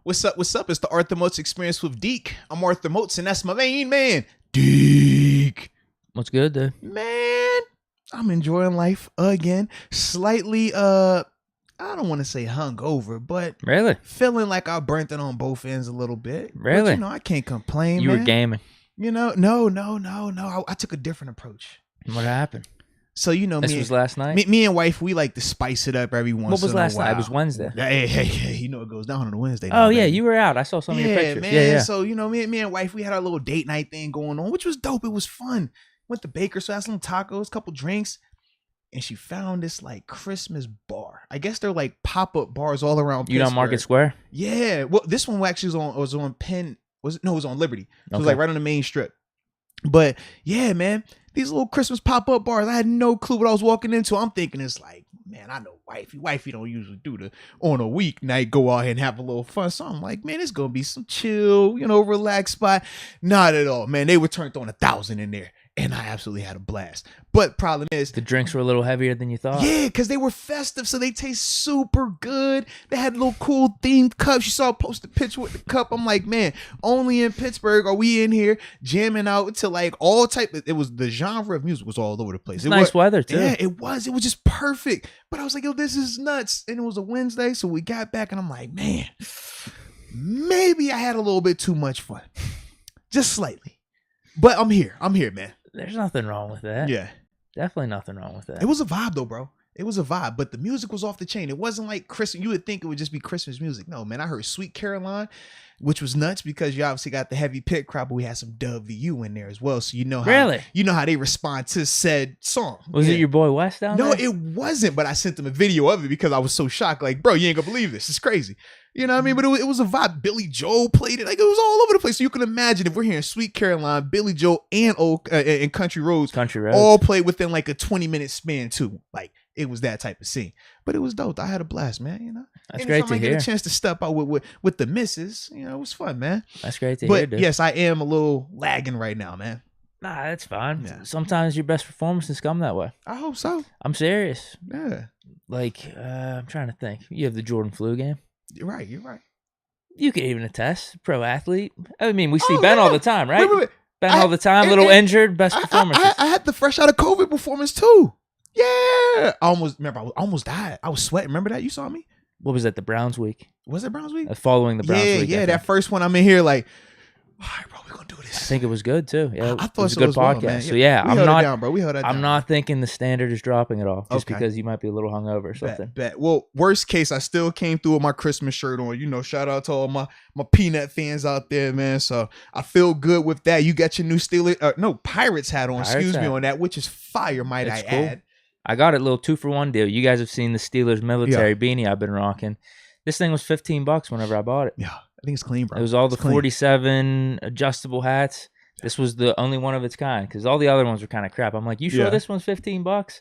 What's up? What's up? It's the Arthur Moats Experience with Deke. I'm Arthur Moats, and that's my main man, Deke. What's good, dude? Man, I'm enjoying life again. Slightly, I don't want to say hungover, but Really? feeling like I burnt it on both ends a little bit. Really? But, I can't complain, You man. were gaming. No. I took a different approach. What happened? So, This was last night? Me and wife, we like to spice it up every once in a while. What was last night? It was Wednesday. Hey, it goes down on a Wednesday. Oh, yeah, you were out. I saw some of your pictures. Man. Yeah. So, me and wife, we had our little date night thing going on, which was dope. It was fun. Went to Baker, so I had some tacos, couple drinks, and she found this like Christmas bar. I guess they're like pop-up bars all around Pittsburgh. You know Market Square? Yeah. Well, this one actually was on Penn. It was on Liberty. So it was Okay. like right on the main strip. But yeah, man, these little Christmas pop-up bars, I had no clue what I was walking into. I'm thinking it's like, man, I know wifey don't usually do on a weeknight, go out here and have a little fun. So I'm like, man, it's going to be some chill, relaxed spot. Not at all, man. They were turned on 1,000 in there. And I absolutely had a blast. But problem is, The drinks were a little heavier than you thought? yeah, because they were festive, so they taste super good. They had little cool themed cups. You saw a posted picture with the cup. I'm like, man, only in Pittsburgh are we in here jamming out to like all type. It was the genre of music was all over the place. It's nice weather, too. Yeah, it was. It was just perfect. But I was like, yo, this is nuts. And it was a Wednesday, so we got back, and I'm like, man, maybe I had a little bit too much fun, just slightly. But I'm here, man. There's nothing wrong with that. Yeah. Definitely nothing wrong with that. It was a vibe though, bro. It was a vibe, but the music was off the chain. It wasn't like Christmas. You would think it would just be Christmas music. No, man, I heard Sweet Caroline, which was nuts because you obviously got the heavy pit crowd, but we had some WU in there as well. So you know how they respond to said song. Was it your boy Wes down there? No, it wasn't, but I sent them a video of it because I was so shocked. Like, bro, you ain't gonna believe this. It's crazy. You know what I mean? But it was a vibe. Billy Joel played it. Like, it was all over the place. So you can imagine if we're hearing Sweet Caroline, Billy Joel, and Country Roads all played within like a 20-minute span too. Like, it was that type of scene. But it was dope. I had a blast, man. That's great to hear. I get a chance to step out with the missus, it was fun, man. That's great to hear, dude. But yes, I am a little lagging right now, man. Nah, that's fine. Yeah. Sometimes your best performances come that way. I hope so. I'm serious. Yeah. Like, I'm trying to think. You have the Jordan flu game. You're right. You could even attest. Pro athlete. I mean, we see Ben all the time, right? Wait. Ben all the time, little injured, best performances. I had the fresh out of COVID performance too. Yeah. I almost died. I was sweating. Remember that? You saw me? What was that, the Browns week? Was it Browns week? Following the Browns week. Yeah, that first one I'm in here like, all right, bro, we're going to do this. I think it was good too. Yeah, I thought it was so a good as well, podcast. man. So yeah, we held it down, bro. We held that down. I'm not thinking the standard is dropping at all, just Okay. because you might be a little hungover or something. Bet. Well, worst case, I still came through with my Christmas shirt on. Shout out to all my Peanut fans out there, man. So I feel good with that. You got your new Pirates hat on. Me on that, which is fire, might I add. I got it, little 2-for-1 deal. You guys have seen the Steelers military beanie I've been rocking. This thing was $15 whenever I bought it. Yeah, I think it's clean, bro. It was all the 47 adjustable hats. This was the only one of its kind because all the other ones were kind of crap. I'm like, you sure this one's $15?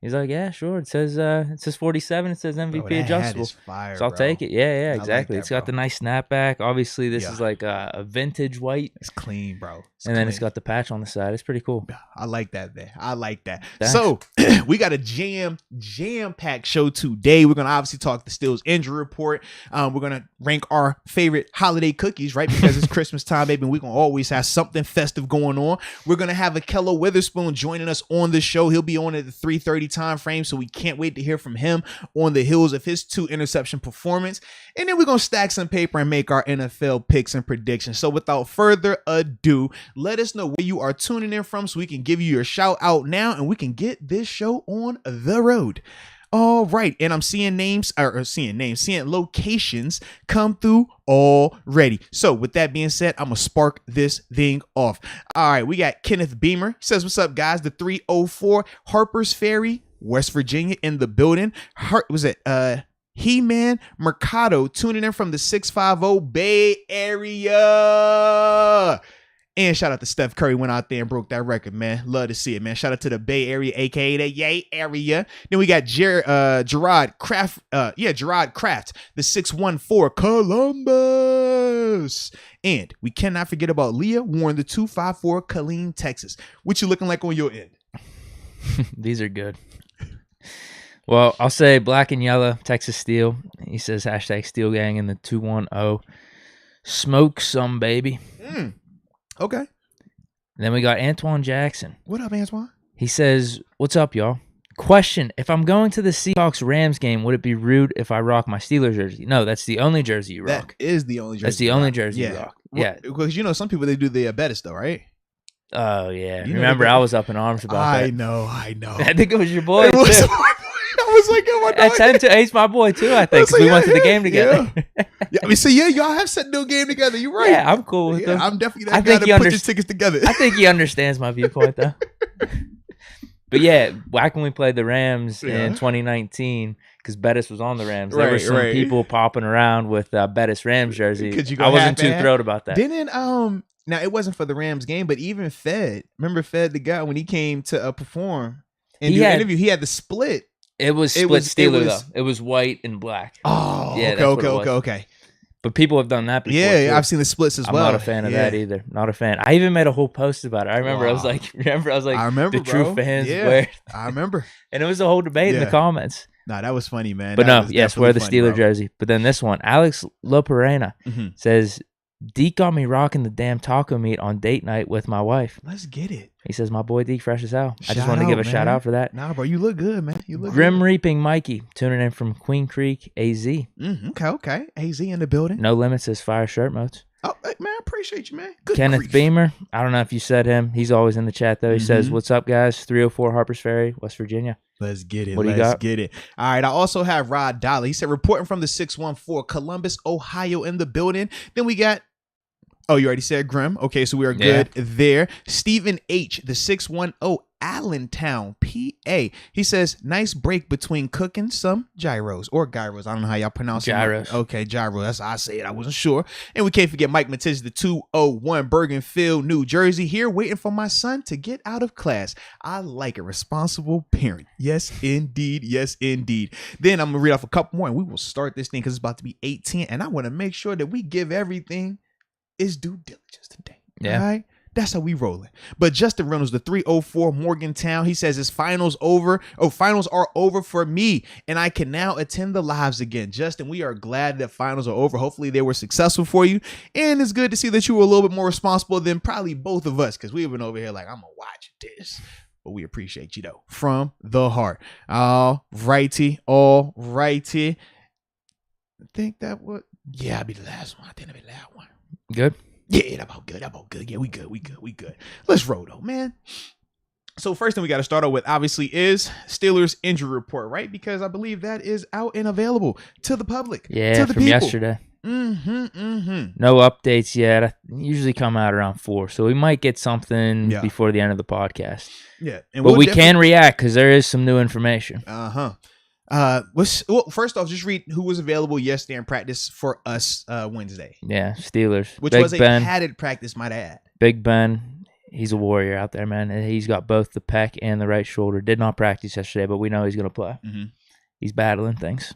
He's like, yeah, sure. It says 47. It says MVP bro, adjustable. Hat is fire, so I'll bro. take it. Yeah, exactly. Like that, it's got the nice snapback. Obviously, this is like a vintage white. It's clean, bro. Then it's got the patch on the side. It's pretty cool. I like that, man. I like that. Thanks. So we got a jam-packed show today. We're going to obviously talk the Steelers injury report. We're going to rank our favorite holiday cookies, right? Because it's Christmas time, baby. And we're going to always have something festive going on. We're going to have Ahkello Witherspoon joining us on the show. He'll be on at the 3:30 time frame, so we can't wait to hear from him on the heels of his 2 interception performance. And then we're going to stack some paper and make our NFL picks and predictions. So without further ado, let us know where you are tuning in from so we can give you your shout out now and we can get this show on the road. All right. And I'm seeing seeing locations come through already. So with that being said, I'm going to spark this thing off. All right. We got Kenneth Beamer. He says, what's up, guys? The 304 Harper's Ferry, West Virginia in the building. He-Man Mercado tuning in from the 650 Bay Area. And shout out to Steph Curry, went out there and broke that record, man. Love to see it, man. Shout out to the Bay Area, aka the Yay area. Then we got Gerard Kraft, the 614 Columbus. And we cannot forget about Leah Warren, the 254 Killeen, Texas. What you looking like on your end? These are good. Well, I'll say black and yellow, Texas Steel. He says hashtag Steel Gang in the 210. Smoke some, baby. Okay. Then we got Antoine Jackson. What up, Antoine? He says, "What's up, y'all? Question: if I'm going to the Seahawks-Rams game, would it be rude if I rock my Steelers jersey?" No, that's the only jersey you rock. That is the only jersey. That's the only jersey you rock. Yeah, because some people they do the Bettis though, right? Oh yeah. Remember, I was up in arms about that. I know. I think it was your boy. It was my boy. I was like, oh my God. That's him too. He's my boy too. I think because we went to the game together. Yeah. I mean, y'all have set no game together. You're right. Yeah, I'm cool with him. I'm definitely that guy that put his tickets together. I think he understands my viewpoint though. But yeah, back when we played the Rams in 2019, because Bettis was on the Rams, there were some people popping around with Bettis Rams jersey. I wasn't too thrilled about that. Didn't now it wasn't for the Rams game, but even Fed, remember Fed, the guy when he came to perform and do an interview, he had the split. It was split Steeler though. It was white and black. Oh, yeah. Okay. But people have done that before. Yeah, I've seen the splits as well. I'm not a fan of that either. Not a fan. I even made a whole post about it. I remember. I was like, the true fans wear. I remember. And it was a whole debate in the comments. Nah, that was funny, man. But wear the Steeler jersey. But then this one, Alex Loperena says, Deke got me rocking the damn taco meat on date night with my wife. Let's get it. He says, my boy Deke fresh as hell. I just wanted to give a shout out for that. Nah, bro, you look good, man. You look Grim good. Reaping Mikey, tuning in from Queen Creek, AZ. Okay. AZ in the building. No Limits says fire shirt modes. Oh, man, I appreciate you, man. Good Kenneth grief. Beamer. I don't know if you said him. He's always in the chat, though. He says, what's up, guys? 304 Harpers Ferry, West Virginia. Let's get it. What do you got? Get it. All right. I also have Rod Dolly. He said, reporting from the 614 Columbus, Ohio in the building. Then we got, oh, you already said Grim. Okay, so we are good there. Stephen H., the 610 Allentown, PA. He says, nice break between cooking some gyros or gyros. I don't know how y'all pronounce it. Gyros. Okay, gyros. That's how I say it. I wasn't sure. And we can't forget Mike Matisse, the 201 Bergenfield, New Jersey, here waiting for my son to get out of class. I like a responsible parent. Yes, indeed. Yes, indeed. Then I'm going to read off a couple more and we will start this thing because it's about to be 8:10. And I want to make sure that we give everything its due diligence today. Yeah. All right. That's how we rolling. But Justin Reynolds, the 304 Morgantown, he says his finals are over for me, and I can now attend the lives again. Justin, we are glad that finals are over. Hopefully they were successful for you, and it's good to see that you were a little bit more responsible than probably both of us, because we've been over here like, I'm gonna watch this. But we appreciate you though, from the heart. All righty. I think that would, I'll be the last one. I think I'll be the last one. Good. Yeah, that about good. Yeah, we good. Let's roll though, man. So first thing we got to start out with obviously is Steelers injury report, right? Because I believe that is out and available to the public. Yeah, to the from people. yesterday. No updates yet. I usually come out around 4, so we might get something before the end of the podcast. Yeah, but we can react because there is some new information. Well, first off, just read who was available yesterday in practice for us Wednesday. Yeah, Steelers. Which Big was a padded practice, might I add. Big Ben, he's a warrior out there, man. And he's got both the pec and the right shoulder. Did not practice yesterday, but we know he's going to play. He's battling things.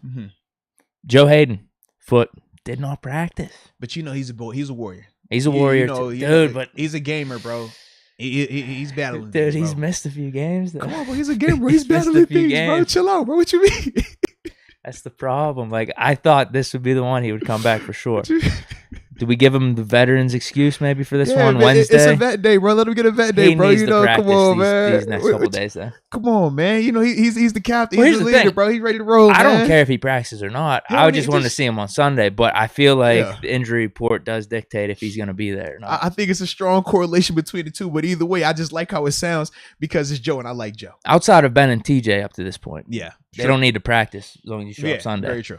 Joe Hayden, foot, did not practice. But he's a warrior. He's a warrior, dude. But he's a gamer, bro. He's battling. Dude, things, he's missed a few games. Though. Come on, bro. He's a gamer. He's battling things, bro. Chill out, bro. What you mean? That's the problem. Like, I thought this would be the one he would come back for sure. Do we give him the veteran's excuse maybe for this one? Man, Wednesday? It's a vet day, bro. Let him get a vet day, bro. Come on, man. These next couple days, though. Come on, man. He's the captain. He's the leader, bro. He's ready to roll. I don't care if he practices or not. I just wanted to see him on Sunday, but I feel like the injury report does dictate if he's going to be there or not. I think it's a strong correlation between the two, but either way, I just like how it sounds because it's Joe and I like Joe. Outside of Ben and TJ up to this point. Yeah. They don't need to practice as long as you show up Sunday. Very true.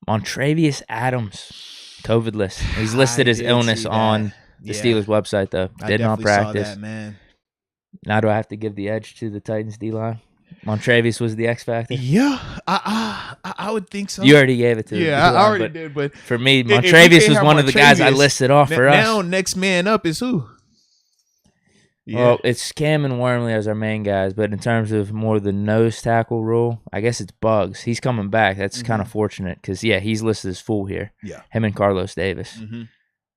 Montravius Adams, COVID list. He's listed as illness on the Steelers website, though. Did not practice. Saw that, man. Now do I have to give the edge to the Titans D-line? Montravius was the X factor. Yeah, I would think so. You already gave it to. Yeah, I already did. But for me, Montravius was one of the guys I listed off for us. Now, next man up is who? Yeah. Well, it's Cam and Wormley as our main guys, but in terms of more the nose tackle role, I guess it's Bugs. He's coming back. That's kind of fortunate because, he's listed as full here. Yeah. Him and Carlos Davis.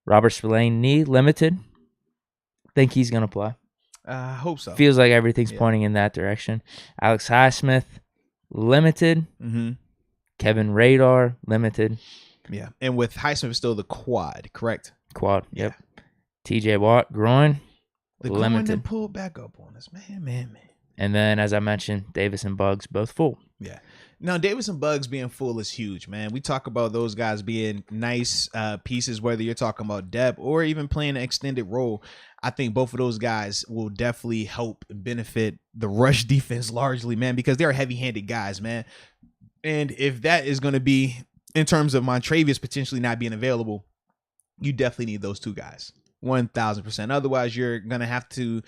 Robert Spillane, knee limited. Think he's going to play. I hope so. Feels like everything's pointing in that direction. Alex Highsmith, limited. Kevin Radar, limited. Yeah. And with Highsmith still the quad, correct? Quad. Yep. Yeah. TJ Watt, groin. The groin then pulled back up on us. Man. And then, as I mentioned, Davis and Buggs both full. Yeah. Now, Davis and Buggs being full is huge, man. We talk about those guys being nice pieces, whether you're talking about depth or even playing an extended role. I think both of those guys will definitely help benefit the rush defense largely, man, because they're heavy-handed guys, man. And if that is going to be, in terms of Montravius potentially not being available, you definitely need those two guys, 1,000%. Otherwise, you're going to have to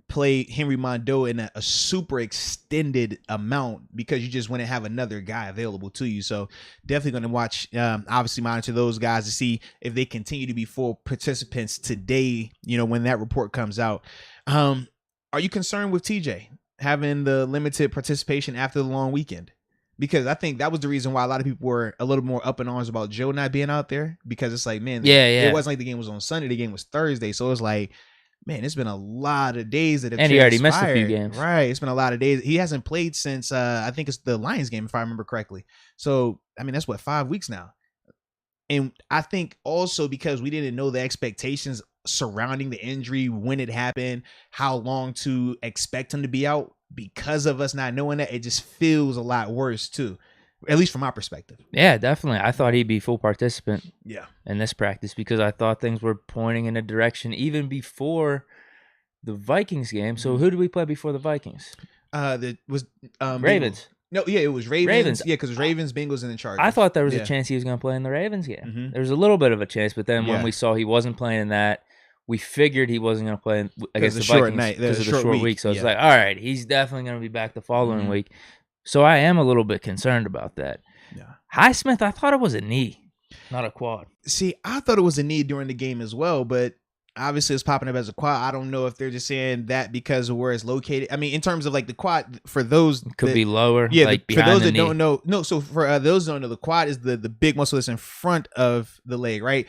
play Henry Mondeau in a super extended amount because you just want to have another guy available to you. So definitely going to watch, obviously monitor those guys to see if they continue to be full participants today, when that report comes out. Are you concerned with TJ having the limited participation after the long weekend? Because I think that was the reason why a lot of people were a little more up in arms about Joe not being out there, because it's like, man, it wasn't like the game was on Sunday. The game was Thursday. So it's like, man, it's been a lot of days that have and he already missed a few games. Right. It's been a lot of days. He hasn't played since, I think it's the Lions game, if I remember correctly. So, I mean, that's 5 weeks now. And I think also because we didn't know the expectations surrounding the injury, when it happened, how long to expect him to be out, because of us not knowing that, it just feels a lot worse too. At least from my perspective. Yeah, definitely. I thought he'd be full participant in this practice because I thought things were pointing in a direction even before the Vikings game. So who did we play before the Vikings? That was Ravens. No, yeah, it was Ravens. Yeah, because it was Ravens, Bengals, and then Chargers. I thought there was a chance he was going to play in the Ravens game. Mm-hmm. There was a little bit of a chance, but then when we saw he wasn't playing in that, we figured he wasn't going to play against the Vikings because of the short week. So it's like, all right, he's definitely going to be back the following week. So I am a little bit concerned about that. Yeah. Highsmith, I thought it was a knee, not a quad. See, I thought it was a knee during the game as well, but obviously it's popping up as a quad. I don't know if they're just saying that because of where it's located. I mean, in terms of like the quad, for those it could be lower. Yeah, like for those that don't know, no. So for those that don't know, the quad is the big muscle that's in front of the leg, right?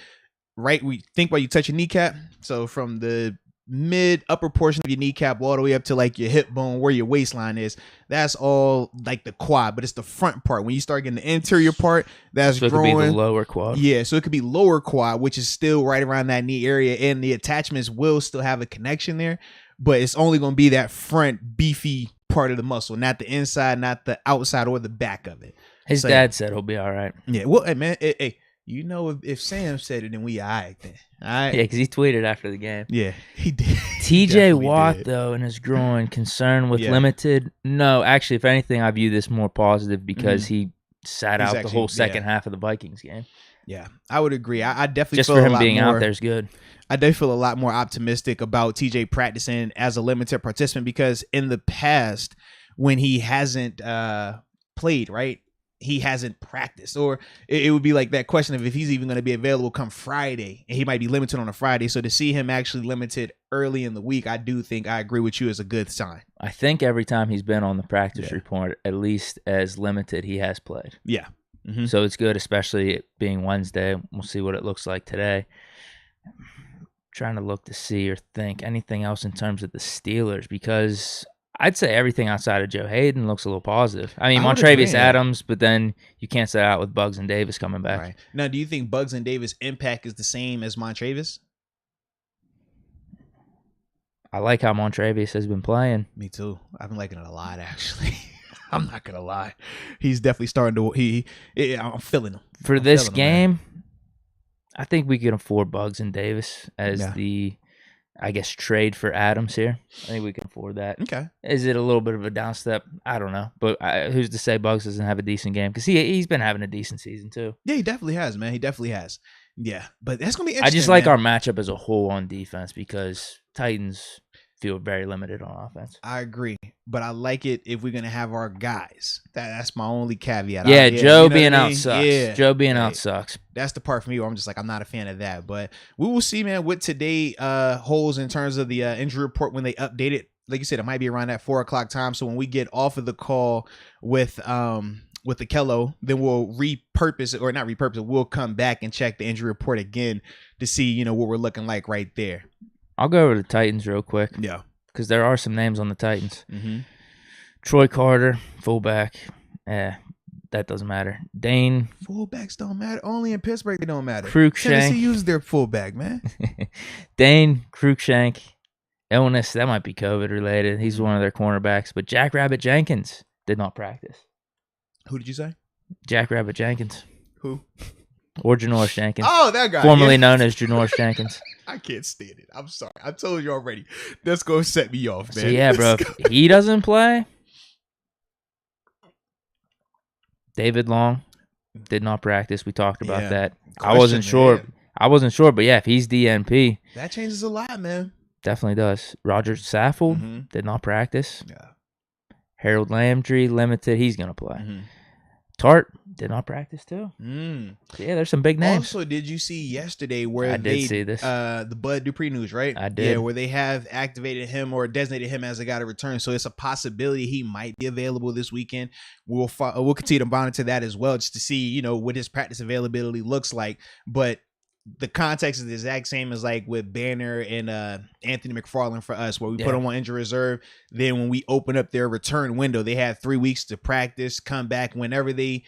Right. We think while you touch your kneecap. So from the mid upper portion of your kneecap all the way up to like your hip bone where your waistline is, that's all like the quad, but it's the front part. When you start getting the interior part, that's so growing. It could be the lower quad. Yeah, so it could be lower quad, which is still right around that knee area, and the attachments will still have a connection there, but it's only going to be that front beefy part of the muscle, not the inside, not the outside or the back of it. His dad said he'll be all right. Yeah, well, hey, man, hey, if Sam said it, then we all right then. All right. Yeah, because he tweeted after the game. Yeah, he did. TJ Watt, though, in his groin, concerned with limited. No, actually, if anything, I view this more positive because he sat out the whole second half of the Vikings game. Yeah, I would agree. I definitely just feel for him being out there is good. I definitely feel a lot more optimistic about TJ practicing as a limited participant because in the past, when he hasn't played, right, he hasn't practiced, or it would be like that question of if he's even going to be available come Friday, and he might be limited on a Friday. So to see him actually limited early in the week, I do think I agree with you is a good sign. I think every time he's been on the practice report, at least as limited, he has played. Yeah. Mm-hmm. So it's good, especially it being Wednesday. We'll see what it looks like today. Trying to look to see or think anything else in terms of the Steelers, because I'd say everything outside of Joe Hayden looks a little positive. I mean, Montravius Adams, but then you can't set out with Buggs and Davis coming back. Right. Now, do you think Buggs and Davis' impact is the same as Montravius? I like how Montravius has been playing. Me too. I've been liking it a lot, actually. I'm not going to lie. He's definitely starting to I'm feeling him. For this game, I think we can afford Buggs and Davis as the, I guess, trade for Adams here. I think we can afford that. Okay. Is it a little bit of a downstep? I don't know. But who's to say Buggs doesn't have a decent game? Because he's been having a decent season, too. Yeah, he definitely has, man. He definitely has. Yeah. But that's going to be interesting. I just like our matchup as a whole on defense because Titans feel very limited on offense. I agree. But I like it if we're going to have our guys. That's my only caveat. Yeah, Joe being out sucks. Yeah. Joe being out sucks. That's the part for me where I'm just like, I'm not a fan of that. But we will see, man, what today holds in terms of the injury report when they update it. Like you said, it might be around that 4 o'clock time. So when we get off of the call with Ahkello, then we'll repurpose it, or not repurpose it. We'll come back and check the injury report again to see, what we're looking like right there. I'll go over the Titans real quick. Yeah. Because there are some names on the Titans. Mm-hmm. Troy Carter, fullback. that doesn't matter. Dane. Fullbacks don't matter. Only in Pittsburgh they don't matter. Cruikshank. Tennessee uses their fullback, man. Dane Cruikshank. Illness, that might be COVID related. He's one of their cornerbacks. But Jackrabbit Jenkins did not practice. Who did you say? Jackrabbit Jenkins. Who? Or Janoris Jenkins. Oh, that guy. Formerly known as Janoris Jenkins. I can't stand it. I'm sorry. I told you already. That's going to set me off, man. So, yeah, bro. If he doesn't play, David Long did not practice. We talked about that. I wasn't sure. But yeah, if he's DNP. That changes a lot, man. Definitely does. Roger Saffold did not practice. Yeah. Harold Landry, limited. He's going to play. Tart did not practice too. So yeah, there's some big names. Also, did you see yesterday where I did see this. The Bud Dupree news, right? I did. Yeah, where they have activated him or designated him as a guy to return. So it's a possibility he might be available this weekend. We'll continue to monitor that as well, just to see, what his practice availability looks like. But the context is the exact same as like with Banner and Anthony McFarland for us, where we put them on injury reserve. Then when we open up their return window, they had 3 weeks to practice, come back whenever the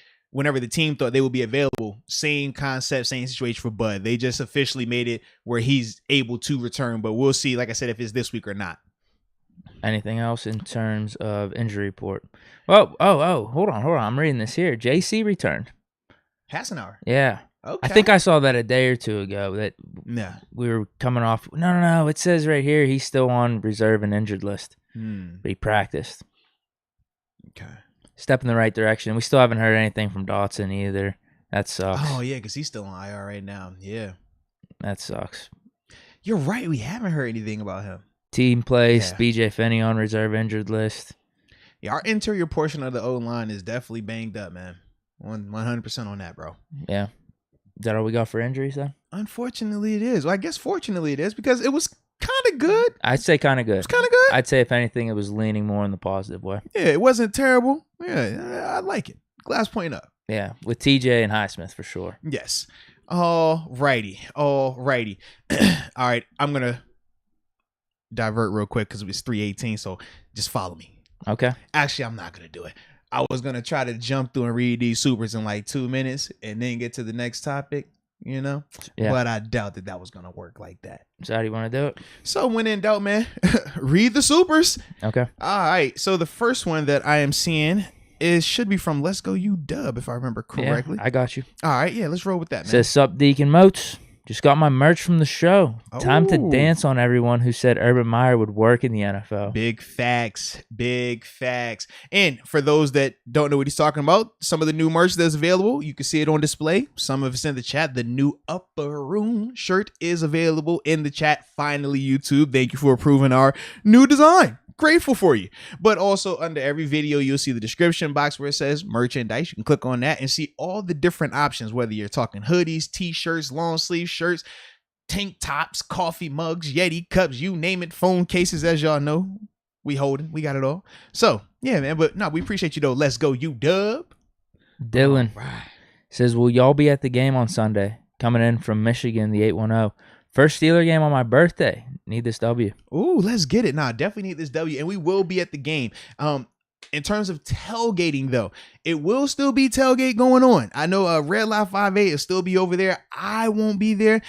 team thought they would be available. Same concept, same situation for Bud. They just officially made it where he's able to return, but we'll see, like I said, if it's this week or not. Anything else in terms of injury report? Hold on. I'm reading this here. JC returned. Hassenauer. Yeah. Okay. I think I saw that a day or two ago that we were coming off. No. It says right here he's still on reserve and injured list. But he practiced. Okay. Step in the right direction. We still haven't heard anything from Dotson either. That sucks. Oh, yeah, because he's still on IR right now. Yeah. That sucks. You're right. We haven't heard anything about him. Team placed. BJ Finney on reserve injured list. Yeah, our interior portion of the O-line is definitely banged up, man. 100% on that, bro. Yeah. Is that all we got for injuries, then? Unfortunately, it is. Well, I guess fortunately it is because it was kind of good. I'd say kind of good. It's kind of good. I'd say, if anything, it was leaning more in the positive way. Yeah, it wasn't terrible. Yeah, I like it. Glass point up. Yeah, with TJ and Highsmith for sure. Yes. All righty. All right, I'm going to divert real quick because it was 3:18, so just follow me. Okay. Actually, I'm not going to do it. I was going to try to jump through and read these supers in like 2 minutes and then get to the next topic, Yeah. But I doubt that was going to work like that. So how do you want to do it? So when in doubt, man, read the supers. Okay. All right. So the first one that I am seeing should be from Let's Go UW, if I remember correctly. Yeah, I got you. All right. Yeah, let's roll with that, man. Says, sup, Deke and Moats. Just got my merch from the show. Time to dance on everyone who said Urban Meyer would work in the NFL. Big facts. Big facts. And for those that don't know what he's talking about, some of the new merch that's available, you can see it on display. Some of it's in the chat. The new Upper Room shirt is available in the chat. Finally, YouTube, thank you for approving our new design. Grateful for you. But also under every video, you'll see the description box where it says merchandise. You can click on that and see all the different options, whether you're talking hoodies, t-shirts, long sleeve shirts, tank tops, coffee mugs, Yeti cups, you name it, phone cases, as y'all know. We got it all. So, yeah, man. But no, we appreciate you, though. Let's go, UW. Dylan says, will y'all be at the game on Sunday? Coming in from Michigan, the 810. First Steeler game on my birthday. Need this W. Ooh, let's get it. Nah, definitely need this W. And we will be at the game. In terms of tailgating, though, it will still be tailgate going on. I know Red Line 5A will still be over there. I won't be there.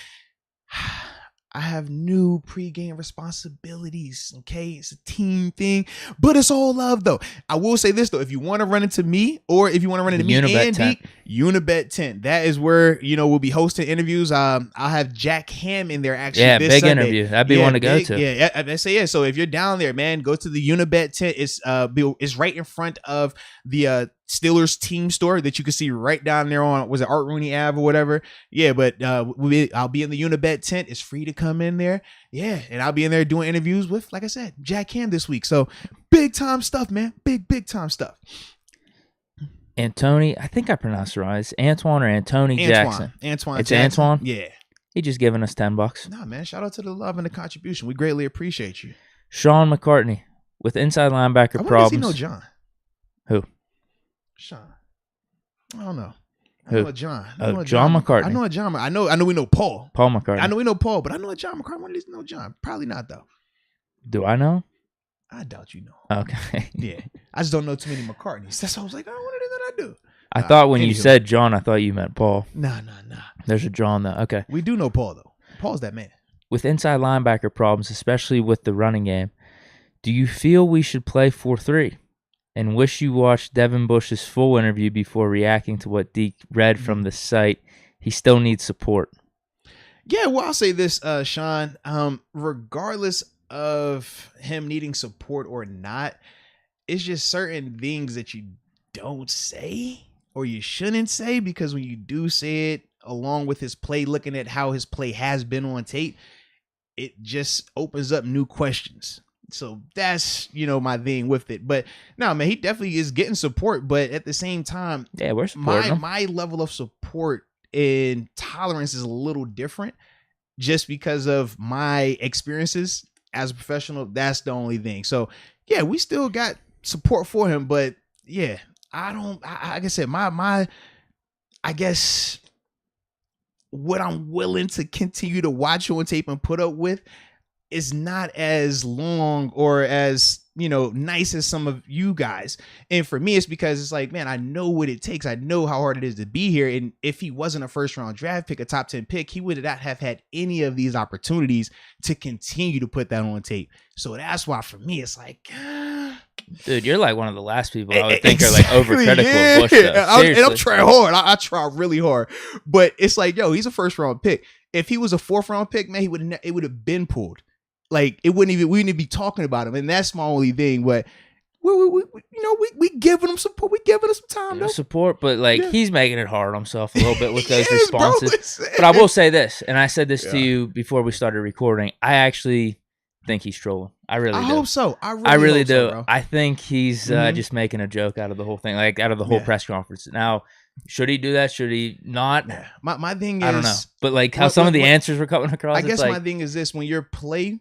I have new pregame responsibilities, okay? It's a team thing, but it's all love, though. I will say this, though. If you want to run into me or if you want to run into me and Deke, Unibet 10. That is where, we'll be hosting interviews. I'll have Jack Ham in there, actually, this big Sunday. Interview. That'd be one to go to. Yeah, I say, yeah. So if you're down there, man, go to the Unibet 10. It's right in front of the Steelers team store that you can see right down there on, was it Art Rooney Ave or whatever? Yeah, but I'll be in the Unibet tent. It's free to come in there. Yeah, and I'll be in there doing interviews with, like I said, Jack Ham this week. So big time stuff, man. Big time stuff. Antony, I think I pronounced it right. It's Antoine or Antony Jackson. Antoine. It's Jackson. Antoine? Yeah. He just giving us $10. Nah, man. Shout out to the love and the contribution. We greatly appreciate you. Sean McCartney with inside linebacker problems. Does he know John? Who? Sean. I don't know. Who? I know a John. John McCartney. I know a John. I know we know Paul. Paul McCartney. I know we know Paul, but I know a John McCartney. One of these know John. Probably not, though. Do I know? I doubt you know. Okay. Yeah. I just don't know too many McCartneys. That's why I was like, what is it that I do? I thought when you said John, I thought you meant Paul. Nah. There's a John, though. Okay. We do know Paul, though. Paul's that man. With inside linebacker problems, especially with the running game, do you feel we should play 4-3? And wish you watched Devin Bush's full interview before reacting to what Deke read from the site. He still needs support. Yeah, well, I'll say this, Sean. Regardless of him needing support or not, it's just certain things that you don't say or you shouldn't say, because when you do say it along with his play, looking at how his play has been on tape, it just opens up new questions. So that's, my thing with it. But no, man, he definitely is getting support. But at the same time, yeah, we're supporting him. My level of support and tolerance is a little different just because of my experiences as a professional. That's the only thing. So yeah, we still got support for him. But yeah, like I said, I guess what I'm willing to continue to watch on tape and put up with is not as long or as, nice as some of you guys. And for me, it's because it's like, man, I know what it takes. I know how hard it is to be here. And if he wasn't a first round draft pick, a top 10 pick, he would not have had any of these opportunities to continue to put that on tape. So that's why for me, it's like, dude, you're like one of the last people I would think are like overcritical of Bush. And I'm trying hard. I try really hard, but it's like, yo, he's a first round pick. If he was a 4th round pick, man, it would have been pulled. Like we wouldn't even be talking about him, and that's my only thing. But we giving him support. We giving him some time, support. But he's making it hard on himself a little bit with those responses. But I will say this, and I said this to you before we started recording. I actually think he's trolling. I really do. I hope so. I really hope do. So, bro. I think he's just making a joke out of the whole thing, like out of the whole press conference. Now, should he do that? Should he not? My thing is, I don't know. But how some of the answers were coming across. I guess my thing is this: when your play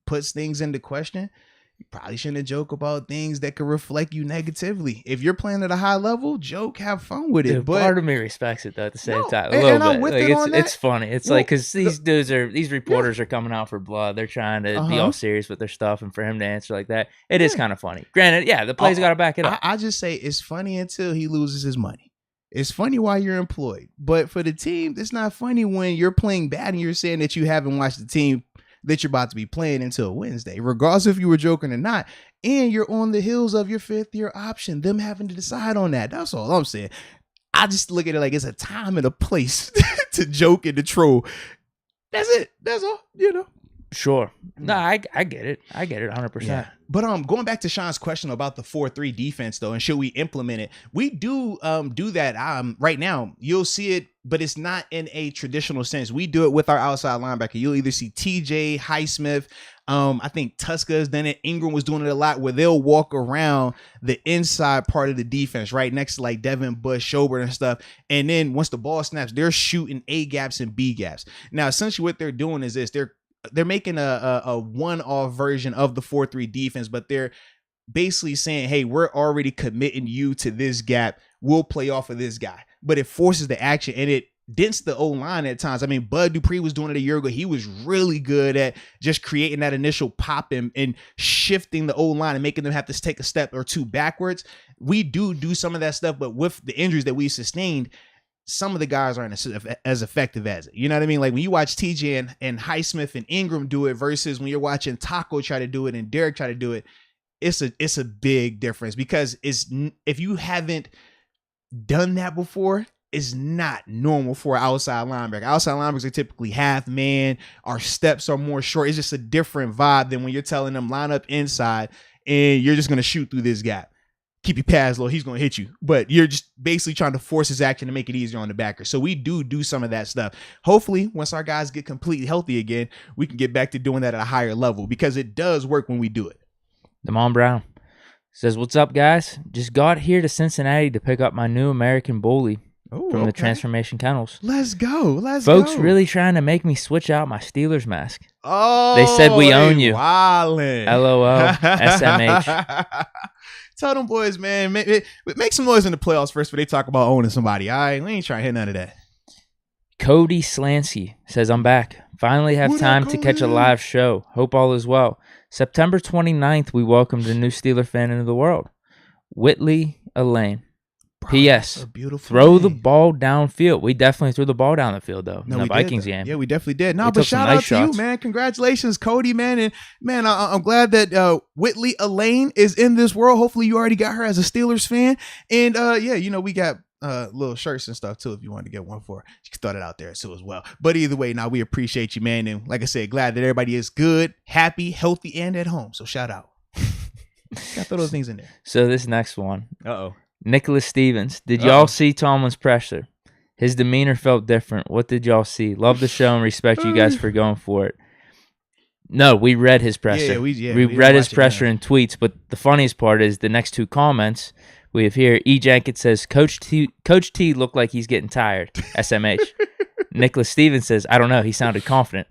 puts things into question, you probably shouldn't joke about things that could reflect you negatively. If you're playing at a high level, joke, have fun with it. Dude, but part of me respects it though at the same time. A little bit. It's funny. It's because these reporters are coming out for blood. They're trying to be all serious with their stuff, and for him to answer like that, it is kind of funny. Granted, the play's got to back it up. I just say it's funny until he loses his money. It's funny while you're employed, but for the team, it's not funny when you're playing bad and you're saying that you haven't watched the team that you're about to be playing until Wednesday, regardless if you were joking or not. And you're on the heels of your 5th year option, them having to decide on that. That's all I'm saying. I just look at it like it's a time and a place to joke and to troll. That's it. That's all, Sure. No, I get it. I get it 100%. Yeah. But going back to Sean's question about the 4-3 defense, though, and should we implement it? We do that right now. You'll see it, but it's not in a traditional sense. We do it with our outside linebacker. You'll either see TJ, Highsmith. I think Tuska has done it. Ingram was doing it a lot, where they'll walk around the inside part of the defense, right next to like Devin Bush, Schobert and stuff. And then once the ball snaps, they're shooting A gaps and B gaps. Now, essentially what they're doing is this. They're making a one-off version of the 4-3 defense, but they're basically saying, hey, we're already committing you to this gap. We'll play off of this guy. But it forces the action, and it dents the O-line at times. I mean, Bud Dupree was doing it a year ago. He was really good at just creating that initial pop and shifting the O-line and making them have to take a step or two backwards. We do some of that stuff, but with the injuries that we sustained, some of the guys aren't as effective as it. You know what I mean? Like when you watch TJ and Highsmith and Ingram do it versus when you're watching Taco try to do it and Derek try to do it, it's a big difference, because if you haven't done that before, it's not normal for an outside linebacker. Outside linebackers are typically half man. Our steps are more short. It's just a different vibe than when you're telling them line up inside and you're just going to shoot through this gap. Keep your pads low, he's going to hit you. But you're just basically trying to force his action to make it easier on the backer. So we do some of that stuff. Hopefully, once our guys get completely healthy again, we can get back to doing that at a higher level, because it does work when we do it. Damon Brown says, what's up, guys? Just got here to Cincinnati to pick up my new American Bully from the Transformation Kennels. Let's go. Folks really trying to make me switch out my Steelers mask. Oh, they said we own you. Wildin'. LOL. SMH. Tell them boys, man, make some noise in the playoffs first before they talk about owning somebody. All right, we ain't trying to hear none of that. Cody Slansky says, I'm back. Finally have time to catch a live show. Hope all is well. September 29th, we welcomed a new Steeler fan into the world. Whitley Elaine. P.S. Throw the ball downfield. We definitely threw the ball down the field, though, in the Vikings game. Yeah, we definitely did. No, but shout out to you, man. Congratulations, Cody, man. And, man, I'm glad that Whitley Elaine is in this world. Hopefully you already got her as a Steelers fan. And, yeah, we got little shirts and stuff, too, if you wanted to get one for her. You can throw it out there, too, as well. But either way, we appreciate you, man. And like I said, glad that everybody is good, happy, healthy, and at home. So shout out. Got to throw those things in there. So this next one. Uh-oh. Nicholas Stevens. Did y'all see Tomlin's pressure? His demeanor felt different. What did y'all see? Love the show and respect you guys for going for it. No, we read his presser. We read his presser in tweets, but the funniest part is the next two comments we have here. E. Jenkins says, Coach T looked like he's getting tired. SMH. Nicholas Stevens says, I don't know. He sounded confident.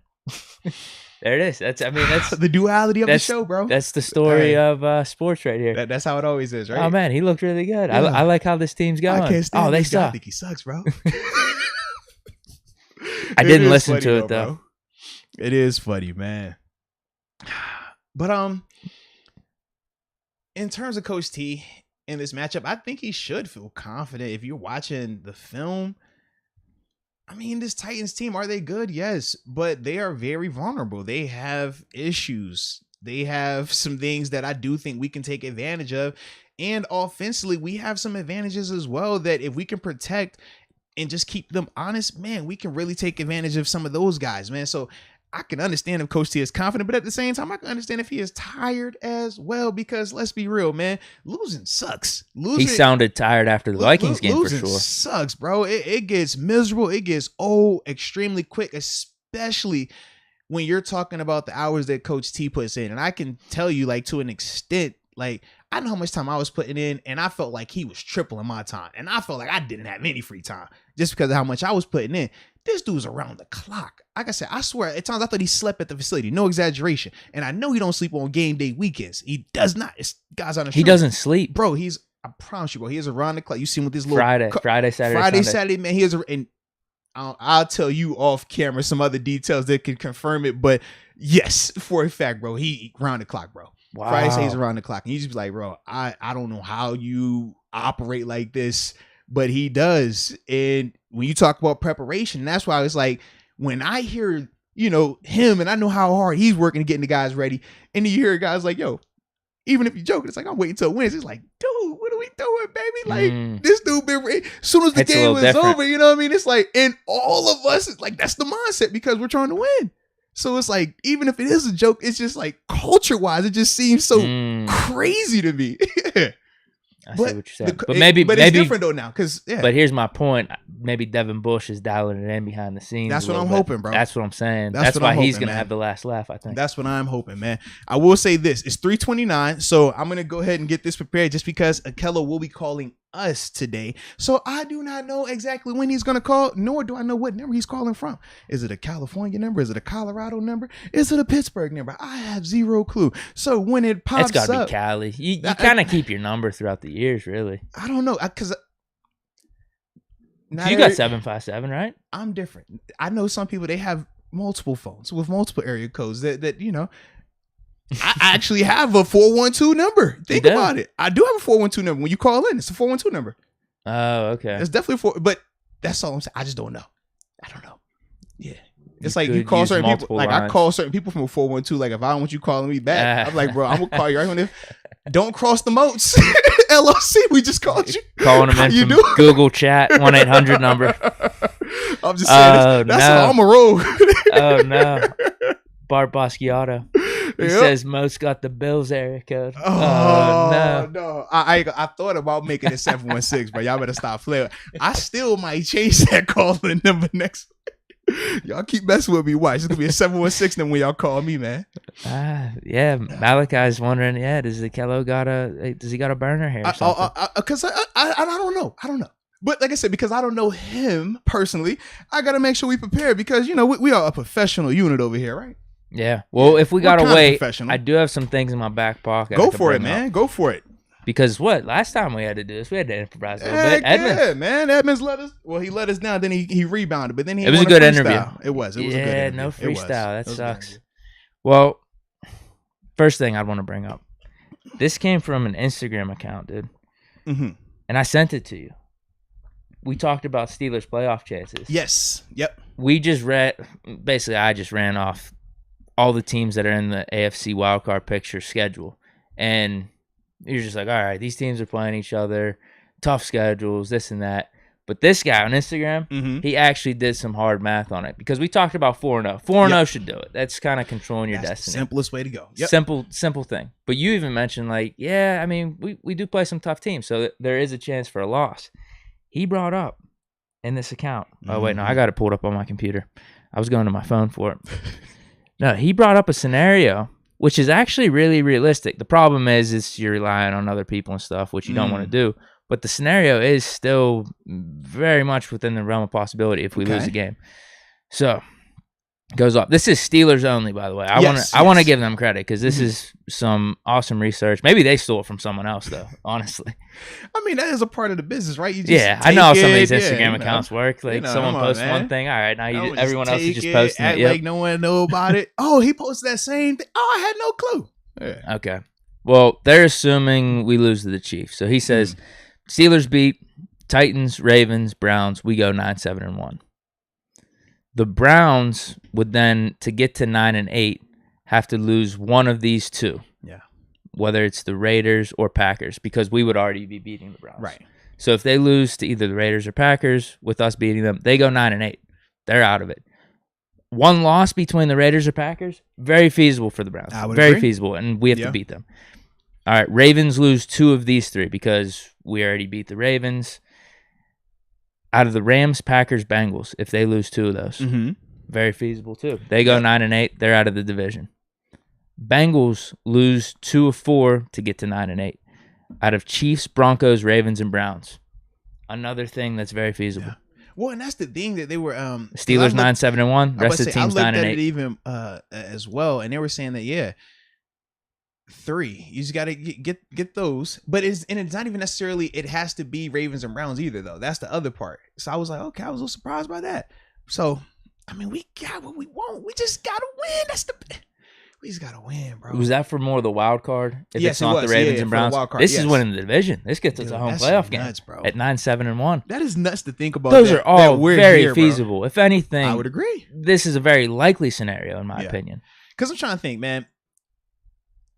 There it is. That's the duality of the show, bro. That's the story of sports right here. That's how it always is, right? Oh man, he looked really good. Yeah. I like how this team's going. I can't stand they this guy. suck. I think he sucks, bro. I didn't listen to it though. Bro. It is funny, man. But in terms of Coach T in this matchup, I think he should feel confident. If you're watching the film, I mean, this Titans team, are they good? Yes, but they are very vulnerable. They have issues. They have some things that I do think we can take advantage of. And offensively, we have some advantages as well that if we can protect and just keep them honest, man, we can really take advantage of some of those guys, man. So I can understand if Coach T is confident, but at the same time, I can understand if he is tired as well, because let's be real, man, losing sucks. He sounded tired after the Vikings game for sure. Losing sucks, bro. It gets miserable. It gets old extremely quick, especially when you're talking about the hours that Coach T puts in. And I can tell you, like, to an extent, like, I know how much time I was putting in, and I felt like he was tripling my time. And I felt like I didn't have any free time just because of how much I was putting in. This dude's around the clock. Like I said, I swear, at times I thought he slept at the facility. No exaggeration. And I know he don't sleep on game day weekends. He does not. It's guys on the street. He doesn't sleep. Bro, I promise you, bro, he is around the clock. You see him with this little Friday, Saturday, man. He is, and I'll tell you off camera some other details that can confirm it. But yes, for a fact, bro, he around the clock, bro. Wow. Friday, Saturday, he's around the clock. And you just be like, bro, I don't know how you operate like this, but he does. And when you talk about preparation, that's why it's like, when I hear, him, and I know how hard he's working to getting the guys ready, and you hear guys like, yo, even if you're joking, it's like, I'm waiting till Wednesday. It's like, dude, what are we doing, baby? Like, this dude been ready. As soon as the game was over, you know what I mean? It's like, and all of us, it's like, that's the mindset, because we're trying to win. So it's like, even if it is a joke, it's just like, culture-wise, it just seems so crazy to me. I see what you're saying. But maybe it's different though now, because But here's my point. Maybe Devin Bush is dialing it in behind the scenes. That's what I'm hoping, bro. That's what I'm saying. That's why he's going to have the last laugh, I think. That's what I'm hoping, man. I will say this. It's 3:29, so I'm going to go ahead and get this prepared, just because Ahkello will be calling us today. So I do not know exactly when he's going to call, nor do I know what number he's calling from. Is it a California number? Is it a Colorado number? Is it a Pittsburgh number? I have zero clue. So when it pops up, it's got to be Cali. You kind of keep your number throughout the years, really. I don't know, because you got 757, right? I'm different. I know some people, they have multiple phones with multiple area codes that I actually have a 412 number. Think about it. I do have a 412 number. When you call in, it's a 412 number. Oh, okay. It's definitely but that's all I'm saying. I just don't know. I don't know. Yeah. It's like you call certain people. Like lines. I call certain people from a 412. Like if I don't want you calling me back, I'm like, bro, I'm gonna call you right when it. Don't cross the Moats. LLC. We just called you. Calling them in from Google Chat 1-800 number. I'm just saying. That's how I'm a roll. Oh no. Bart Basquiat. He says Moats got the Bills area code. Oh no. I thought about making it 716, but y'all better stop flaring. I still might change that calling number next. Y'all keep messing with me. Watch. It's gonna be a 716 then when y'all call me, man. Yeah. Malachi's wondering, does Ahkello got a burner here or something? Because I don't know. I don't know. But like I said, because I don't know him personally, I gotta make sure we prepare, because we are a professional unit over here, right? Yeah. Well, if we gotta wait, I do have some things in my back pocket. Go for it, man. Go for it. Because last time we had to do this, we had to improvise a little bit. Edmonds. Yeah, man. Edmonds let us. Well, he let us down. Then he rebounded, but then it was a good interview. It was a good interview. No freestyle. That sucks. Well, first thing I want to bring up. This came from an Instagram account, dude. Mm-hmm. And I sent it to you. we talked about Steelers playoff chances. Yes. Yep. We just basically I just ran off all the teams that are in the AFC wildcard picture schedule. And you're just like, all right, these teams are playing each other, tough schedules, this and that. But this guy on Instagram, he actually did some hard math on it because we talked about 4-0. 4-0 should do it. That's kind of controlling your destiny. The simplest way to go. Yep. Simple thing. But you even mentioned like, yeah, I mean, we do play some tough teams, so there is a chance for a loss. He brought up in this account. Oh, wait, no, I got it pulled up on my computer. I was going to my phone for it. No, he brought up a scenario, which is actually really realistic. The problem is you're relying on other people and stuff, which you don't want to do. But the scenario is still very much within the realm of possibility if we lose a game. So, goes off. This is Steelers only, by the way. I want to give them credit because this is some awesome research. Maybe they stole it from someone else, though, honestly. I mean, that is a part of the business, right? You just I know how some of these Instagram accounts work. Like, someone posts one thing. All right, now everyone else is just posting it. Like no one know about it. Oh, he posted that same thing. Oh, I had no clue. Yeah. Okay. Well, they're assuming we lose to the Chiefs. So he says, Steelers beat Titans, Ravens, Browns. We go 9-7-1. The Browns would then, to get to 9-8, have to lose one of these two. Yeah. Whether it's the Raiders or Packers, because we would already be beating the Browns. Right. So if they lose to either the Raiders or Packers, with us beating them, they go 9-8. They're out of it. One loss between the Raiders or Packers, very feasible for the Browns. I would very agree. Feasible, and we have to beat them. All right, Ravens lose two of these three because we already beat the Ravens. Out of the Rams, Packers, Bengals, if they lose two of those, very feasible too. They go 9-8, they're out of the division. Bengals lose 2 of 4 to get to 9-8. Out of Chiefs, Broncos, Ravens, and Browns, another thing that's very feasible. Yeah. Well, and that's the thing that they were Steelers 9-7-1. Rest of the team's 9-8. I looked at it even as well, and they were saying that 3. You just got to get those. But it's not even necessarily it has to be Ravens and Browns either, though. That's the other part. So I was like, okay, I was a little surprised by that. So, I mean, we got what we want. We just got to win. We just got to win, bro. Was that for more of the wild card? If yes, it's not the Ravens and Browns. This is winning the division. This gets us a home playoff game bro. At 9-7-1. That is nuts to think about. Those are all very feasible. Bro. If anything, I would agree. This is a very likely scenario, in my opinion. Because I'm trying to think, man.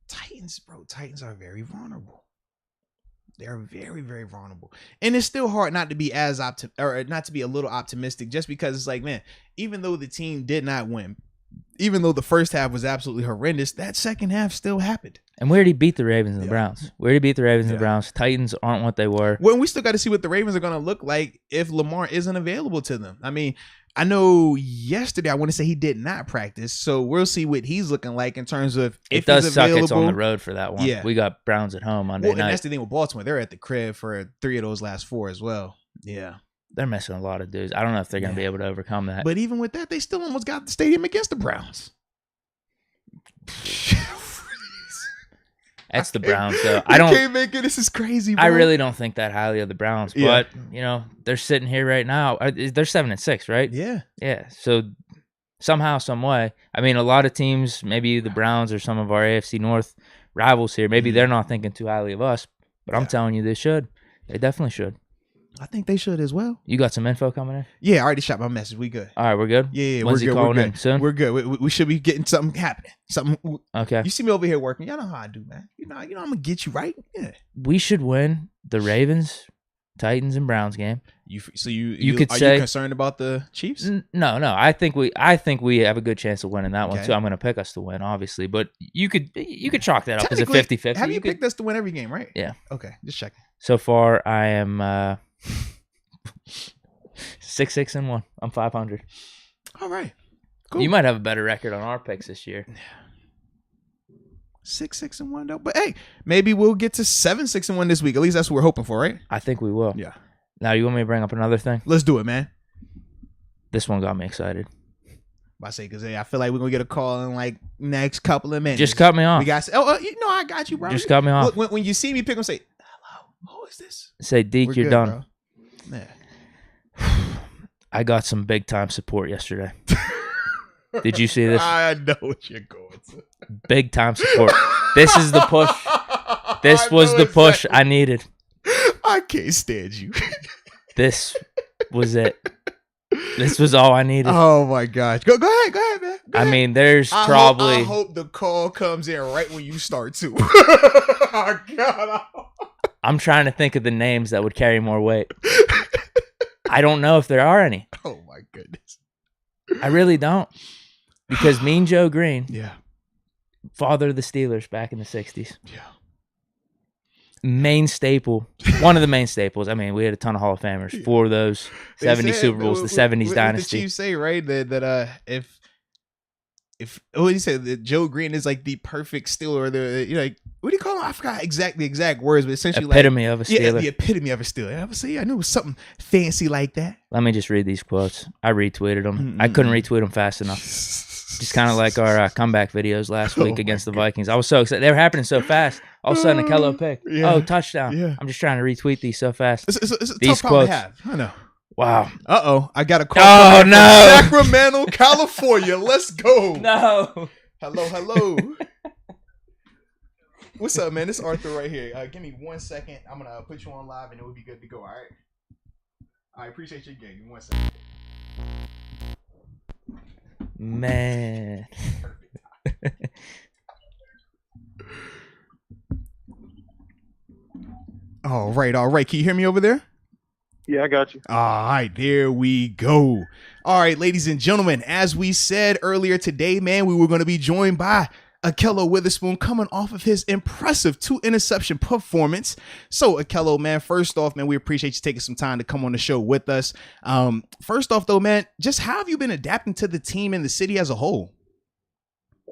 Titans are very vulnerable. They're very, very vulnerable. And it's still hard not to be not to be a little optimistic just because it's like, man, even though the team did not win, even though the first half was absolutely horrendous, that second half still happened. And we already beat the Ravens and the Browns. We already beat the Ravens and the Browns. Titans aren't what they were. Well, we still got to see what the Ravens are going to look like if Lamar isn't available to them. I mean, I know yesterday I want to say he did not practice, so we'll see what he's looking like in terms of if it does he's suck. available. It's on the road for that one. Yeah. We got Browns at home Monday night. And that's the thing with Baltimore. They're at the crib for 3 of those last 4 as well. Yeah. They're missing a lot of dudes. I don't know if they're going to be able to overcome that. But even with that, they still almost got the stadium against the Browns. That's the Browns, though. I can't make it. This is crazy, bro. I really don't think that highly of the Browns, but they're sitting here right now. They're 7-6, right? Yeah. Yeah. So somehow, some way, I mean, a lot of teams, maybe the Browns or some of our AFC North rivals here, maybe they're not thinking too highly of us, but I'm telling you, they should. They definitely should. I think they should as well. You got some info coming in? Yeah, I already shot my message. We good. All right, we're good? Yeah, When's we're good. Calling in soon? We're good. We should be getting something happening. Something. Okay. You see me over here working. Y'all know how I do, man. You know I'm going to get you right. Yeah. We should win the Ravens, Titans, and Browns game. You could say, are you concerned about the Chiefs? No. I think we have a good chance of winning that one too. I'm going to pick us to win, obviously, but you could chalk that up as a 50-50. Have you picked us to win every game, right? Yeah. Okay, just checking. So far, I am 6-6-1. I'm 500. All right, cool. You might have a better record on our picks this year. 6-6-1 though, but hey, maybe we'll get to 7-6-1 this week. At least that's what we're hoping for, right? I think we will. Yeah. Now, you want me to bring up another thing? Let's do it, man. This one got me excited. I say because I feel like we're gonna get a call in like next couple of minutes. Just cut me off. We got. I got you, bro. Just cut me off. When you see me pick them, say, "Hello, who is this?" Say, Deke, you're done. Bro. Man. I got some big time support yesterday. Did you see this? I know what you're going to. Big time support. This is the push. This was the push I needed. I can't stand you. This was it. This was all I needed. Oh my gosh. Go ahead, man. Go I ahead. mean, there's I probably. hope the call comes in right when you start too. Oh God. I'm trying to think of the names that would carry more weight. I don't know if there are any. Oh my goodness. I really don't. Because Mean Joe Greene, Yeah. father of the Steelers back in the 60s. Yeah. Main staple. One of the main staples. I mean, we had a ton of Hall of Famers for those 70 Super Bowls, the 70s dynasty. The Chiefs say, right, that if what did he say, that Joe Greene is like the perfect Steeler, like, what do you call him? I forgot the exact words, but essentially epitome of a Steeler. Yeah, the epitome of a Steeler. I would say, I knew it was something fancy like that. Let me just read these quotes. I retweeted them. I couldn't retweet them fast enough. Just kind of like our comeback videos last week against the Vikings. I was so excited. They were happening so fast. All of a sudden, Ahkello pick. Yeah. Oh, touchdown. Yeah. I'm just trying to retweet these so fast. It's a These tough problem quotes. to have. I know. Wow. Uh-oh. I got a call. Oh, from no. Sacramento, California. Let's go. No. Hello. What's up, man? This is Arthur right here. Give me 1 second. I'm going to put you on live, and it will be good to go, all right? I appreciate your game. Give me 1 second. Man. All right. Can you hear me over there? Yeah, I got you. All right, there we go. All right, ladies and gentlemen, as we said earlier today, man, we were going to be joined by Ahkello Witherspoon coming off of his impressive 2-interception performance. So, Ahkello, man, first off, man, we appreciate you taking some time to come on the show with us. First off, though, man, just how have you been adapting to the team and the city as a whole?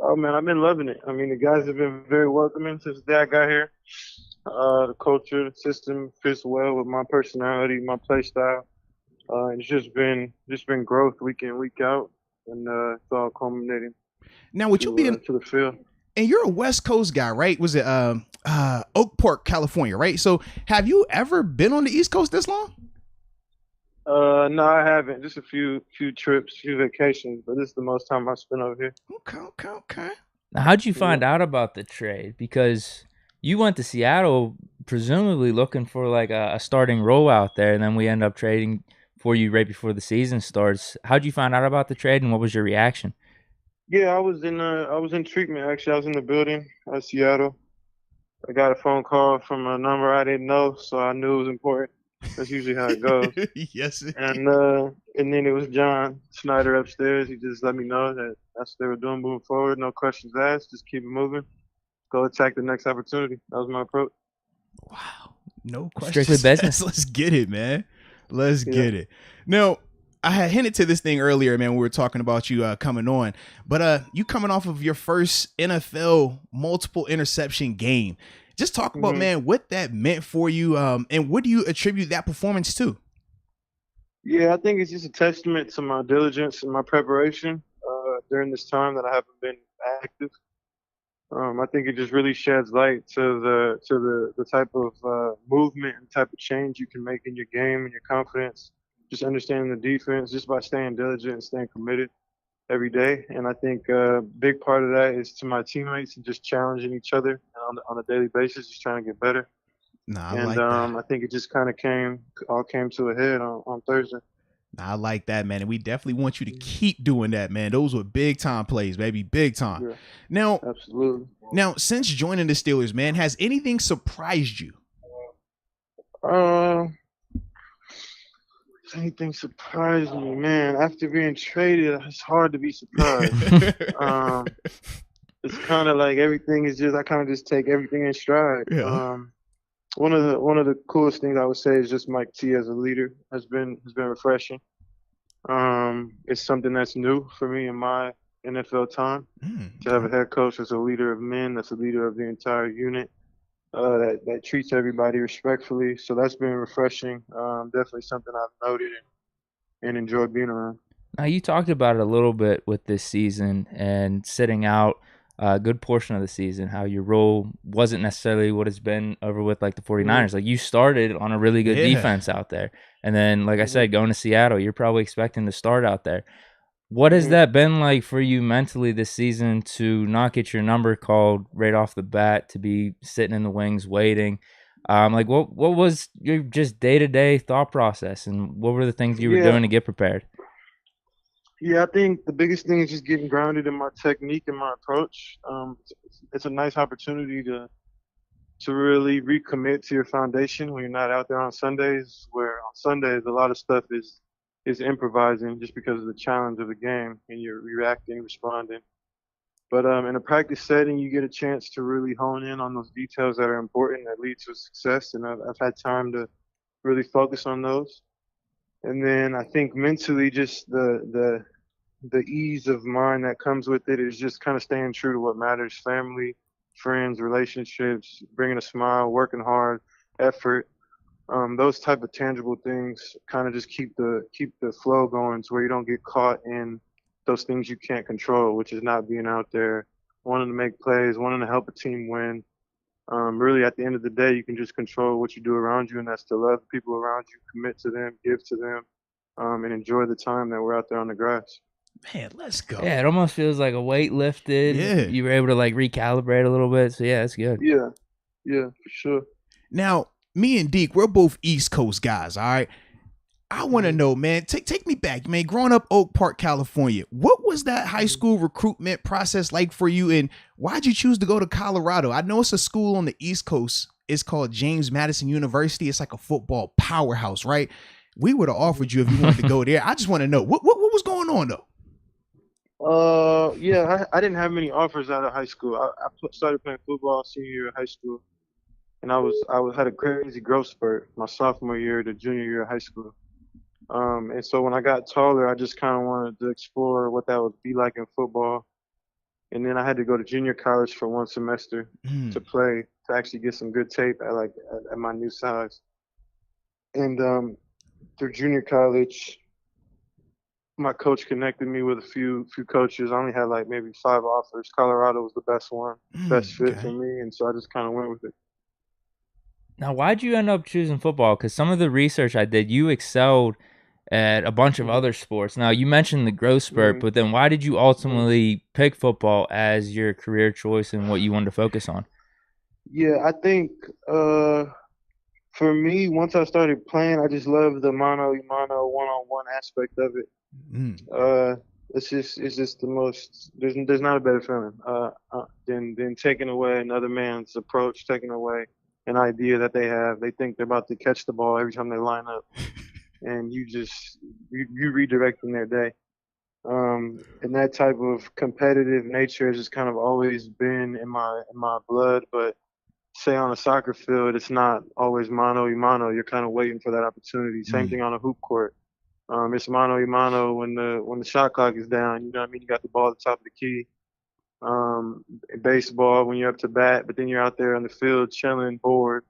Oh, man, I've been loving it. I mean, the guys have been very welcoming since the day I got here. The culture, the system fits well with my personality, my play style. It's just been growth week in, week out, and it's all culminating. Now, would you be to the field? And you're a West Coast guy, right? Was it Oak Park, California, right? So, have you ever been on the East Coast this long? No, I haven't. Just a few trips, few vacations, but this is the most time I spent over here. Okay. Now, how'd you find out about the trade? Because you went to Seattle presumably looking for like a starting role out there, and then we end up trading for you right before the season starts. How'd you find out about the trade, and what was your reaction? Yeah, I was in treatment actually. I was in the building at Seattle. I got a phone call from a number I didn't know, so I knew it was important. That's usually how it goes. Yes. And then it was John Snyder upstairs. He just let me know that that's what they were doing moving forward. No questions asked. Just keep it moving. Go attack the next opportunity. That was my approach. Wow. No questions. Strictly business. Let's get it, man. Let's get it. Now, I had hinted to this thing earlier, man, when we were talking about you coming on. But you coming off of your first NFL multiple interception game. Just talk about, man, what that meant for you, and what do you attribute that performance to? Yeah, I think it's just a testament to my diligence and my preparation during this time that I haven't been active. I think it just really sheds light to the type of movement and type of change you can make in your game and your confidence. Just understanding the defense just by staying diligent and staying committed every day. And I think a big part of that is to my teammates and just challenging each other on a daily basis, just trying to get better. I think it just kind of came to a head on Thursday. I like that, man. And we definitely want you to keep doing that, man. Those were big time plays, baby. Big time. Yeah, now, absolutely. Now, since joining the Steelers, man, has anything surprised you? Anything surprised me, man? After being traded, it's hard to be surprised. It's kind of like everything is just, I kind of just take everything in stride. Yeah. One of the coolest things I would say is just Mike T as a leader has been refreshing. It's something that's new for me in my NFL time to have a head coach that's a leader of men, that's a leader of the entire unit, that treats everybody respectfully. So that's been refreshing. Definitely something I've noted and enjoyed being around. Now, you talked about it a little bit with this season and sitting out a good portion of the season, how your role wasn't necessarily what it's been over with like the 49ers. Like, you started on a really good defense out there. And then, like I said, going to Seattle, you're probably expecting to start out there. What has that been like for you mentally this season to not get your number called right off the bat, to be sitting in the wings waiting? Like what was your just day-to-day thought process, and what were the things you were doing to get prepared? Yeah, I think the biggest thing is just getting grounded in my technique and my approach. It's a nice opportunity to really recommit to your foundation when you're not out there on Sundays, where on Sundays a lot of stuff is improvising just because of the challenge of the game and you're reacting, responding. But in a practice setting, you get a chance to really hone in on those details that are important that lead to success, and I've had time to really focus on those. And then I think mentally, just the ease of mind that comes with it is just kind of staying true to what matters: family, friends, relationships, bringing a smile, working hard, effort. Those type of tangible things kind of just keep the flow going to where you don't get caught in those things you can't control, which is not being out there, wanting to make plays, wanting to help a team win. Really, at the end of the day, you can just control what you do around you, and that's to love the people around you, commit to them, give to them, and enjoy the time that we're out there on the grass. Man, let's go. Yeah, it almost feels like a weight lifted. Yeah. You were able to like recalibrate a little bit. So yeah, that's good. Yeah, for sure. Now, me and Deke, we're both East Coast guys, all right? I want to know, man, take me back, man. Growing up Oak Park, California, what was that high school recruitment process like for you, and why'd you choose to go to Colorado? I know it's a school on the East Coast. It's called James Madison University. It's like a football powerhouse, right? We would have offered you if you wanted to go there. I just want to know, what was going on, though? Yeah, I didn't have many offers out of high school. I started playing football senior year of high school, and I had a crazy growth spurt my sophomore year to junior year of high school. And so when I got taller, I just kind of wanted to explore what that would be like in football. And then I had to go to junior college for one semester to play, to actually get some good tape at my new size. And through junior college, my coach connected me with a few coaches. I only had like maybe 5 offers. Colorado was the best one, best fit for me, and so I just kind of went with it. Now, why'd you end up choosing football? Because some of the research I did, you excelled at a bunch of other sports. Now, you mentioned the growth spurt, but then why did you ultimately pick football as your career choice and what you wanted to focus on? Yeah, I think for me, once I started playing, I just love the mano-a-mano, one-on-one aspect of it. It's just the most. There's not a better feeling than taking away another man's approach, taking away an idea that they have. They think they're about to catch the ball every time they line up, and you redirecting their day. And that type of competitive nature has just kind of always been in my blood. But say on a soccer field, it's not always mano-a-mano. You're kind of waiting for that opportunity. Same thing on a hoop court. It's mano-a-mano when the shot clock is down. You know what I mean? You got the ball at the top of the key. Baseball when you're up to bat, but then you're out there on the field chilling, bored.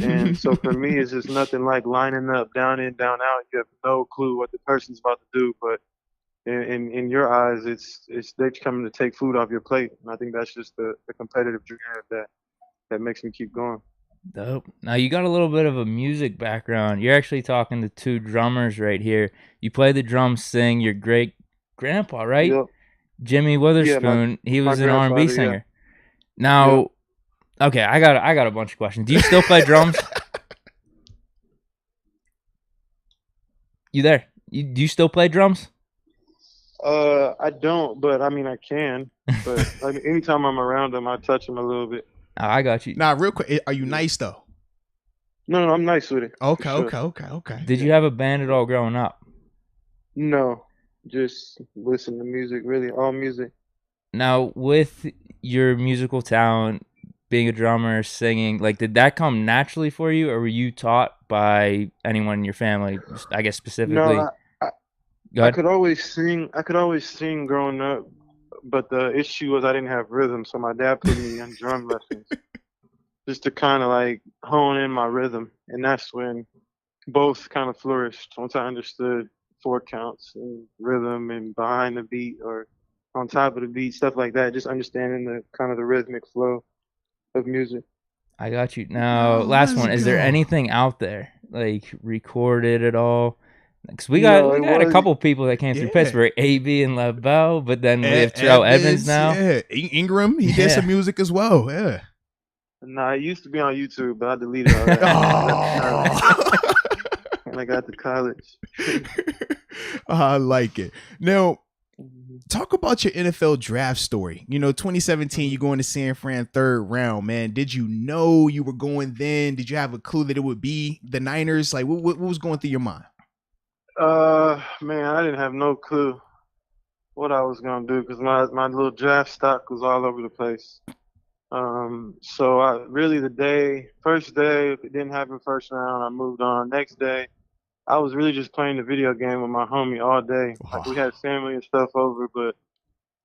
And so for me, it's just nothing like lining up, down in, down out. You have no clue what the person's about to do, but in your eyes, it's they're coming to take food off your plate. And I think that's just the competitive drive that makes me keep going. Dope. Now, you got a little bit of a music background. You're actually talking to 2 drummers right here. You play the drums, sing. Your great grandpa, right? Yep. Jimmy Witherspoon. He was an R&B singer. Yeah. Now, okay, I got a bunch of questions. Do you still play drums? You there? Do you still play drums? I don't, but I mean I can. But anytime I'm around them, I touch them a little bit. Oh, I got you. Now, real quick, are you nice though? No, I'm nice with it. Okay, sure. okay. Did you have a band at all growing up? No, just listen to music, really, all music. Now, with your musical talent, being a drummer, singing, like, did that come naturally for you, or were you taught by anyone in your family, I guess specifically? No, I could always sing. I could always sing growing up. But the issue was I didn't have rhythm, so my dad put me in drum lessons just to kind of like hone in my rhythm. And that's when both kind of flourished. Once I understood 4 counts and rhythm and behind the beat or on top of the beat, stuff like that, just understanding the kind of the rhythmic flow of music. I got you. Now, last one. Is there anything out there, like recorded at all? Because we got a couple people that came through Pittsburgh, AB and LaBelle, but then we have Terrell Evans now. Yeah, Ingram, he did some music as well. Yeah. Nah, it used to be on YouTube, but I deleted all that. And I got to college. I like it. Now, talk about your NFL draft story. 2017, you going to San Fran 3rd round, man. Did you know you were going then? Did you have a clue that it would be the Niners? Like, what was going through your mind? Man, I didn't have no clue what I was gonna do because my little draft stock was all over the place. So I really first day, if it didn't happen first round, I moved on. Next day, I was really just playing the video game with my homie all day. Like we had family and stuff over, but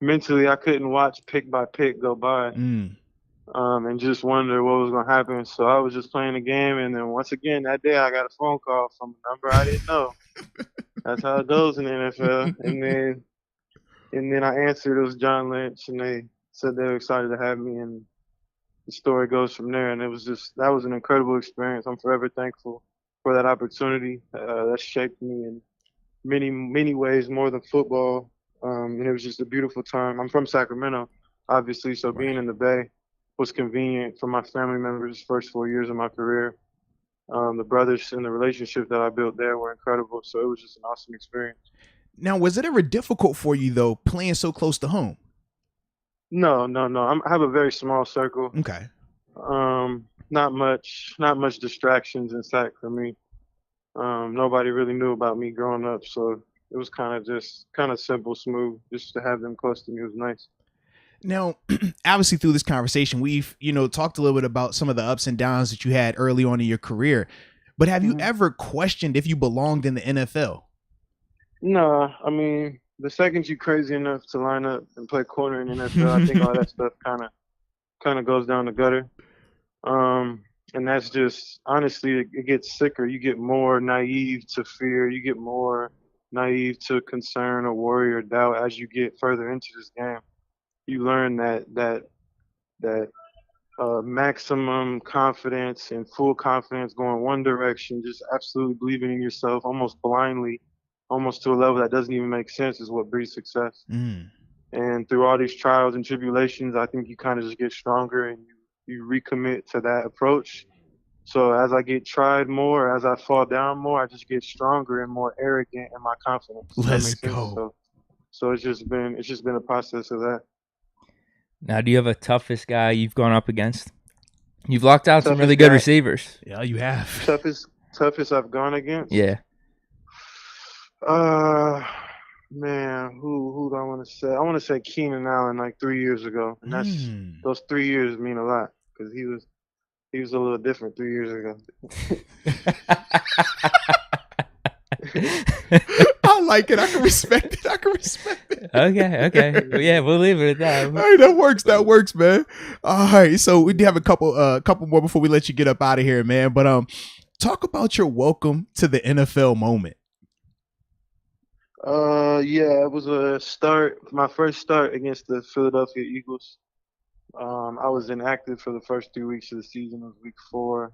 mentally I couldn't watch pick by pick go by. And just wonder what was gonna happen. So I was just playing the game, and then once again that day I got a phone call from a number I didn't know. That's how it goes in the NFL. And then I answered. It was John Lynch, and they said they were excited to have me, and the story goes from there. And that was an incredible experience. I'm forever thankful for that opportunity. That shaped me in many, many ways more than football. And it was just a beautiful time. I'm from Sacramento, obviously, so being in the Bay was convenient for my family members' first 4 years of my career. The brothers and the relationship that I built there were incredible. So it was just an awesome experience. Now, was it ever difficult for you, though, playing so close to home? No. I have a very small circle. Okay. Not much distractions in Sac for me. Nobody really knew about me growing up, so it was kind of simple, smooth. Just to have them close to me was nice. Now, obviously through this conversation, we've, talked a little bit about some of the ups and downs that you had early on in your career, but have you ever questioned if you belonged in the NFL? No, I mean, the second you're crazy enough to line up and play corner in the NFL, I think all that stuff kind of goes down the gutter. And that's just, honestly, it gets sicker. You get more naive to fear. You get more naive to concern or worry or doubt as you get further into this game. You learn that maximum confidence and full confidence going one direction, just absolutely believing in yourself, almost blindly, almost to a level that doesn't even make sense, is what breeds success. And through all these trials and tribulations, I think you kind of just get stronger and you recommit to that approach. So as I get tried more, as I fall down more, I just get stronger and more arrogant in my confidence. Let's go. So it's just been a process of that. Now, do you have a toughest guy you've gone up against? You've locked out some really good receivers. Yeah, you have. Toughest I've gone against? Yeah. Man, who do I want to say? I want to say Keenan Allen like 3 years ago. And those 3 years mean a lot because he was a little different 3 years ago. I like it. I can respect it. Okay. Well, yeah, we'll leave it at that. All right, that works, man. All right, so we do have a couple more before we let you get up out of here, man. But talk about your welcome to the NFL moment. Yeah, it was my first start against the Philadelphia Eagles. I was inactive for the first 3 weeks of the season. It was week 4.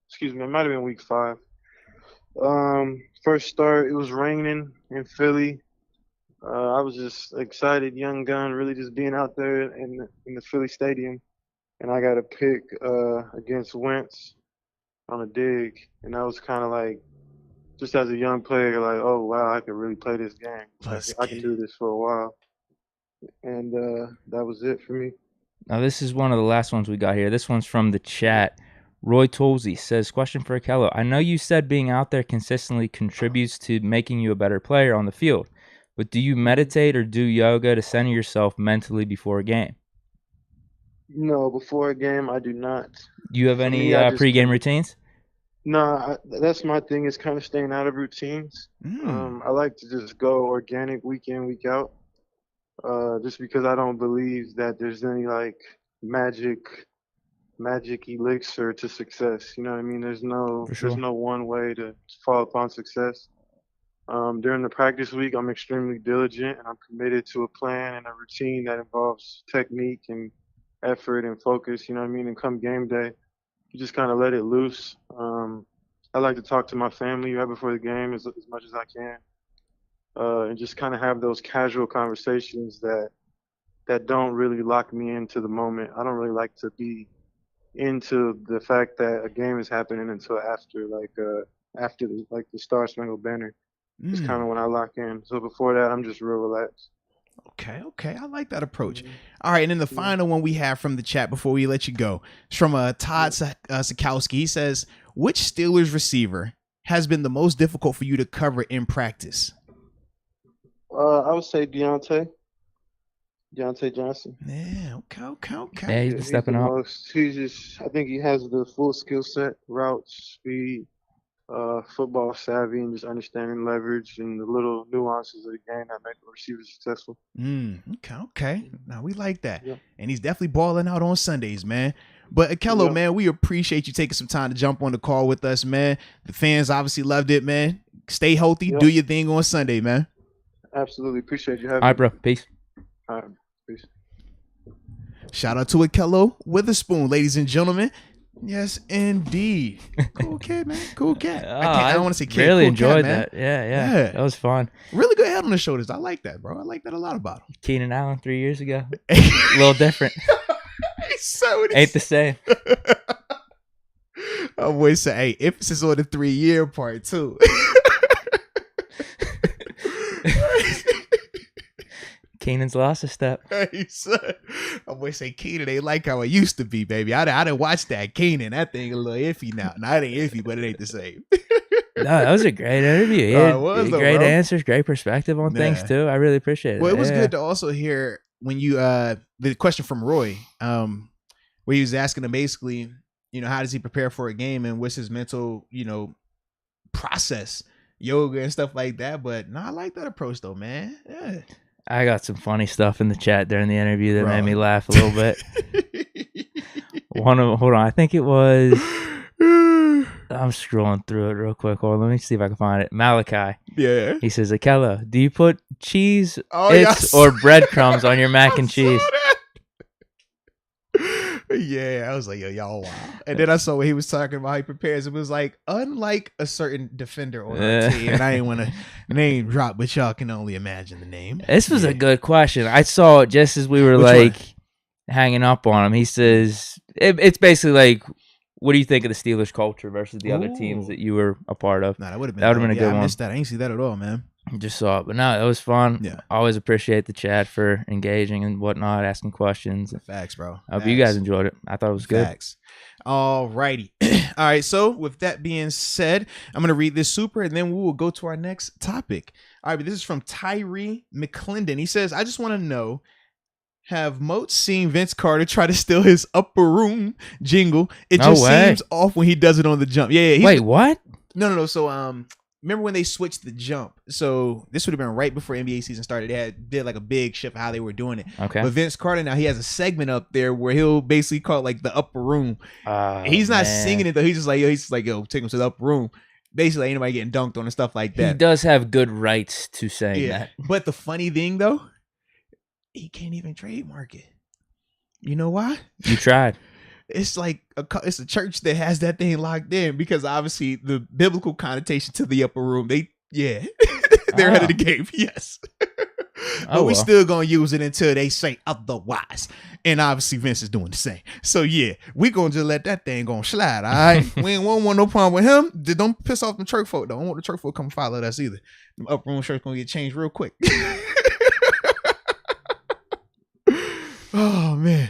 Excuse me, it might have been week 5. First start, it was raining in Philly. I was just excited, young gun, really just being out there in the Philly stadium. And I got a pick against Wentz on a dig. And that was kind of like, just as a young player, like, oh, wow, I could really play this game. I can do this for a while. And that was it for me. Now, this is one of the last ones we got here. This one's from the chat. Roy Tolsey says, question for Ahkello. I know you said being out there consistently contributes to making you a better player on the field, but do you meditate or do yoga to center yourself mentally before a game? No, before a game, I do not. Do you have any pregame routines? No, that's my thing, is kind of staying out of routines. I like to just go organic week in, week out, just because I don't believe that there's any like magic elixir to success. You know what I mean? There's no one way to fall upon success. During the practice week, I'm extremely diligent and I'm committed to a plan and a routine that involves technique and effort and focus. You know what I mean? And come game day, you just kind of let it loose. I like to talk to my family right before the game as much as I can, and just kind of have those casual conversations that don't really lock me into the moment. I don't really like to be into the fact that a game is happening until after the Star Spangled Banner. It's kind of when I lock in. So before that, I'm just real relaxed. Okay. I like that approach. All right, and then the final one we have from the chat before we let you go is from Todd Sikowski. He says, which Steelers receiver has been the most difficult for you to cover in practice? I would say Deontay Johnson. Yeah, okay. Yeah, he's been stepping up. I think he has the full skill set, routes, speed, football savvy, and just understanding leverage and the little nuances of the game that make a receiver successful. Okay. Now we like that. Yeah. And he's definitely balling out on Sundays, man. But Ahkello, man, we appreciate you taking some time to jump on the call with us, man. The fans obviously loved it, man. Stay healthy. Do your thing on Sunday, man. Absolutely. Appreciate you having me. All right, bro. Peace. All right. Peace. Shout out to Ahkello Witherspoon, ladies and gentlemen. Yes, indeed. Cool kid, man. Cool cat. I don't want to say kid. Really cool enjoyed cat, that. Yeah. That was fun. Really good head on the shoulders. I like that, bro. I like that a lot about him. Keenan Allen 3 years ago. A little different. Ain't the same. I always say, hey, emphasis on the 3-year part, too. Keenan's lost a step. Hey, son. I always say Keenan ain't like how it used to be, baby. I didn't watch that Keenan. That thing a little iffy now. No, it ain't iffy, but it ain't the same. No, that was a great interview. He had great answers, great perspective on things, too. I really appreciate it. Well, it was good to also hear when you, the question from Roy, where he was asking him basically, how does he prepare for a game and what's his mental, process, yoga and stuff like that. But no, I like that approach though, man. Yeah. I got some funny stuff in the chat during the interview that made me laugh a little bit. Hold on, I think it was. I'm scrolling through it real quick. Hold on, let me see if I can find it. Malachi. Yeah. He says, Ahkello, do you put cheese or breadcrumbs on your mac and cheese? Yeah, I was like, yo, y'all wow. And then I saw what he was talking about. How he prepares. It was like, unlike a certain defender on our team, and I didn't want to name drop, but y'all can only imagine the name. This was a good question. I saw it just as we were hanging up on him. He says, it's basically like, what do you think of the Steelers culture versus the other teams that you were a part of? Nah, that would have been a good one. I missed that. I didn't see that at all, man. Just saw it, but no, it was fun. Yeah, always appreciate the chat for engaging and whatnot, asking questions. Facts, bro. I hope you guys enjoyed it. I thought it was good. Facts. All righty. All right. So with that being said, I'm gonna read this super, and then we will go to our next topic. All right. But this is from Tyree McClendon. He says, "I just want to know, have Moats seen Vince Carter try to steal his upper room jingle? It seems off when he does it on the jump." Yeah. Wait, what? No. So remember when they switched the jump? So this would have been right before NBA season started. They did like a big shift of how they were doing it. Okay. But Vince Carter now, he has a segment up there where he'll basically call it like the upper room. He's not singing it though. He's just like, yo, take him to the upper room. Basically, ain't nobody getting dunked on and stuff like that. He does have good rights to say that. But the funny thing though, he can't even trademark it. You know why? You tried. It's like it's a church that has that thing locked in because obviously the biblical connotation to the upper room, they're ahead of the game. Yes. But we still gonna use it until they say otherwise. And obviously Vince is doing the same. So yeah, we gonna just let that thing go slide. All right. We ain't want no problem with him. Don't piss off the church folk though. I don't want the church folk come follow us either. The upper room shirt's gonna get changed real quick. Oh man.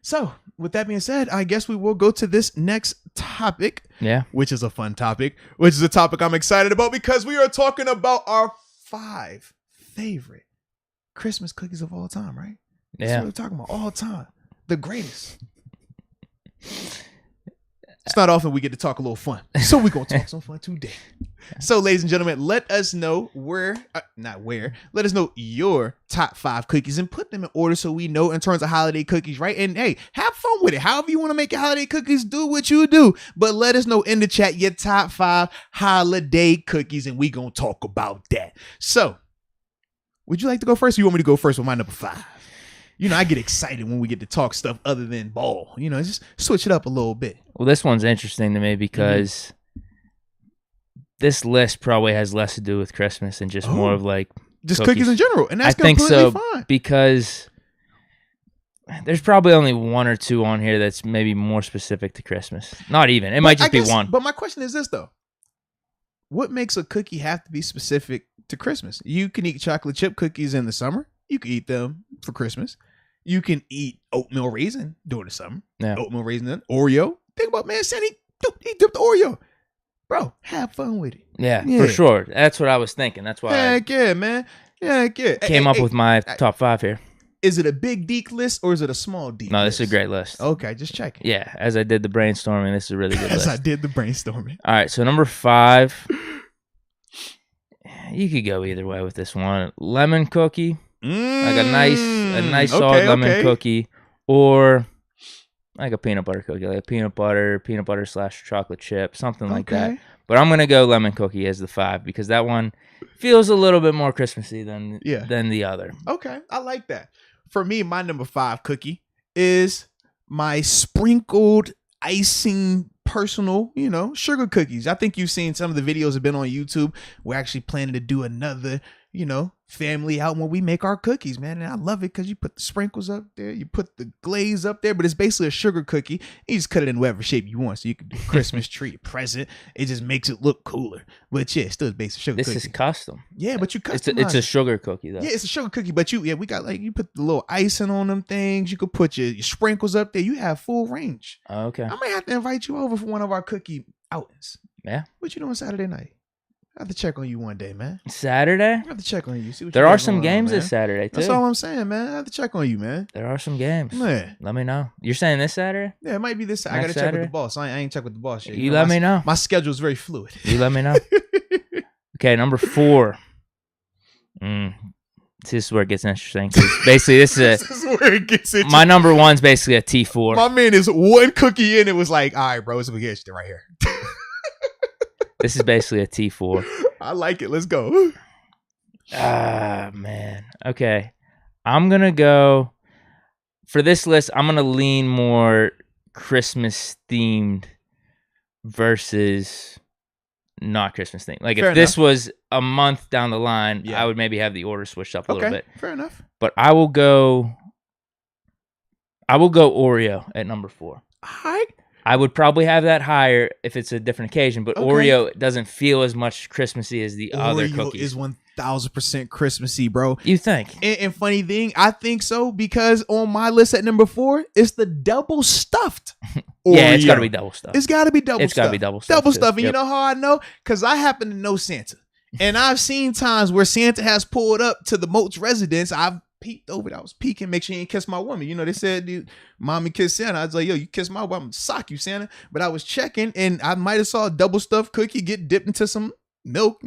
So, with that being said, I guess we will go to this next topic. Yeah. Which is a fun topic. Which is a topic I'm excited about because we are talking about our 5 favorite Christmas cookies of all time, right? Yeah. That's what we're talking about all time. The greatest. It's not often we get to talk a little fun. So we're going to talk some fun today. So, ladies and gentlemen, let us know let us know your top 5 cookies and put them in order so we know in terms of holiday cookies, right? And hey, have fun with it. However you want to make your holiday cookies, do what you do. But let us know in the chat your top 5 holiday cookies and we going to talk about that. So, would you like to go first or you want me to go first with my number 5? You know, I get excited when we get to talk stuff other than ball. You know, just switch it up a little bit. Well, this one's interesting to me because this list probably has less to do with Christmas and just more of like just cookies in general, and that's completely fine. Because There's probably only one or two on here that's maybe more specific to Christmas. Not even. It might just be one. But my question is this, though. What makes a cookie have to be specific to Christmas? You can eat chocolate chip cookies in the summer. You can eat them for Christmas. You can eat oatmeal raisin during the summer. Yeah. Oatmeal raisin, Oreo. Think about, man, Sandy, he dipped the Oreo. Bro, have fun with it. Yeah, for sure. That's what I was thinking. That's why Heck yeah, man. Heck yeah. Came up with my top 5 here. Is it a big Deke list or is it a small Deke No, list? this is a great list. Okay, just checking. Yeah, as I did the brainstorming, this is a really good list. As I did the brainstorming. All right, so number 5. You could go either way with this one. Lemon cookie. Like a nice solid lemon cookie. Or like a peanut butter cookie. Like a peanut butter / chocolate chip. Something like that. But I'm going to go lemon cookie as the 5 because that one feels a little bit more Christmassy than the other. Okay, I like that. For me, my number 5 cookie is my sprinkled icing personal, sugar cookies. I think you've seen some of the videos have been on YouTube. We're actually planning to do another, family out when we make our cookies, man. And I love it because you put the sprinkles up there, you put the glaze up there, but it's basically a sugar cookie. You just cut it in whatever shape you want. So you can do a Christmas tree, a present. It just makes it look cooler. But yeah, it's still a basic sugar cookie. This is custom. Yeah, but you customize. It's a sugar cookie though. Yeah, it's a sugar cookie, but we got you put the little icing on them things. You could put your sprinkles up there. You have full range. Okay. I might have to invite you over for one of our cookie outings. Yeah. What you doing Saturday night? I have to check on you one day, man. Saturday? I have to check on you. See what there are some games this Saturday, too. That's all I'm saying, man. I have to check on you, man. There are some games. Man. Let me know. You're saying this Saturday? Yeah, it might be this Saturday. I got to check with the boss. I ain't check with the boss yet. You let me know. My schedule is very fluid. You let me know. Okay, number 4. This is where it gets interesting. Basically, this is where it gets interesting. My number 1's basically a T4. My man is one cookie in. It was like, all right, bro, it's a interesting right here. This is basically a T4. I like it. Let's go. Man. Okay. I'm going to go, for this list, I'm going to lean more Christmas themed versus not Christmas themed. Like if this was a month down the line, I would maybe have the order switched up a little bit. Fair enough. But I will go Oreo at number 4. All right. I would probably have that higher if it's a different occasion, but Oreo doesn't feel as much Christmassy as the other cookies. Oreo is 1000% Christmassy, bro. You think? And funny thing, I think so because on my list at number 4, it's the double stuffed Oreo. Yeah, it's got to be double stuffed. It's got to be double stuffed. It's got to be double stuffed. Double stuffed. And you know how I know? Because I happen to know Santa. And I've seen times where Santa has pulled up to the Moats residence. I've peeked over. I was peeking, make sure you ain't kiss my woman. They said, dude, mommy kiss Santa. I was like, yo, you kiss my woman, I'm gonna sock you, Santa. But I was checking and I might have saw a double stuffed cookie get dipped into some milk.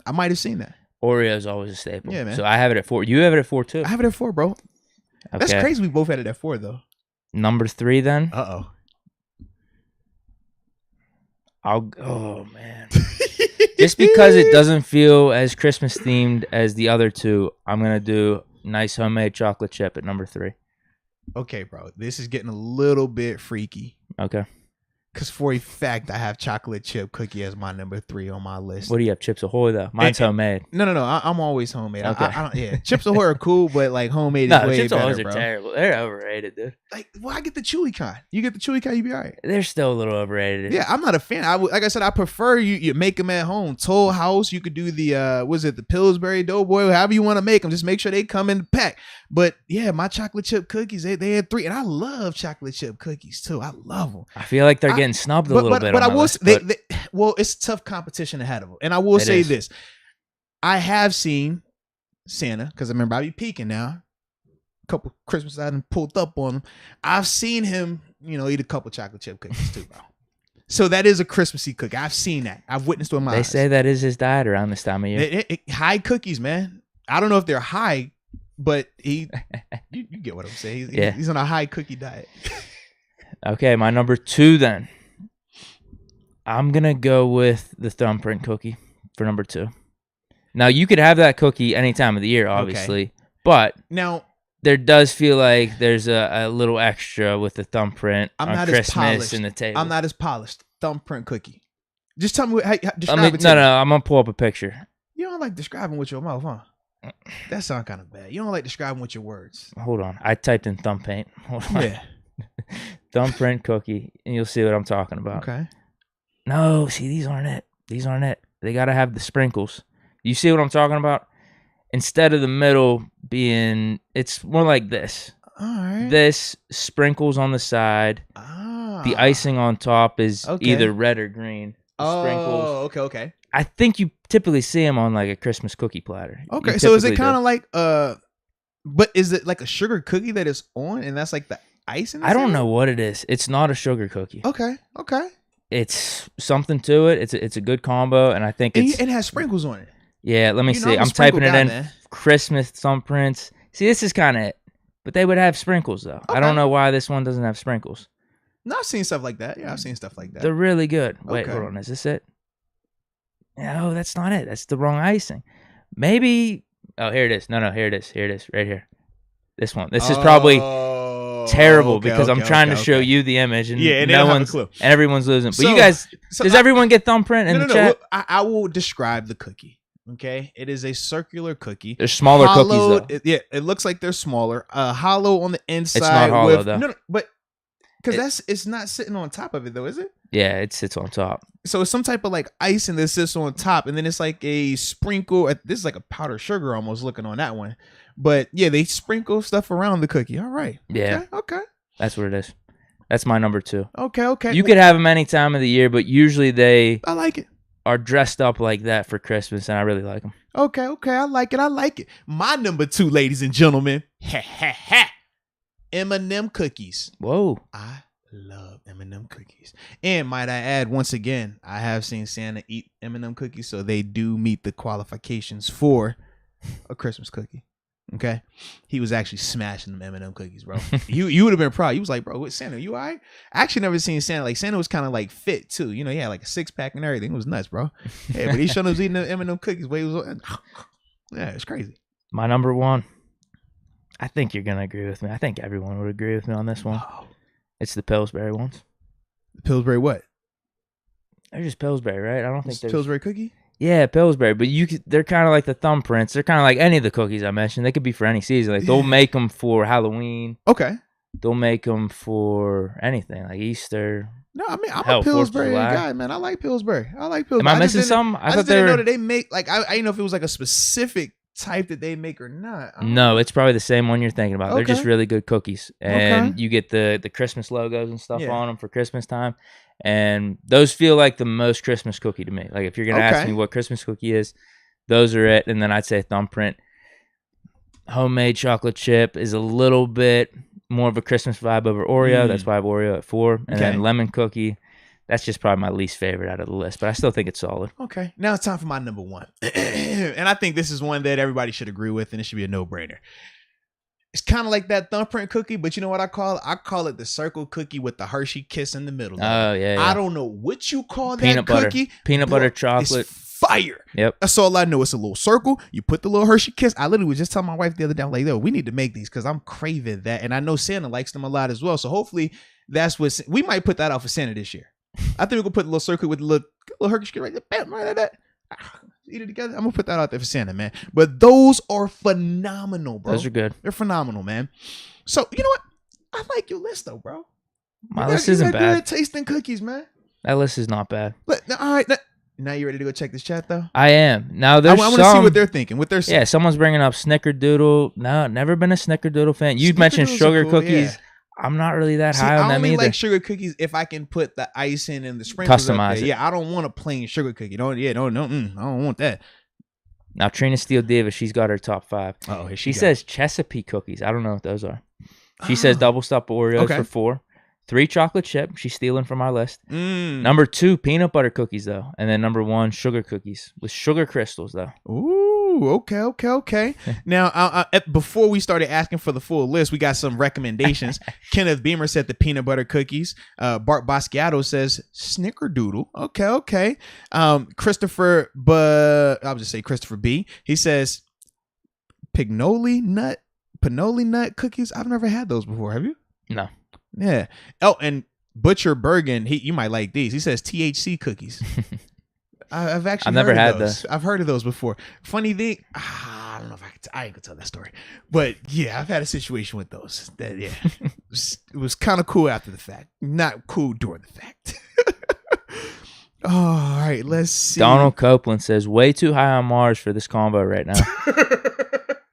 I might have seen that. Oreo is always a staple. Yeah, man. So I have it at 4. You have it at 4 too. I have it at 4, bro. Okay. That's crazy. We both had it at 4 though. Number 3 then. Uh-oh. Oh man. Just because it doesn't feel as Christmas themed as the other 2, I'm gonna do nice homemade chocolate chip at number 3. Okay, bro. This is getting a little bit freaky. Okay. Because for a fact, I have chocolate chip cookie as my number 3 on my list. What do you have? Chips Ahoy though? Mine's homemade. No. I'm always homemade. Okay. I don't. Chips Ahoy are cool, but like homemade is way Chips better, Ahoy's bro. are terrible. They're overrated, dude. Like, I get the chewy kind. You get the chewy kind, you be all right. They're still a little overrated. Yeah, I'm not a fan. Like I said, I prefer you make them at home. Toll House, you could do the the Pillsbury Doughboy, however you want to make them. Just make sure they come in the pack. But yeah, my chocolate chip cookies, they had 3, and I love chocolate chip cookies too. I love them. I feel like they're getting snubbed a little bit. But I will say, it's tough competition ahead of them. And I will say this. I have seen Santa, because I remember I be peeking now. A couple Christmas I done pulled up on him. I've seen him, eat a couple chocolate chip cookies too, bro. So that is a Christmassy cookie. I've seen that. I've witnessed with my eyes. They say that is his diet around this time of year. High cookies, man. I don't know if they're high, but you get what I'm saying. He's on a high cookie diet. Okay, my number 2 then. I'm going to go with the thumbprint cookie for number 2. Now, you could have that cookie any time of the year, obviously. Okay. But now there does feel like there's a little extra with the thumbprint on Christmas and the table. I'm not as polished. Thumbprint cookie. Just tell me how describe it to me. No, I'm going to pull up a picture. You don't like describing with your mouth, huh? That sounds kind of bad. You don't like describing with your words. Hold on. I typed in thumb paint. Hold on. Yeah. Thumbprint cookie, and you'll see what I'm talking about. Okay. No, see, these aren't it. These aren't it. They got to have the sprinkles. You see what I'm talking about? Instead of the middle being, it's more like this. All right. This sprinkles on the side. The icing on top is either red or green. Sprinkles. Okay. I think you typically see them on like a Christmas cookie platter. Okay, so is it kind of like but is it like a sugar cookie that is on, and that's like the icing? I don't know what it is. It's not a sugar cookie. Okay. It's something to it. It's a good combo, and I think it has sprinkles on it. Yeah, let me see. I'm typing it in. Man. Christmas thumbprints. See, this is kind of it, but they would have sprinkles though. Okay. I don't know why this one doesn't have sprinkles. No, I've seen stuff like that. Yeah, I've seen stuff like that. They're really good. Wait, hold on. Is this it? No, that's not it. That's the wrong icing. Maybe. Oh, here it is. No, here it is. Here it is. Right here. This one. This is probably terrible because I'm trying to show you the image, and no one's and everyone's losing. But you guys, does everyone get thumbprint in the chat? I will describe the cookie. Okay, it is a circular cookie. They're smaller hollowed, cookies, though. It looks like they're smaller. Hollow on the inside. It's not hollow though. No, but because it's not sitting on top of it though, is it? Yeah, it sits on top. So it's some type of like icing that sits on top, and then it's like a sprinkle. This is like a powdered sugar almost looking on that one. But yeah, they sprinkle stuff around the cookie. All right. Yeah. Okay. That's what it is. That's my number 2. Okay. You could have them any time of the year, but usually I like it. Are dressed up like that for Christmas, and I really like them. Okay. I like it. My number 2, ladies and gentlemen, M&M cookies. Whoa. I love M&M cookies. And might I add, once again, I have seen Santa eat M&M cookies, so they do meet the qualifications for a Christmas cookie. Okay, he was actually smashing them M&M cookies, bro. you would have been proud. He was like, bro, what, Santa, you all right? I actually never seen Santa. Like, Santa was kind of like fit too. You know, he had like a 6-pack and everything. It was nuts, bro. Yeah, but he showed us eating the M&M cookies. Where he was, yeah, it's crazy. My number 1. I think you're gonna agree with me. I think everyone would agree with me on this one. Oh. It's the Pillsbury ones. The Pillsbury what? They're just Pillsbury, right? I don't think they're Pillsbury cookie. Yeah, Pillsbury, but they're kind of like the thumbprints. They're kind of like any of the cookies I mentioned. They could be for any season. Like they'll make them for Halloween. Okay. They'll make them for anything, like Easter. No, I mean I'm a Pillsbury guy, man. I like Pillsbury. Am I missing some? I just didn't know that they make like I didn't know if it was like a specific type that they make or not. No, it's probably the same one you're thinking about. Okay. They're just really good cookies, and you get the Christmas logos and stuff on them for Christmas time. And those feel like the most Christmas cookie to me. Like if you're gonna ask me what Christmas cookie is, those are it. And then I'd say thumbprint. Homemade chocolate chip is a little bit more of a Christmas vibe over Oreo. That's why I have Oreo at 4. And then lemon cookie, that's just probably my least favorite out of the list. But I still think it's solid. Okay, now it's time for my number 1, and I think this is one that everybody should agree with, and it should be a no-brainer. It's kind of like that thumbprint cookie, but you know what I call it? I call it the circle cookie with the Hershey kiss in the middle. Oh, yeah. I don't know what you call peanut that cookie. Peanut butter chocolate. It's fire. Yep. That's all I know. It's a little circle. You put the little Hershey kiss. I literally was just telling my wife the other day, I'm like, yo, we need to make these because I'm craving that. And I know Santa likes them a lot as well. So hopefully that's what we might put that out for Santa this year. I think we're going to put the little circle with the little Hershey kiss right there. Bam, right like that. Eat it together. I'm gonna put that out there for Santa, man. But those are phenomenal, bro. Those are good. They're phenomenal, man. So you know what? I like your list, though, bro. My list isn't bad. Good tasting cookies, man. That list is not bad. But all right, now you ready to go check this chat, though? I am. Now there's I want to see what they're thinking. What they're saying. Yeah, someone's bringing up Snickerdoodle. No, never been a Snickerdoodle fan. You mentioned sugar cookies. Yeah. I'm not really that high on them either. I only like sugar cookies if I can put the icing and the sprinkles Customize up there. it. Yeah, I don't want a plain sugar cookie. I don't want that. Now Trina Steele Davis, she's got her top 5. Oh, she says Chesapeake cookies. I don't know what those are. She says double stuffed Oreos for 4. 3 chocolate chip. She's stealing from our list. Number 2 peanut butter cookies though, and then number 1 sugar cookies with sugar crystals though. Ooh, okay. Now, before we started asking for the full list, we got some recommendations. Kenneth Beamer said the peanut butter cookies. Bart Basquiato says Snickerdoodle. Okay. Christopher B. He says Pinoli nut cookies. I've never had those before. Have you? No. Yeah. Oh, and Butcher Bergen, you might like these. He says THC cookies. I've never had those. I've heard of those before. Funny thing, don't know if I ain't gonna tell that story, but yeah, I've had a situation with those. That it was kind of cool after the fact, not cool during the fact. All right, let's see. Donald Copeland says, way too high on Mars for this combo right now.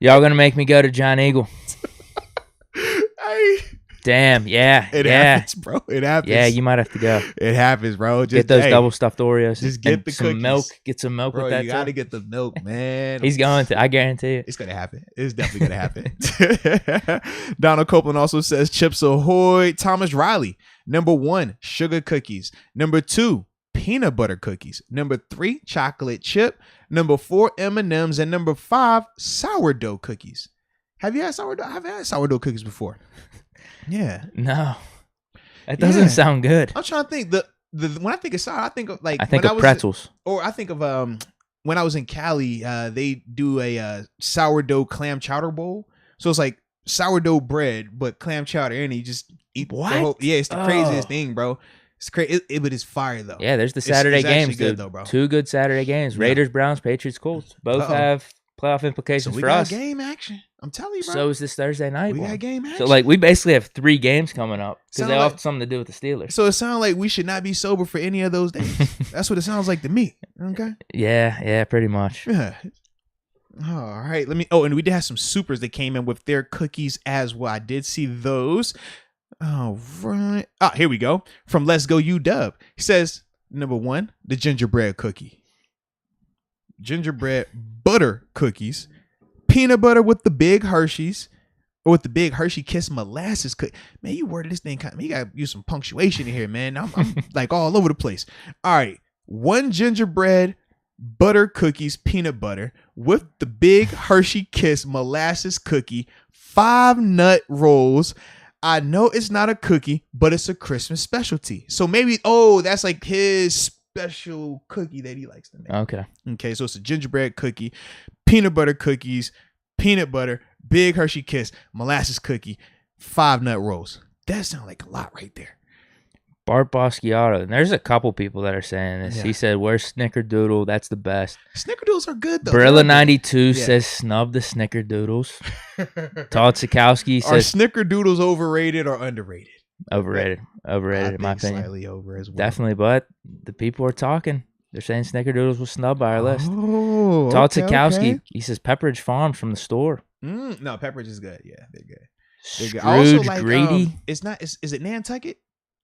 Y'all gonna make me go to John Eagle? Damn, yeah. It happens, bro. It happens. Yeah, you might have to go. It happens, bro. Just get those double stuffed Oreos. Just get the some cookies. milk. Get some milk bro, with that. You gotta get the milk, man. He's going to. I guarantee it. It's gonna happen. It's definitely gonna happen. Donald Copeland also says Chips Ahoy. Thomas Riley. Number 1, sugar cookies. Number 2, peanut butter cookies. Number 3, chocolate chip. Number 4, M&Ms. And number 5, sourdough cookies. Have you had sourdough? I've had sourdough cookies before. Yeah. No. That doesn't sound good. I'm trying to think. The when I think of sour, I think of pretzels. Or I think of when I was in Cali, they do a sourdough clam chowder bowl. So it's like sourdough bread, but clam chowder, and you just eat what? The whole, yeah, it's the craziest thing, bro. It's crazy. But it's fire though. Yeah, there's the Saturday games, good, though, bro. 2 good Saturday games. Raiders, Browns, Patriots, Colts. Both have playoff implications for us. We got game action. I'm telling you, bro. So is this Thursday night. We one. got game action. So like we basically have 3 games coming up because they all have something to do with the Steelers. So it sounds like we should not be sober for any of those days. That's what it sounds like to me. Okay. Yeah, pretty much. Yeah. All right. And we did have some supers that came in with their cookies as well. I did see those. All right. Here we go. From Let's Go UW. He says, number 1, the gingerbread cookie. Gingerbread butter cookies. Peanut butter with the big Hershey's. Or with the big Hershey Kiss molasses cookie. Man, you worded this thing kind of, you got to use some punctuation in here, man. I'm like all over the place. All right. 1 gingerbread butter cookies, peanut butter with the big Hershey Kiss molasses cookie, 5 nut rolls. I know it's not a cookie, but it's a Christmas specialty. So maybe, that's like his special cookie that he likes to make. Okay, so it's a gingerbread cookie, peanut butter cookies, peanut butter, big Hershey Kiss, molasses cookie, 5 nut rolls. That sounds like a lot right there. Bart Basquiato, and there's a couple people that are saying this. Yeah. He said, where's Snickerdoodle? That's the best. Snickerdoodles are good, though. Barilla92 says, snub the Snickerdoodles. Todd Sikowski says, are Snickerdoodles overrated or underrated? Overrated, in my opinion. Slightly over as well. Definitely, but the people are talking. They're saying Snickerdoodles was snubbed by our list. Todd Sikowski, he says Pepperidge Farms from the store. No, Pepperidge is good. Yeah, they're good. Scrooge I also like, Grady. It's not. Is it Nantucket?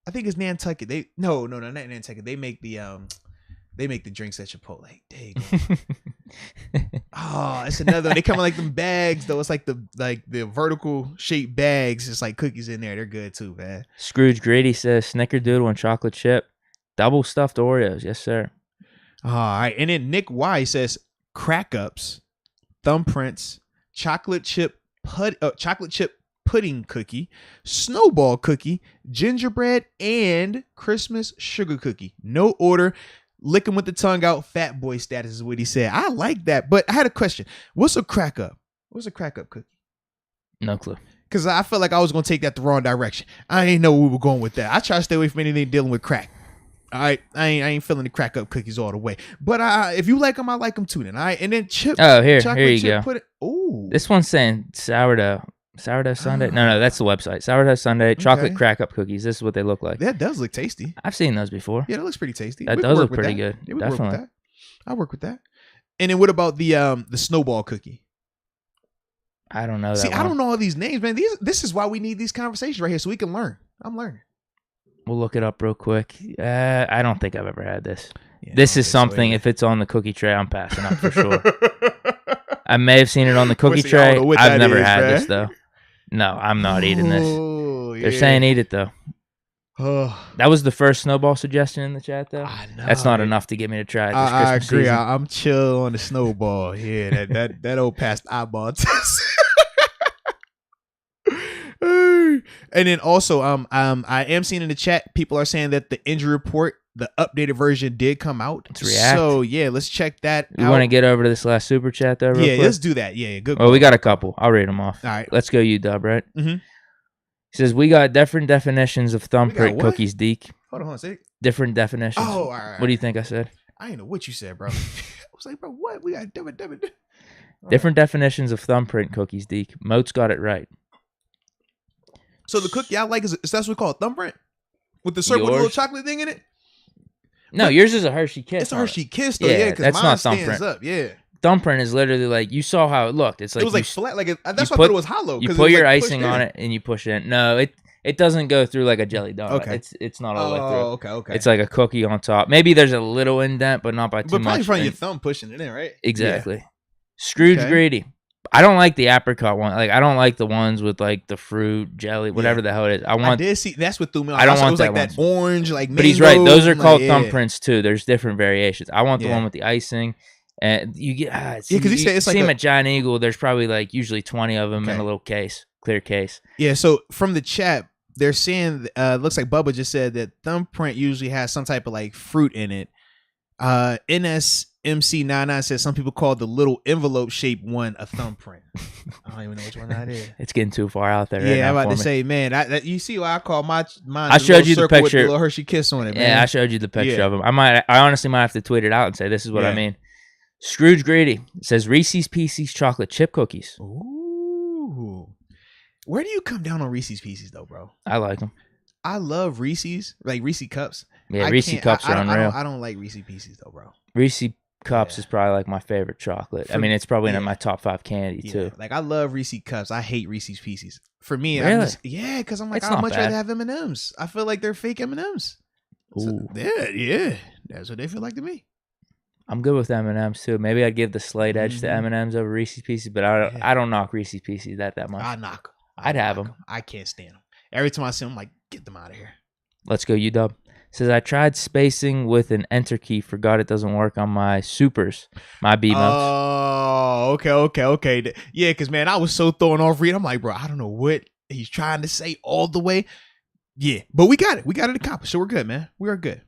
I think it's Nantucket. No, not Nantucket. They make the drinks at Chipotle. There you go. It's another one. They come in like them bags though. It's like the vertical shaped bags. It's like cookies in there. They're good too, man. Scrooge Grady says Snickerdoodle and chocolate chip, double stuffed Oreos. Yes, sir. All right, and then Nick Y says crack ups, thumbprints, chocolate chip pudding cookie, snowball cookie, gingerbread, and Christmas sugar cookie. No order. Licking with the tongue out. Fat boy status is what he said. I like that, but I had a question. What's a crack up? What's a crack up cookie? No clue. Because I felt like I was going to take that the wrong direction. I didn't know we were going with that. I try to stay away from anything dealing with crack. All right, I ain't feeling the crack up cookies all the way. But if you like them, I like them too. Then all right, and then chip. Oh, here you go. Ooh, this one's saying sourdough sundae. No, that's the website. Sourdough sundae, chocolate crack up cookies. This is what they look like. That does look tasty. I've seen those before. Yeah, that looks pretty tasty. That does look pretty good. Yeah, definitely. I work with that. And then what about the snowball cookie? I don't know. See, I don't know all these names, man. This is why we need these conversations right here, so we can learn. I'm learning. We'll look it up real quick. I don't think I've ever had this. Yeah, this is something, if it's on the cookie tray, I'm passing up for sure. I may have seen it on the cookie tray. I've never had this, though. No, I'm not eating this. They're saying eat it, though. That was the first snowball suggestion in the chat, though. I know, that's not enough to get me to try it this Christmas agree. Season. I'm chill on the snowball. Yeah, that old past eyeball test. And then also, I am seeing in the chat, people are saying that the injury report, the updated version did come out. Let's react. So yeah, let's check that out. You want to get over to this last super chat though? Real quick? Let's do that. Yeah, good. Well, we got a couple. I'll read them off. All right, let's go. UW, right? Mm-hmm. He says we got different definitions of thumbprint cookies. Deke. Hold on a second. Different definitions. Oh, all right. What do you think I said? I didn't know what you said, bro. I was like, bro, what? We got different. Different definitions of thumbprint cookies, Deke. Moats got it right. So the cookie I like is that's what we call a thumbprint? With the circle with the little chocolate thing in it? No, but yours is a Hershey Kiss. It's a Hershey Kiss, though. Yeah, because that's mine not stands thumbprint. up. Yeah. Thumbprint is literally like, you saw how it looked. It's like it was like flat. Like that's why I thought it was hollow. You put your icing on it and you push it in. No, it doesn't go through like a jelly donut. Okay. It's not all the way through. Okay. It's like a cookie on top. Maybe there's a little indent, but not by too much. But probably from your thumb pushing it in, right? Exactly. Yeah. Scrooge Greedy. I don't like the apricot one. Like, I don't like the ones with like the fruit jelly, whatever the hell it is. I did see that's what threw me off. I don't want that orange, like. But he's right. Those are called thumbprints too. There's different variations. I want the one with the icing, and you get because you say it's like him at Giant Eagle. There's probably like usually 20 of them in a little case, clear case. Yeah. So from the chat, they're saying looks like Bubba just said that thumbprint usually has some type of like fruit in it. NSMC99 says some people call the little envelope shaped one a thumbprint. I don't even know which one that is. It's getting too far out there. Yeah, I'm about to say, man, you see what I call mine. I showed you the picture with the little Hershey Kiss on it. Man. Yeah, I showed you the picture of them. I honestly might have to tweet it out and say this is what I mean. Scrooge Greedy says Reese's Pieces chocolate chip cookies. Ooh, where do you come down on Reese's Pieces though, bro? I like them. I love Reese's, like Reese's Cups. Yeah, Reese's Cups are unreal. I don't like Reese's Pieces though, bro. Reese's Cups is probably like my favorite chocolate. I mean, it's probably in my top 5 candy too. Like I love Reese's Cups. I hate Reese's Pieces. For me, really? Because I'm like, I'd much rather have M&Ms. I feel like they're fake M&Ms. So, yeah, that's what they feel like to me. I'm good with M&Ms too. Maybe I'd give the slight edge to M&Ms over Reese's Pieces, but I don't knock Reese's Pieces that much. I'd have them. I can't stand them. Every time I see them, I'm like, get them out of here. Let's go, UW. Says, I tried spacing with an enter key. Forgot it doesn't work on my supers. My B-Moats. Oh, okay. Yeah, because, man, I was so thrown off read. I'm like, bro, I don't know what he's trying to say all the way. Yeah, but we got it. We got it accomplished. So we're good, man. We are good.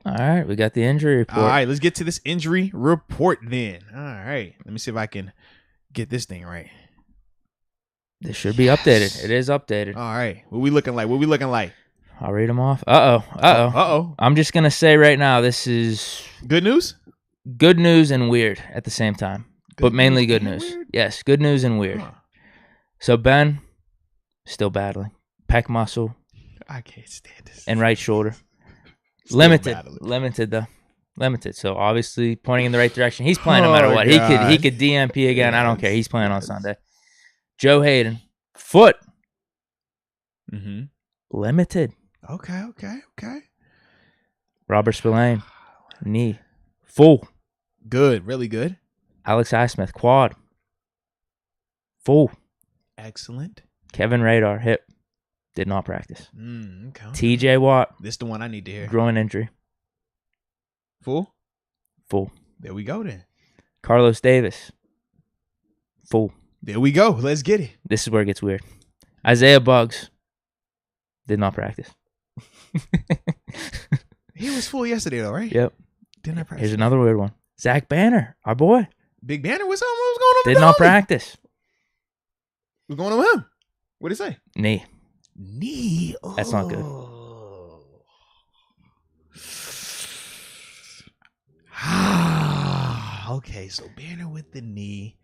All right, we got the injury report. All right, let's get to this injury report then. All right, let me see if I can get this thing right. This should be updated. It is updated. All right, what we looking like? I'll read them off. Uh-oh. I'm just going to say right now, this is... Good news? Good news and weird at the same time. But mainly good news. Yes, good news and weird. Huh. So Ben, still battling. Pec muscle. I can't stand this. And right shoulder. Limited though. Limited. So obviously pointing in the right direction. He's playing no matter what. God. He could DMP again. I don't care. He's playing on Sunday. Joe Hayden. Foot. Mm-hmm. Limited. Okay. Robert Spillane, knee, full. Good, really good. Alex Highsmith, quad, full. Excellent. Kevin Radar, hip, did not practice. Okay. TJ Watt. This is the one I need to hear. Groin injury. Full? Full. There we go then. Carlos Davis, full. There we go. Let's get it. This is where it gets weird. Isaiah Buggs, did not practice. He was full yesterday though, right? Yep. Did not practice. Here's another weird one. Zach Banner, our boy. Big Banner, what was going on? Did not practice. What's going on with him? What'd he say? Knee. Oh. That's not good. Okay, so Banner with the knee.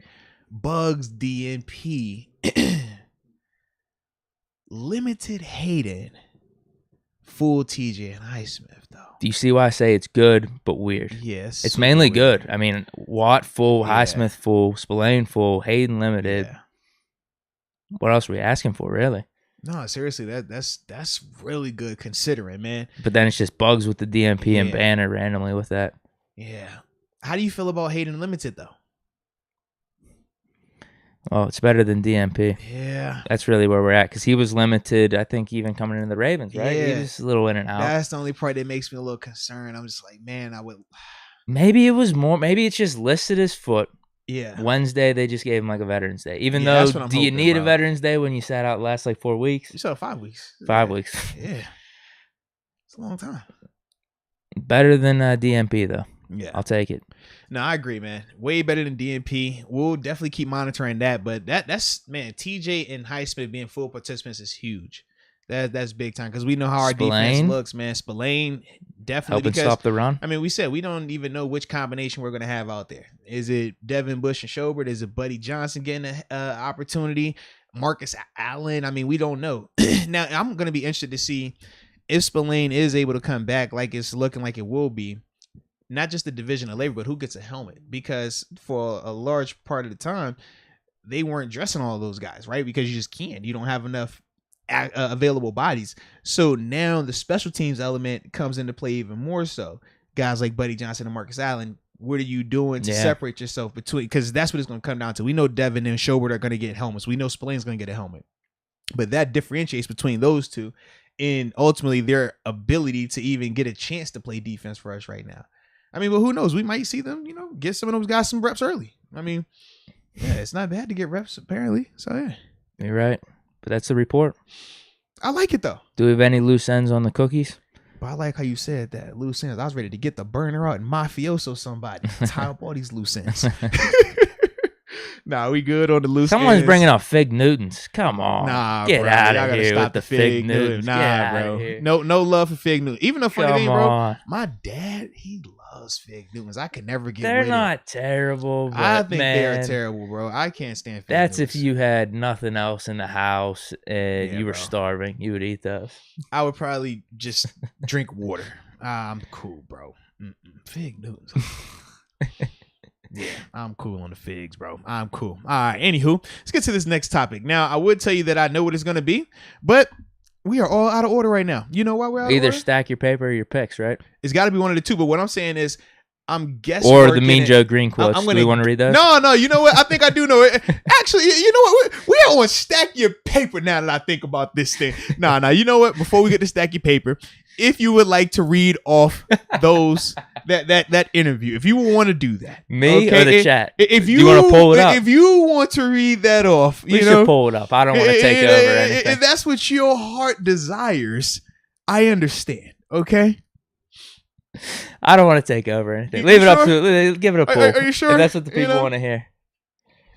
Bugs DNP. Limited Hayden. Full TJ and Highsmith, though. Do you see why I say it's good but weird? Yes. It's mainly good. I mean, Watt full, Highsmith full, Spillane full, Hayden limited. Yeah. What else are we asking for, really? No, seriously, that's really good considering, man. But then it's just Bugs with the DMP and Banner randomly with that. Yeah. How do you feel about Hayden limited, though? Oh, it's better than DMP. Yeah. That's really where we're at because he was limited, I think, even coming into the Ravens, right? Yeah. He was a little in and out. That's the only part that makes me a little concerned. I'm just like, man, I would. Maybe it was more. Maybe it's just listed as foot. Yeah. Wednesday, they just gave him like a Veterans Day. Even though, do you need a Veterans Day when you sat out last like 4 weeks? You saw 5 weeks. 5 weeks. Yeah. It's a long time. Better than DMP, though. Yeah. I'll take it. No, I agree, man. Way better than DMP. We'll definitely keep monitoring that. But that's man, TJ and Highsmith being full participants is huge. That's big time because we know how our defense looks, man. Spillane definitely. Helping stop the run. I mean, we said we don't even know which combination we're going to have out there. Is it Devin Bush and Schobert? Is it Buddy Johnson getting an opportunity? Marcus Allen? I mean, we don't know. Now, I'm going to be interested to see if Spillane is able to come back like it's looking like it will be. Not just the division of labor, but who gets a helmet. Because for a large part of the time, they weren't dressing all those guys, right? Because you just can't. You don't have enough available bodies. So now the special teams element comes into play even more so. Guys like Buddy Johnson and Marcus Allen, what are you doing to separate yourself between? Because that's what it's going to come down to. We know Devin and Schobert are going to get helmets. We know Spillane's going to get a helmet. But that differentiates between those two and ultimately their ability to even get a chance to play defense for us right now. I mean, but who knows? We might see them, get some of those guys some reps early. I mean, yeah, it's not bad to get reps, apparently. So, yeah. You're right. But that's the report. I like it, though. Do we have any loose ends on the cookies? But I like how you said that, loose ends. I was ready to get the burner out and mafioso somebody. Tie up all these loose ends. Nah, we good on the loose Someone's ends. bringing up Fig Newtons. Come on. Nah, get bro. out Y'all of here with the Fig Newtons. Nah, bro. No love for Fig Newtons. Even though funny thing, bro, my dad, he loves Fig Newtons. I could never get They're with not terrible. But I think they're terrible, bro. I can't stand Fig That's Newtons. if you had nothing else in the house and you were starving. You would eat those. I would probably just drink water. I'm cool, bro. Fig Newtons. Yeah, I'm cool on the figs, bro. I'm cool. All right, anywho, let's get to this next topic. Now, I would tell you that I know what it's going to be, but we are all out of order right now. You know why we're out of order? Either stack your paper or your picks, right? It's got to be one of the two, but what I'm saying is I'm guessing. Or the Mean Joe Greene quotes. Do we want to read those? No, you know what? I think I do know it. Actually, you know what? We don't want to stack your paper now that I think about this thing. No, you know what? Before we get to stack your paper, if you would like to read off those that interview, if you want to do that, me or the chat, if you want to pull it up, if you want to read that off, we should pull it up. I don't want to take over anything. If that's what your heart desires, I understand. Okay. I don't want to take over anything. Leave it up to give it a pull. Are you sure? If that's what the people want to hear.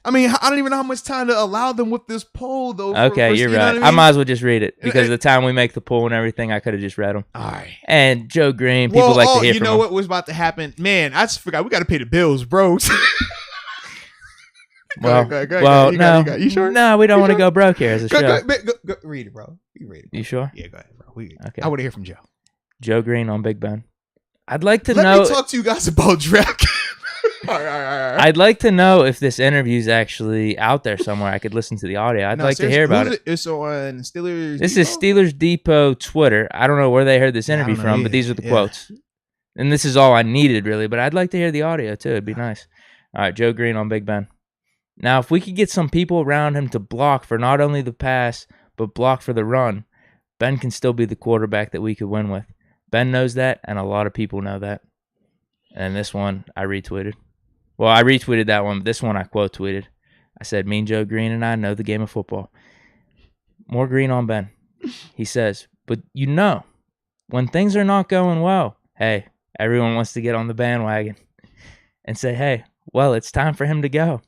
I mean, I don't even know how much time to allow them with this poll, though. Okay, you're right. I might as well just read it because the time we make the poll and everything, I could have just read them. All right. And Joe Greene, people like to hear from him. You know what was about to happen? Man, I just forgot. We got to pay the bills, bro. Well, no. You sure? No, we don't want to go broke here as a show. Go, read it, bro. You read it. You sure? Yeah, go ahead, bro. Okay. I want to hear from Joe. Joe Greene on Big Ben. I'd like to know. Let me talk to you guys about DraftKings. All right. I'd like to know if this interview is actually out there somewhere. I could listen to the audio. I'd like to hear about it. It's on Steelers. This is Steelers Depot Twitter. I don't know where they heard this interview from, but these are the quotes. And this is all I needed, really. But I'd like to hear the audio, too. It'd be nice. All right, Joe Greene on Big Ben. Now, if we could get some people around him to block for not only the pass, but block for the run, Ben can still be the quarterback that we could win with. Ben knows that, and a lot of people know that. And this one, I retweeted. Well, I retweeted that one, but this one I quote tweeted. I said, Mean Joe Greene and I know the game of football. More Greene on Ben. He says, but when things are not going well, hey, everyone wants to get on the bandwagon and say, hey, well, it's time for him to go.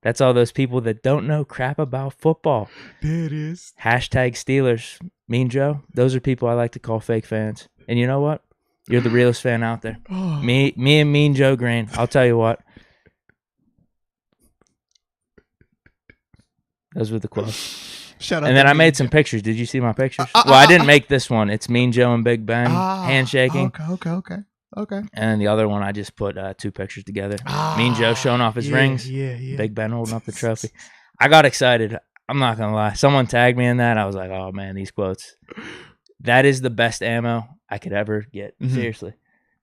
That's all those people that don't know crap about football. There it is. Hashtag Steelers. Mean Joe, those are people I like to call fake fans. And you know what? You're the realest fan out there. Oh. Me and Mean Joe Greene. I'll tell you what. Those were the quotes. Shout out. And then I made some pictures. Did you see my pictures? Well, I didn't make this one. It's Mean Joe and Big Ben handshaking. Okay. And then the other one, I just put two pictures together. Mean Joe showing off his rings. Yeah. Big Ben holding up the trophy. I got excited. I'm not going to lie. Someone tagged me in that. I was like, oh, man, these quotes. That is the best ammo I could ever get. Mm-hmm. Seriously.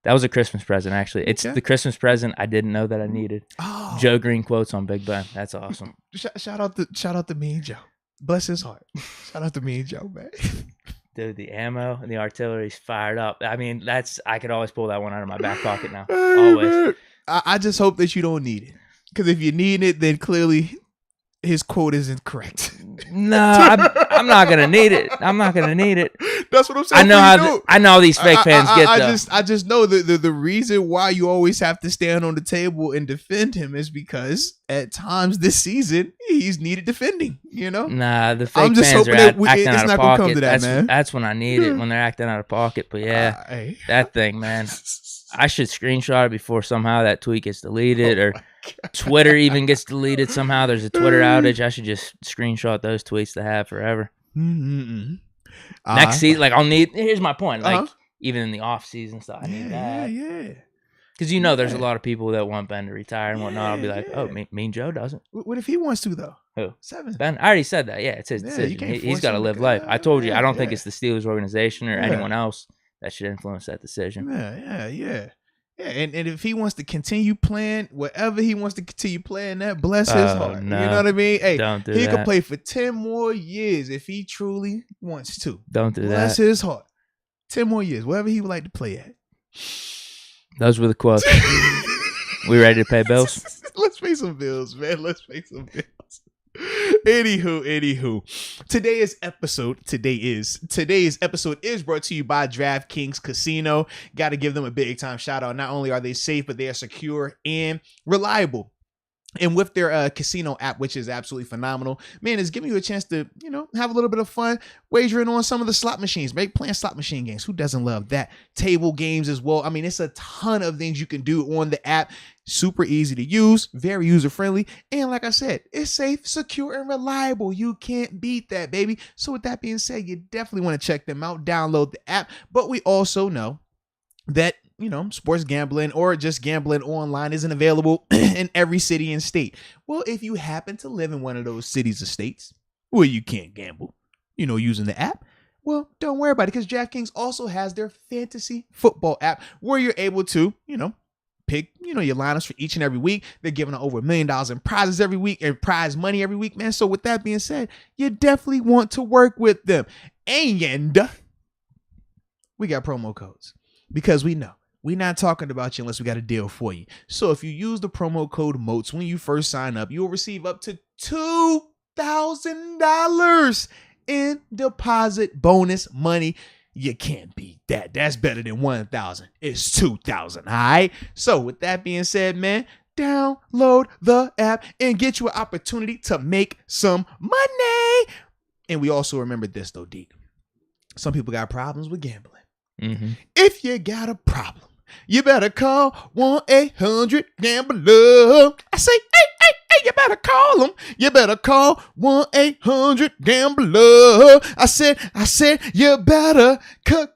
That was a Christmas present, actually. It's the Christmas present I didn't know that I needed. Oh. Joe Greene quotes on Big Ben. That's awesome. Shout out to Mean Joe. Bless his heart. Shout out to Mean Joe, man. Dude, the ammo and the artillery's fired up. I mean, I could always pull that one out of my back pocket now. Always. I just hope that you don't need it. Because if you need it, then clearly his quote isn't correct. No, I'm not gonna need it. I'm not gonna need it. That's what I'm saying. I know how these fake fans get though. I just know the reason why you always have to stand on the table and defend him is because at times this season he's needed defending. You know. Nah, the fake fans are acting out of pocket. Man. That's when I need it, when they're acting out of pocket. But yeah, that thing, man. I should screenshot it before somehow that tweet gets deleted or Twitter even gets deleted somehow. There's a Twitter outage. I should just screenshot those tweets to have forever. Next season, like here's my point. Like even in the off season stuff, I need that. Yeah. Because there's a lot of people that want Ben to retire and whatnot. I'll be like, oh, Mean Joe doesn't. What if he wants to though? Who? 7. Ben. I already said that. Yeah, it's his decision. He's got to live life. I told you. I don't think it's the Steelers organization or anyone else that should influence that decision. Yeah. And if he wants to continue playing, whatever he wants to continue playing, that bless his heart. No. You know what I mean? Hey, don't do he that. could play for 10 more years if he truly wants to. Don't do that. Bless his heart. 10 more years, wherever he would like to play at. Those were the quotes. We ready to pay bills? Let's pay some bills, man. Let's pay some bills. Anywho, today's episode is brought to you by DraftKings Casino. Got to give them a big time shout out. Not only are they safe, but they are secure and reliable. And with their casino app, which is absolutely phenomenal, man, it's giving you a chance to, have a little bit of fun wagering on some of the slot machines, right? Playing slot machine games. Who doesn't love that? Table games as well. I mean, it's a ton of things you can do on the app. Super easy to use, very user-friendly. And like I said, it's safe, secure, and reliable. You can't beat that, baby. So with that being said, you definitely want to check them out. Download the app. But we also know that sports gambling or just gambling online isn't available in every city and state. Well, if you happen to live in one of those cities or states where you can't gamble, using the app, well, don't worry about it because DraftKings also has their fantasy football app where you're able to, pick, your lineups for each and every week. They're giving out over $1 million in prizes every week and prize money every week, man. So with that being said, you definitely want to work with them. And we got promo codes because we know we're not talking about you unless we got a deal for you. So if you use the promo code Moats when you first sign up, you'll receive up to $2,000 in deposit bonus money. You can't beat that. That's better than 1,000. It's 2,000. All right. So with that being said, man, download the app and get you an opportunity to make some money. And we also remember this though, Deke. Some people got problems with gambling. Mm-hmm. If you got a problem, you better call 1-800-GAMBLER. I say, hey, you better call them. You better call 1-800-GAMBLER. I said, you better call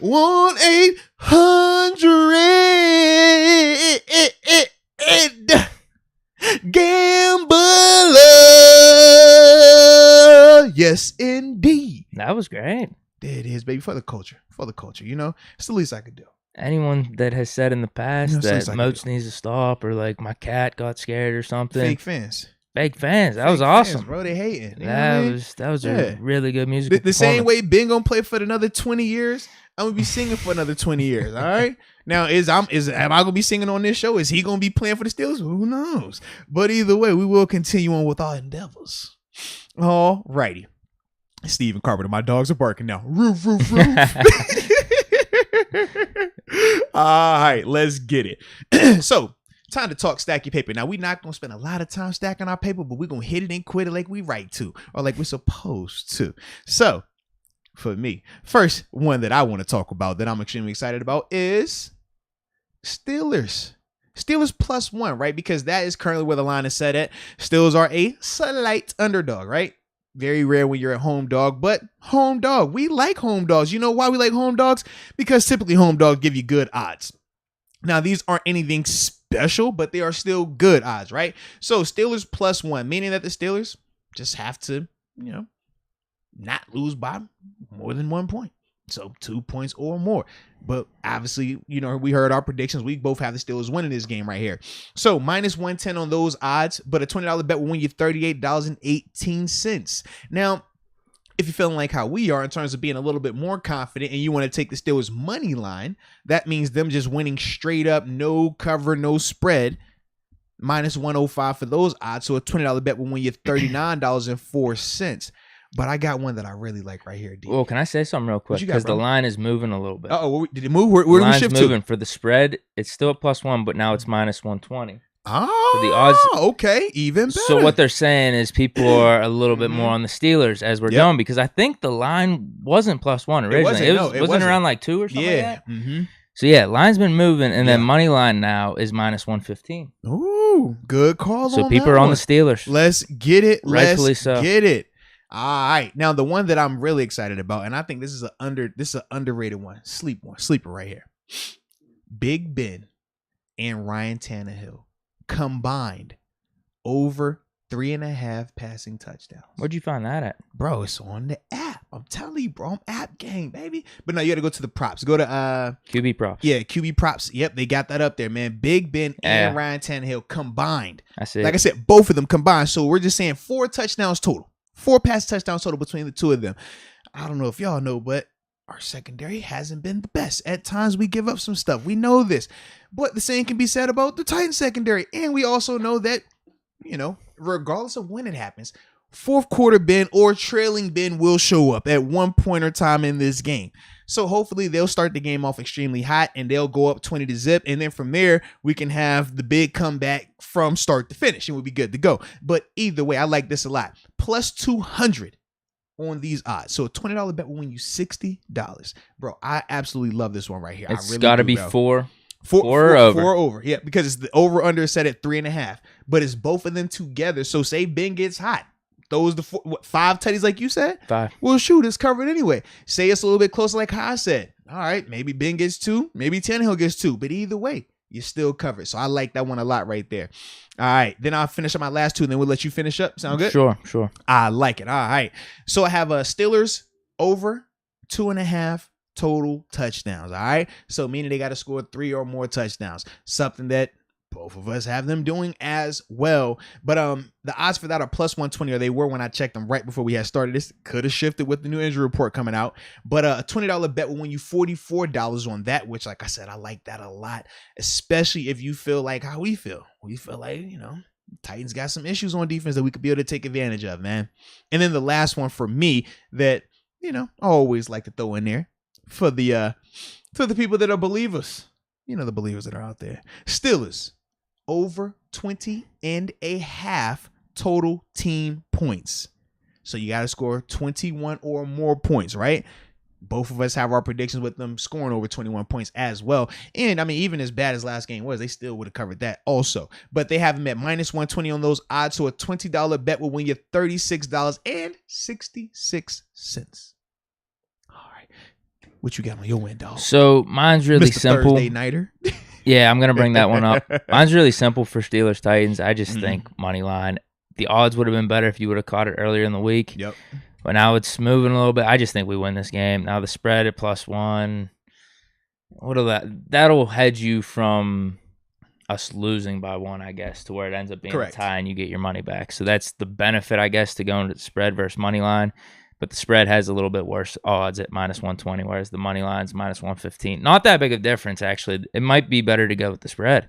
1-800-GAMBLER. Yes, indeed. That was great. There it is, baby. For the culture. It's the least I could do. Anyone that has said in the past that Moats needs to stop or like my cat got scared or something. Fake fans. That was awesome, bro. They hating. That was a really good music. The same way Ben gonna play for another 20 years, I'm gonna be singing for another 20 years. All right. Now, am I gonna be singing on this show? Is he gonna be playing for the Steelers? Who knows? But either way, we will continue on with our endeavors. All righty. Steven Carpenter, my dogs are barking now. Roof, roof, roof. All right, let's get it. So, time to talk stack your paper. Now, we're not going to spend a lot of time stacking our paper, but we're going to hit it and quit it like we right to, or like we're supposed to. So, for me, first one that I want to talk about that I'm extremely excited about is Steelers. Steelers +1, right? Because that is currently where the line is set at. Steelers are a slight underdog, right? Very rare when you're a home dog, but home dog. We like home dogs. You know why we like home dogs? Because typically home dogs give you good odds. Now, these aren't anything special, but they are still good odds, right? So Steelers +1, meaning that the Steelers just have to, not lose by more than 1 point. So 2 points or more. But obviously, we heard our predictions. We both have the Steelers winning this game right here. So -110 on those odds, but a $20 bet will win you $38.18. Now, If you're feeling like how we are in terms of being a little bit more confident and you want to take the Steelers money line, that means them just winning straight up, no cover, no spread, minus 105 for those odds. So a $20 bet will win you $39.04. But I got one that I really like right here, D. Well, can I say something real quick? Because the line is moving a little bit. Oh, did it move? Where did we shift to? Moving for the spread. It's still at +1, but now it's minus 120. Oh, so the odds, okay, even better. So what they're saying is people are a little bit more on the Steelers as we're going, because I think the line wasn't +1 originally. It wasn't around like 2 or something like that. Mm-hmm. So yeah, line's been moving, and then money line now is minus 115. Ooh, good call. So people are on the Steelers. Let's get it. Rightfully so. Get it. All right. Now the one that I'm really excited about, and I think this is an underrated one, sleeper right here. Big Ben and Ryan Tannehill combined over 3.5 passing touchdowns. Where'd you find that at? Bro, it's on the app. I'm telling you, bro. I'm app game, baby. But no, you got to go to the props. Go to QB props. Yeah, QB props. Yep, they got that up there, man. Big Ben and Ryan Tannehill combined. That's it. Like I said, both of them combined. So we're just saying 4 touchdowns total. 4 pass touchdowns total between the two of them. I don't know if y'all know, but our secondary hasn't been the best. At times we give up some stuff. We know this. But the same can be said about the Titans secondary. And we also know that, regardless of when it happens, fourth quarter Ben or trailing Ben will show up at one point or time in this game. So hopefully they'll start the game off extremely hot and they'll go up 20-0. And then from there, we can have the big comeback from start to finish and we'll be good to go. But either way, I like this a lot. Plus 200 on these odds. So a $20 bet will win you $60. Bro, I absolutely love this one right here. It's got to be four over. 4 over. Yeah, because it's the over under set at 3.5. But it's both of them together. So say Ben gets hot. Those 5 tutties like you said? 5. Well, shoot, it's covered anyway. Say it's a little bit closer like how I said. All right, maybe Ben gets 2, maybe Tannehill gets 2. But either way, you're still covered. So I like that one a lot right there. All right, then I'll finish up my last 2, and then we'll let you finish up. Sound good? Sure. I like it. All right. So I have a Steelers over 2.5 total touchdowns. All right. So meaning they got to score 3 or more touchdowns. Something that both of us have them doing as well. But the odds for that are plus 120, or they were when I checked them right before we had started. This could have shifted with the new injury report coming out. But a $20 bet will win you $44 on that, which, like I said, I like that a lot, especially if you feel like how we feel. We feel like, Titans got some issues on defense that we could be able to take advantage of, man. And then the last one for me that, I always like to throw in there for the people that are believers. The believers that are out there. Steelers over 20.5 total team points. So you got to score 21 or more points, right? Both of us have our predictions with them scoring over 21 points as well. And I mean, even as bad as last game was, they still would have covered that also. But they have them at minus 120 on those odds. So a $20 bet will win you $36.66. All right. What you got on your win, dog? So mine's really Mr. simple. Thursday nighter. Yeah, I'm going to bring that one up. Mine's really simple for Steelers Titans. I just think money line. The odds would have been better if you would have caught it earlier in the week. Yep. But now it's moving a little bit. I just think we win this game. Now the spread at +1. That'll hedge you from us losing by 1, I guess, to where it ends up being a tie and you get your money back. So that's the benefit, I guess, to going to the spread versus money line. But the spread has a little bit worse odds at minus 120, whereas the money line's minus 115. Not that big of a difference, actually. It might be better to go with the spread.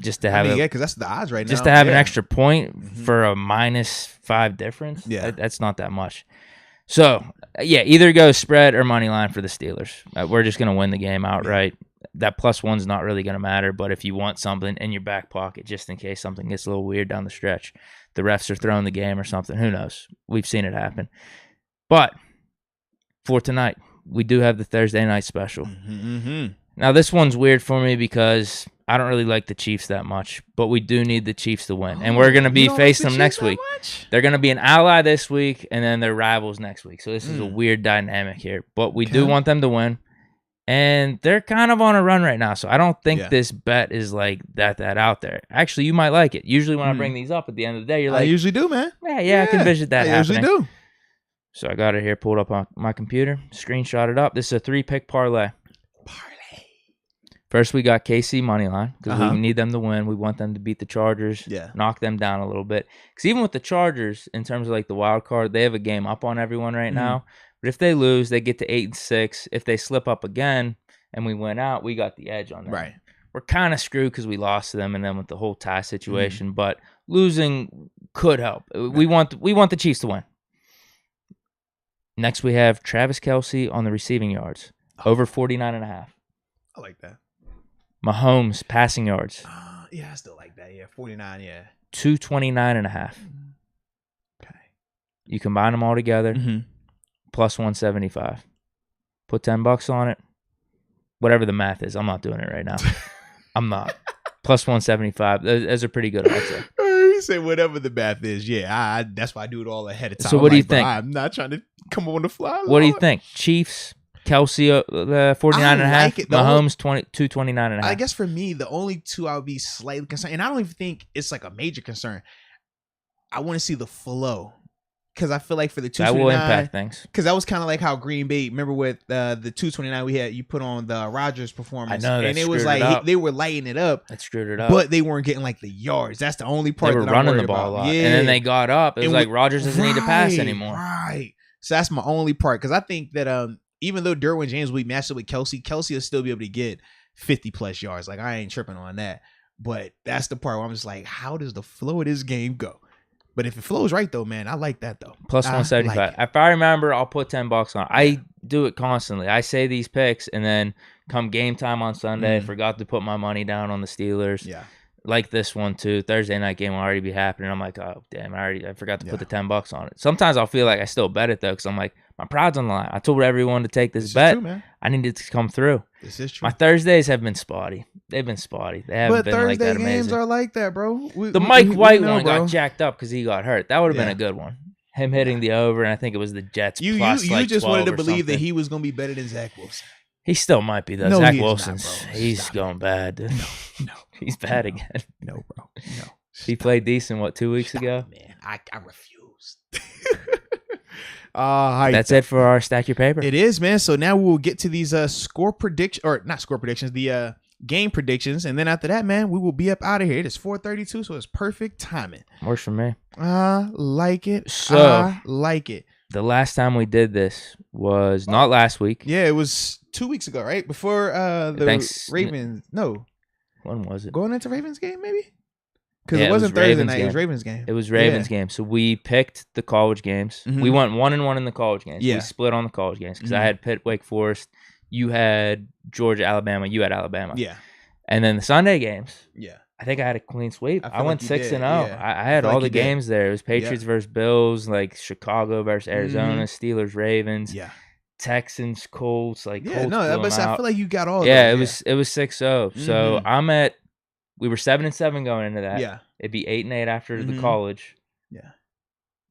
Just to have because that's the odds right now. Just to have an extra point for a -5 difference. Yeah. That's not that much. So, either go spread or money line for the Steelers. We're just going to win the game outright. That +1's not really going to matter, but if you want something in your back pocket, just in case something gets a little weird down the stretch, the refs are throwing the game or something, who knows? We've seen it happen. But for tonight, we do have the Thursday night special. Now, this one's weird for me because I don't really like the Chiefs that much, but we do need the Chiefs to win. And we're going to be facing them next week. They're going to be an ally this week, and then they're rivals next week. So this is a weird dynamic here. But we do want them to win. And they're kind of on a run right now, so I don't think this bet is like that out there. Actually, you might like it. Usually when I bring these up at the end of the day, you're like... I usually do, man. Yeah, I can envision that happening. I usually do. So I got it here pulled up on my computer, screenshot it up. This is a 3-pick parlay. First, we got KC money line because we need them to win. We want them to beat the Chargers, knock them down a little bit. Because even with the Chargers, in terms of like the wild card, they have a game up on everyone right now. But if they lose, they get to 8-6. If they slip up again and we win out, we got the edge on them. Right. We're kind of screwed because we lost to them and then with the whole tie situation. But losing could help. We want the Chiefs to win. Next, we have Travis Kelce on the receiving yards, over 49.5. I like that. Mahomes passing yards. Yeah, I still like that. Yeah, 49. Yeah, 229.5. Okay. You combine them all together, plus 175. Put $10 on it. Whatever the math is, I'm not doing it right now. I'm not. Plus 175. Those are pretty good odds. You say whatever the math is. Yeah, that's why I do it all ahead of time. So what do you think? I'm not trying to come on the fly. What do you think? Chiefs, Kelce, 49.5. Like Mahomes, 229.5. I guess for me, the only two I would be slightly concerned, and I don't even think it's like a major concern. I want to see the flow. Because I feel like for the 229, that will impact things. Because that was kind of like how Green Bay. Remember with the 229 we had, you put on the Rodgers performance. I know, and it was like they were lighting it up. That screwed it up. But they weren't getting like the yards. That's the only part. They were that running I'm the ball about. a lot, Yeah. and then they got up. It was like Rodgers doesn't need to pass anymore. Right. So that's my only part. Because I think that even though Derwin James will be matched up with Kelce will still be able to get 50 plus yards. Like I ain't tripping on that. But that's the part where I'm just like, how does the flow of this game go? But if it flows right, though, man, I like that, though. Plus 175. Like if I remember, I'll put $10 on. I do it constantly. I say these picks, and then come game time on Sunday, I forgot to put my money down on the Steelers. Yeah. Like this one, too. Thursday night game will already be happening. I'm like, oh, damn, I forgot to put the $10 on it. Sometimes I'll feel like I still bet it, though, because I'm like, my pride's on the line. I told everyone to take this bet. True, man. I needed to come through. This is true. My Thursdays have been spotty. They've been spotty. They haven't been like that amazing. But Thursday games are like that, bro. The Mike White one got jacked up because he got hurt. That would have been a good one. Him hitting the over, and I think it was the Jets plus You just wanted to believe something. that he was going to be better than Zach Wilson. He still might be, though. No, Zach he Wilson's he's Stop going bad. Dude. No. He's bad again. No, bro. No. He played decent, 2 weeks ago? Man, I refuse. That's it for our Stack Your Paper. It is, man. So now we'll get to these score predictions, or not score predictions, the game predictions. And then after that, man, we will be up out of here. It is 4:32, so it's perfect timing. Works for me. I like it. So, like it. The last time we did this was not last week. Yeah, it was 2 weeks ago, right? Before the Ravens. No. When was it? Going into Ravens game, maybe? Because it wasn't Thursday night. It was Ravens game. It was Ravens game. So we picked the college games. We went 1-1 in the college games. Yeah. We split on the college games because I had Pitt, Wake Forest. You had Georgia, Alabama. You had Alabama. Yeah. And then the Sunday games. Yeah. I think I had a clean sweep. I went 6-0. Yeah. I had all the games there. It was Patriots versus Bills, like Chicago versus Arizona, Steelers, Ravens. Yeah. Texans, Colts, Colts I feel like you got all. Yeah, those. it was 6-0. So we were 7-7 going into that. Yeah. It'd be 8-8 after the college. Yeah.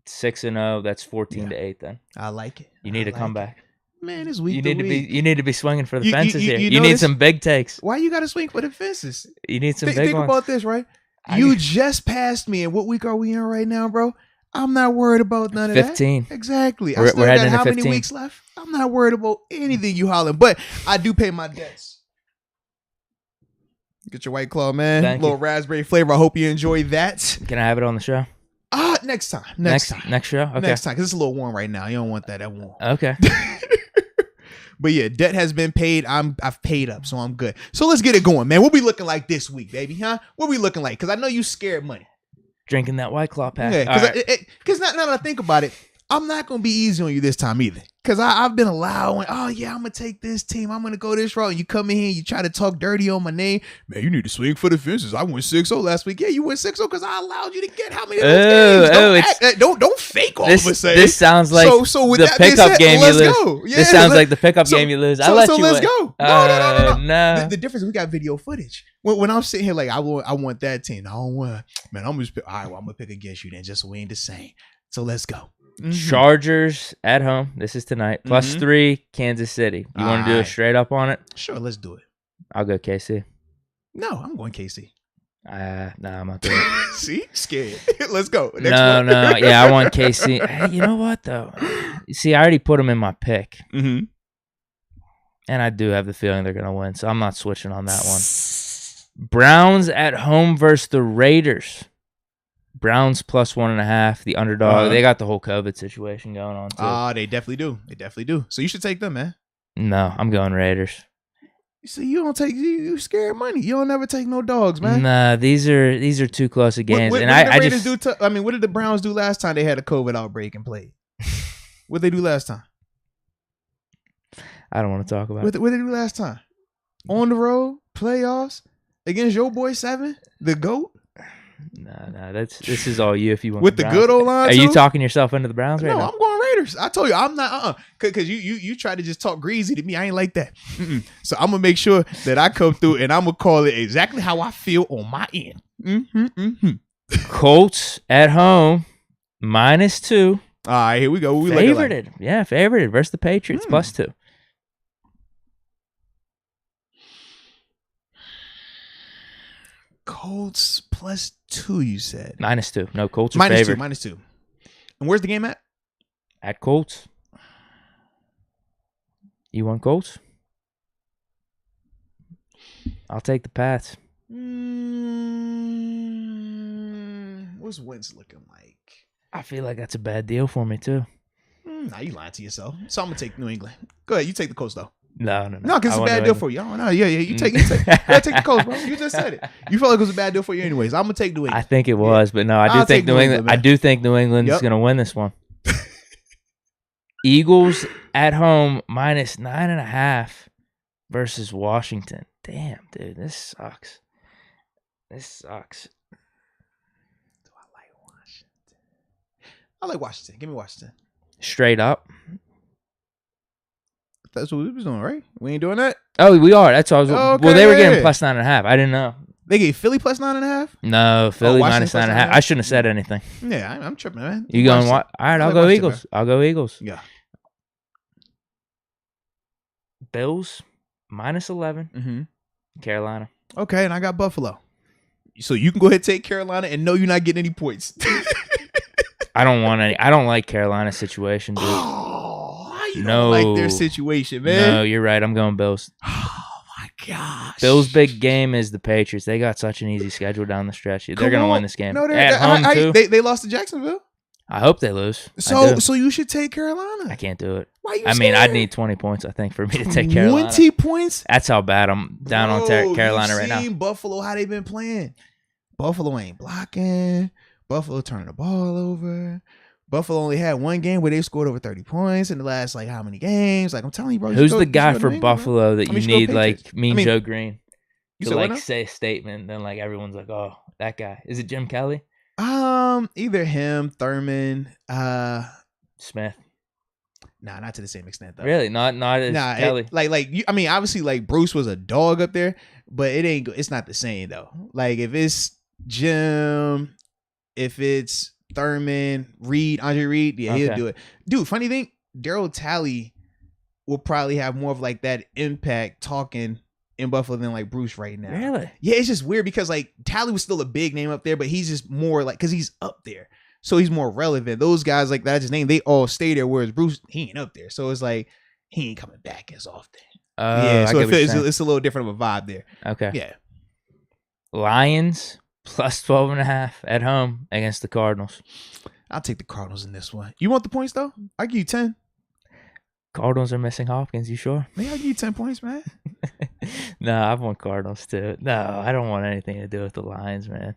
6-0. That's 14-8 then. I like it. You need to come back. Man, it's week. You need to be swinging for the fences here. You need notice, some big takes. Why you got to swing for the fences? You need some big Think ones. about this, right? You just passed me, and what week are we in right now, bro? I'm not worried about none of 15. that. Exactly. We're I still heading got how into 15. many weeks left? I'm not worried about anything you hollering, but I do pay my debts. Get your White Claw, man. Thank Little you. raspberry flavor. I hope you enjoy that. Can I have it on the show? Next time. Next time. Next show? Okay. Next time, because it's a little warm right now. You don't want that warm. Okay. But yeah, debt has been paid. I've paid up, so I'm good. So let's get it going, man. What we looking like this week, baby? Huh? What we looking like? Because I know you scared money. Drinking that White Claw pack. Yeah, because now that I think about it, I'm not gonna be easy on you this time either. Because I've been allowing, I'm gonna take this team, I'm gonna go this route, and you come in here and you try to talk dirty on my name. Man, you need to swing for the fences. I went 6-0 last week. Yeah, you went 6-0 because I allowed you to get how many of those games? Don't fake all of a sudden. This sounds like so with the that being pickup said, game you let's lose. go. Yeah, this sounds like the pickup game you lose. So let's go. No. The difference is we got video footage. When I'm sitting here like I want that team. I don't want. Man, I'm just all right. Well, I'm gonna pick against you then, just so we ain't the same. So let's go. Chargers at home. This is tonight. Plus 3, Kansas City. You want to do a straight up on it? Sure, let's do it. I'll go KC. No, I'm going KC. Nah, I'm not doing it. See? Scared. Let's go. Next one. Yeah, I want KC. Hey, you know what, though? See, I already put them in my pick. And I do have the feeling they're going to win, so I'm not switching on that one. Browns at home versus the Raiders. Browns plus 1.5, the underdog. They got the whole COVID situation going on, too. They definitely do. They definitely do. So you should take them, man. No, I'm going Raiders. See, you don't take you scared money. You don't never take no dogs, man. Nah, these are too close of games. What And did the I Raiders just do? What did the Browns do last time they had a COVID outbreak and played? What did they do last time? I don't want to talk about it. What did they do last time? On the road, playoffs against your boy 7, the GOAT. No, this is all you if you want with the good old line. Are you talking yourself into the Browns right now? No, I'm going Raiders. I told you I'm not. Because you try to just talk greasy to me. I ain't like that. So I'm gonna make sure that I come through and I'm gonna call it exactly how I feel on my end. Colts at home -2. All right, here we go. Favorited, favorited versus the Patriots +2. Colts +2, you said. -2. No, Colts are favored. -2. And where's the game at? At Colts. You want Colts? I'll take the Pats. What's Wentz looking like? I feel like that's a bad deal for me, too. Nah, you lying to yourself. So I'm going to take New England. Go ahead. You take the Colts, though. No, because it's a bad deal for you. I don't know. Yeah. You take the Colts, bro. You just said it. You felt like it was a bad deal for you anyways. I'm going to take New England. I think it was, but no, I do think New England. I do think New England is going to win this one. Eagles at home -9.5 versus Washington. Damn, dude, this sucks. Do I like Washington? I like Washington. Give me Washington. Straight up. That's what we was doing, right? We ain't doing that? Oh, we are. That's all. Well, they were getting +9.5. I didn't know. They gave Philly +9.5? No, Philly -9.5. I shouldn't have said anything. Yeah, I'm tripping, man. You going what? All right, I'll go Eagles. I'll go Eagles. Yeah. Bills -11. Mm-hmm. Carolina. Okay, and I got Buffalo. So you can go ahead and take Carolina and know you're not getting any points. I don't want any. I don't like Carolina's situation, dude. You don't like their situation, man. No, you're right. I'm going Bills. Oh my gosh. Bills' big game is the Patriots. They got such an easy schedule down the stretch. They're going to win this game. No, at home too. They lost to Jacksonville. I hope they lose. So you should take Carolina. I can't do it. Why you? I mean, I'd need 20 points, I think, for me to take Carolina. 20 points? That's how bad I'm down on Carolina right now. You've seen Buffalo, how they been playing. Buffalo ain't blocking. Buffalo turning the ball over. Buffalo only had one game where they scored over 30 points in the last, like, how many games? Like, I'm telling you, bro. Who's the guy for Buffalo that you need, like, Joe Greene? To, like, say a statement, then, like, everyone's like, oh, that guy. Is it Jim Kelly? Either him, Thurman, Smith. Nah, not to the same extent, though. Really? Not as Kelly? Obviously, like, Bruce was a dog up there, but it's not the same, though. Like, if it's Jim, if it's Thurman, Andre Reed, yeah, he'll do it. Dude, funny thing, Daryl Talley will probably have more of like that impact talking in Buffalo than like Bruce right now. Really? Yeah, it's just weird because like Talley was still a big name up there, but he's just more like, because he's up there, so he's more relevant. Those guys like that's his name, they all stay there, whereas Bruce, he ain't up there, so it's like he ain't coming back as often. Yeah, so it's a little different of a vibe there. Okay. Yeah. Lions +12.5 at home against the Cardinals. I'll take the Cardinals in this one. You want the points though? I'll give you 10. Cardinals are missing Hopkins. You sure? Maybe I'll give you 10 points, man. No, I want Cardinals too. No, I don't want anything to do with the Lions, man.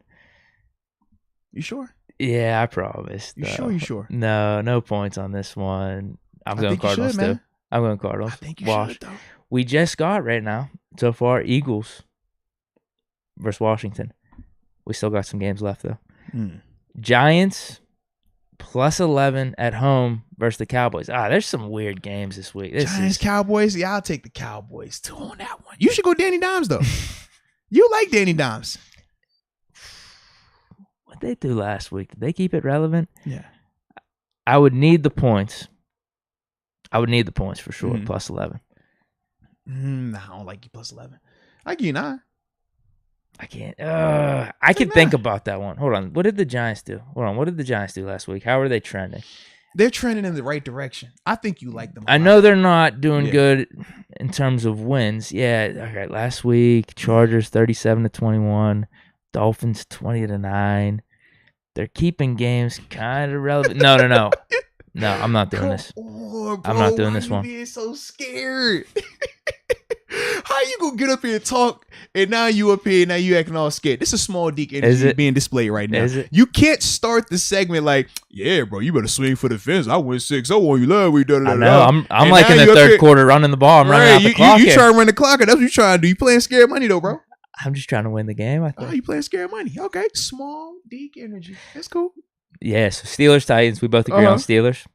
You sure? Yeah, I promise. You sure? You sure? No points on this one. I'm going Cardinals too. I'm going Cardinals. I think you should though. We just got right now so far Eagles versus Washington. We still got some games left though. Giants +11 at home versus the Cowboys. There's some weird games this week. Giants, Cowboys. Yeah, I'll take the Cowboys too on that one. You should go Danny Dimes though. You like Danny Dimes. What they do last week? Did they keep it relevant? Yeah. I would need the points. For sure. +11. Nah, I don't like you +11. I give you 9. I can't. I can think about that one. Hold on. What did the Giants do? What did the Giants do last week? How are they trending? They're trending in the right direction. I think you like them. I know they're not doing good in terms of wins, yeah. Okay, last week Chargers 37-21, Dolphins 20-9. They're keeping games kind of relevant. No. No, I'm not doing this. On, bro, I'm not doing this why one. You being so scared. How you gonna get up here and talk, and now you up here, now you acting all scared? This is small Deke energy being displayed right now. You can't start the segment like, yeah, bro, you better swing for the fence. I went 6-0 on you love. I know. I'm like in the third quarter running the ball. I'm running out the clock. You trying to run the clock, and that's what you trying to do. You playing scared money though, bro. I'm just trying to win the game, I think. Oh, you playing scared money. Okay. Small Deke energy. That's cool. Yeah, so Steelers, Titans. We both agree on Steelers.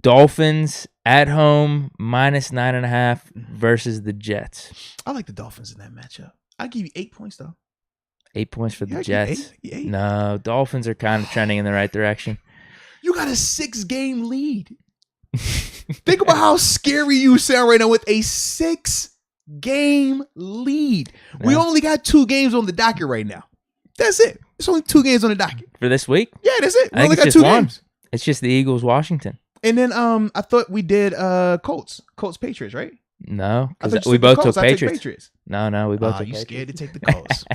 Dolphins at home, -9.5 versus the Jets. I like the Dolphins in that matchup. I'll give you 8 points, though. 8 points for the Jets. Eight. No, Dolphins are kind of trending in the right direction. You got a 6-game lead. Think about how scary you sound right now with a 6-game lead. Yeah. We only got 2 games on the docket right now. That's it. It's only 2 games on the docket. For this week? Yeah, that's it. We only got 2 games. It's just the Eagles-Washington. And then I thought we did Colts Patriots, right? No, because we both took Patriots. No, we both took you Patriots. Scared to take the Colts.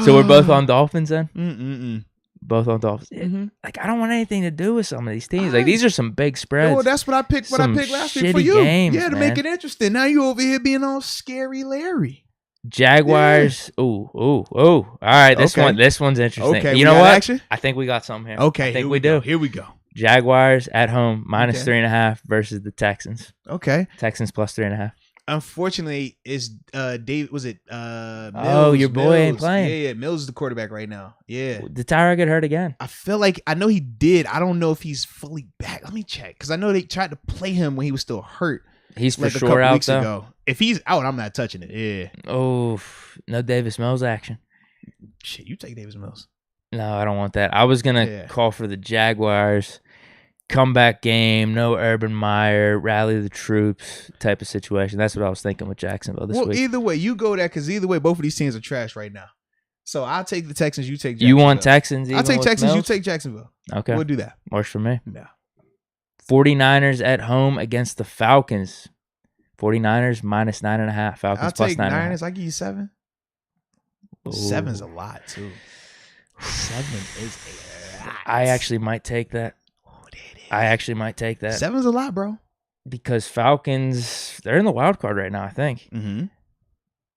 So we're both on Dolphins then? Both on Dolphins. Mm-hmm. Like, I don't want anything to do with some of these teams. Like, these are some big spreads. Oh, that's what I picked. What I picked last week for you. Games, to make it interesting. Now you over here being all scary Larry. Jaguars. Yeah. Ooh. All right, this one's interesting. Okay, you know what? Action? I think we got something here. Okay, I think we do. Here we go. Jaguars at home, -3.5 versus the Texans. Okay. Texans +3.5. Unfortunately, is Dave? Was it? Mills, your boy ain't playing. Yeah. Mills is the quarterback right now. Yeah. Did Tyrod get hurt again? I feel like I know he did. I don't know if he's fully back. Let me check because I know they tried to play him when he was still hurt. He's for sure out though. Ago. If he's out, I'm not touching it. Yeah. Oh, no Davis Mills action. Shit, you take Davis Mills. No, I don't want that. I was gonna call for the Jaguars. Comeback game, no Urban Meyer, rally the troops type of situation. That's what I was thinking with Jacksonville this week. Well, either way, you go there because either way, both of these teams are trash right now. So I'll take the Texans, you take Jacksonville. You want Texans? I'll take Texans, Mills? you take Jacksonville. Okay. We'll do that. Works for me. No. 49ers at home against the Falcons. 49ers -9.5. Falcons I'll take +9.5. Niners. I'll give you 7. Ooh. 7's a lot, too. 7 is a lot. I actually might take that. 7's a lot, bro. Because Falcons, they're in the wild card right now, I think. Mm-hmm.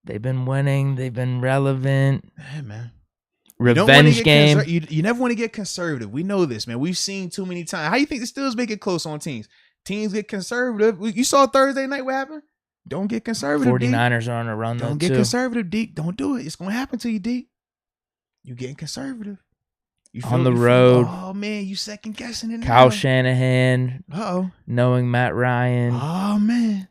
They've been winning. They've been relevant. Hey, man. Revenge game. You never want to get conservative. We know this, man. We've seen too many times. How you think the Steelers make it close on teams? Teams get conservative. You saw Thursday night what happened? Don't get conservative, 49ers are on a run, though, Don't get conservative, Deke. Don't do it. It's going to happen to you, Deke. You getting conservative. On the road. Oh, man, you second guessing it now. Kyle Shanahan. Uh-oh. Knowing Matt Ryan. Oh, man.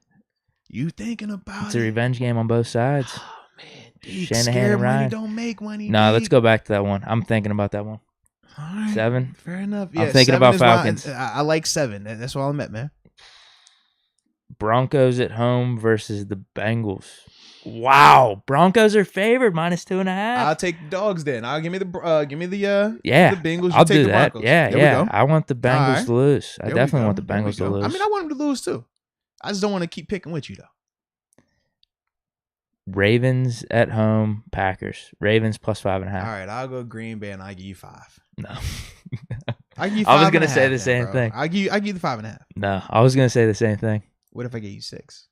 You thinking about It's a revenge game on both sides. Oh, man. Deke, Shanahan and Ryan. Money don't make money. No, let's go back to that one. I'm thinking about that one. All right. 7. Fair enough. Yeah, I'm thinking about Falcons. I like 7. That's all I'm at, man. Broncos at home versus the Bengals. Wow, Broncos are favored -2.5. I'll take the dogs then. I'll give me the Bengals. You I'll take do the that. Broncos. Yeah. I want the Bengals right. to lose. I There definitely we want the go. Bengals to lose. I mean, I want them to lose too. I just don't want to keep picking with you though. Ravens at home, Packers. Ravens +5.5. All right, I'll go Green Bay and I'll give you 5. No. I give you 5. I was gonna say the same thing. I give you the 5.5. No, I was gonna say the same thing. What if I gave you 6?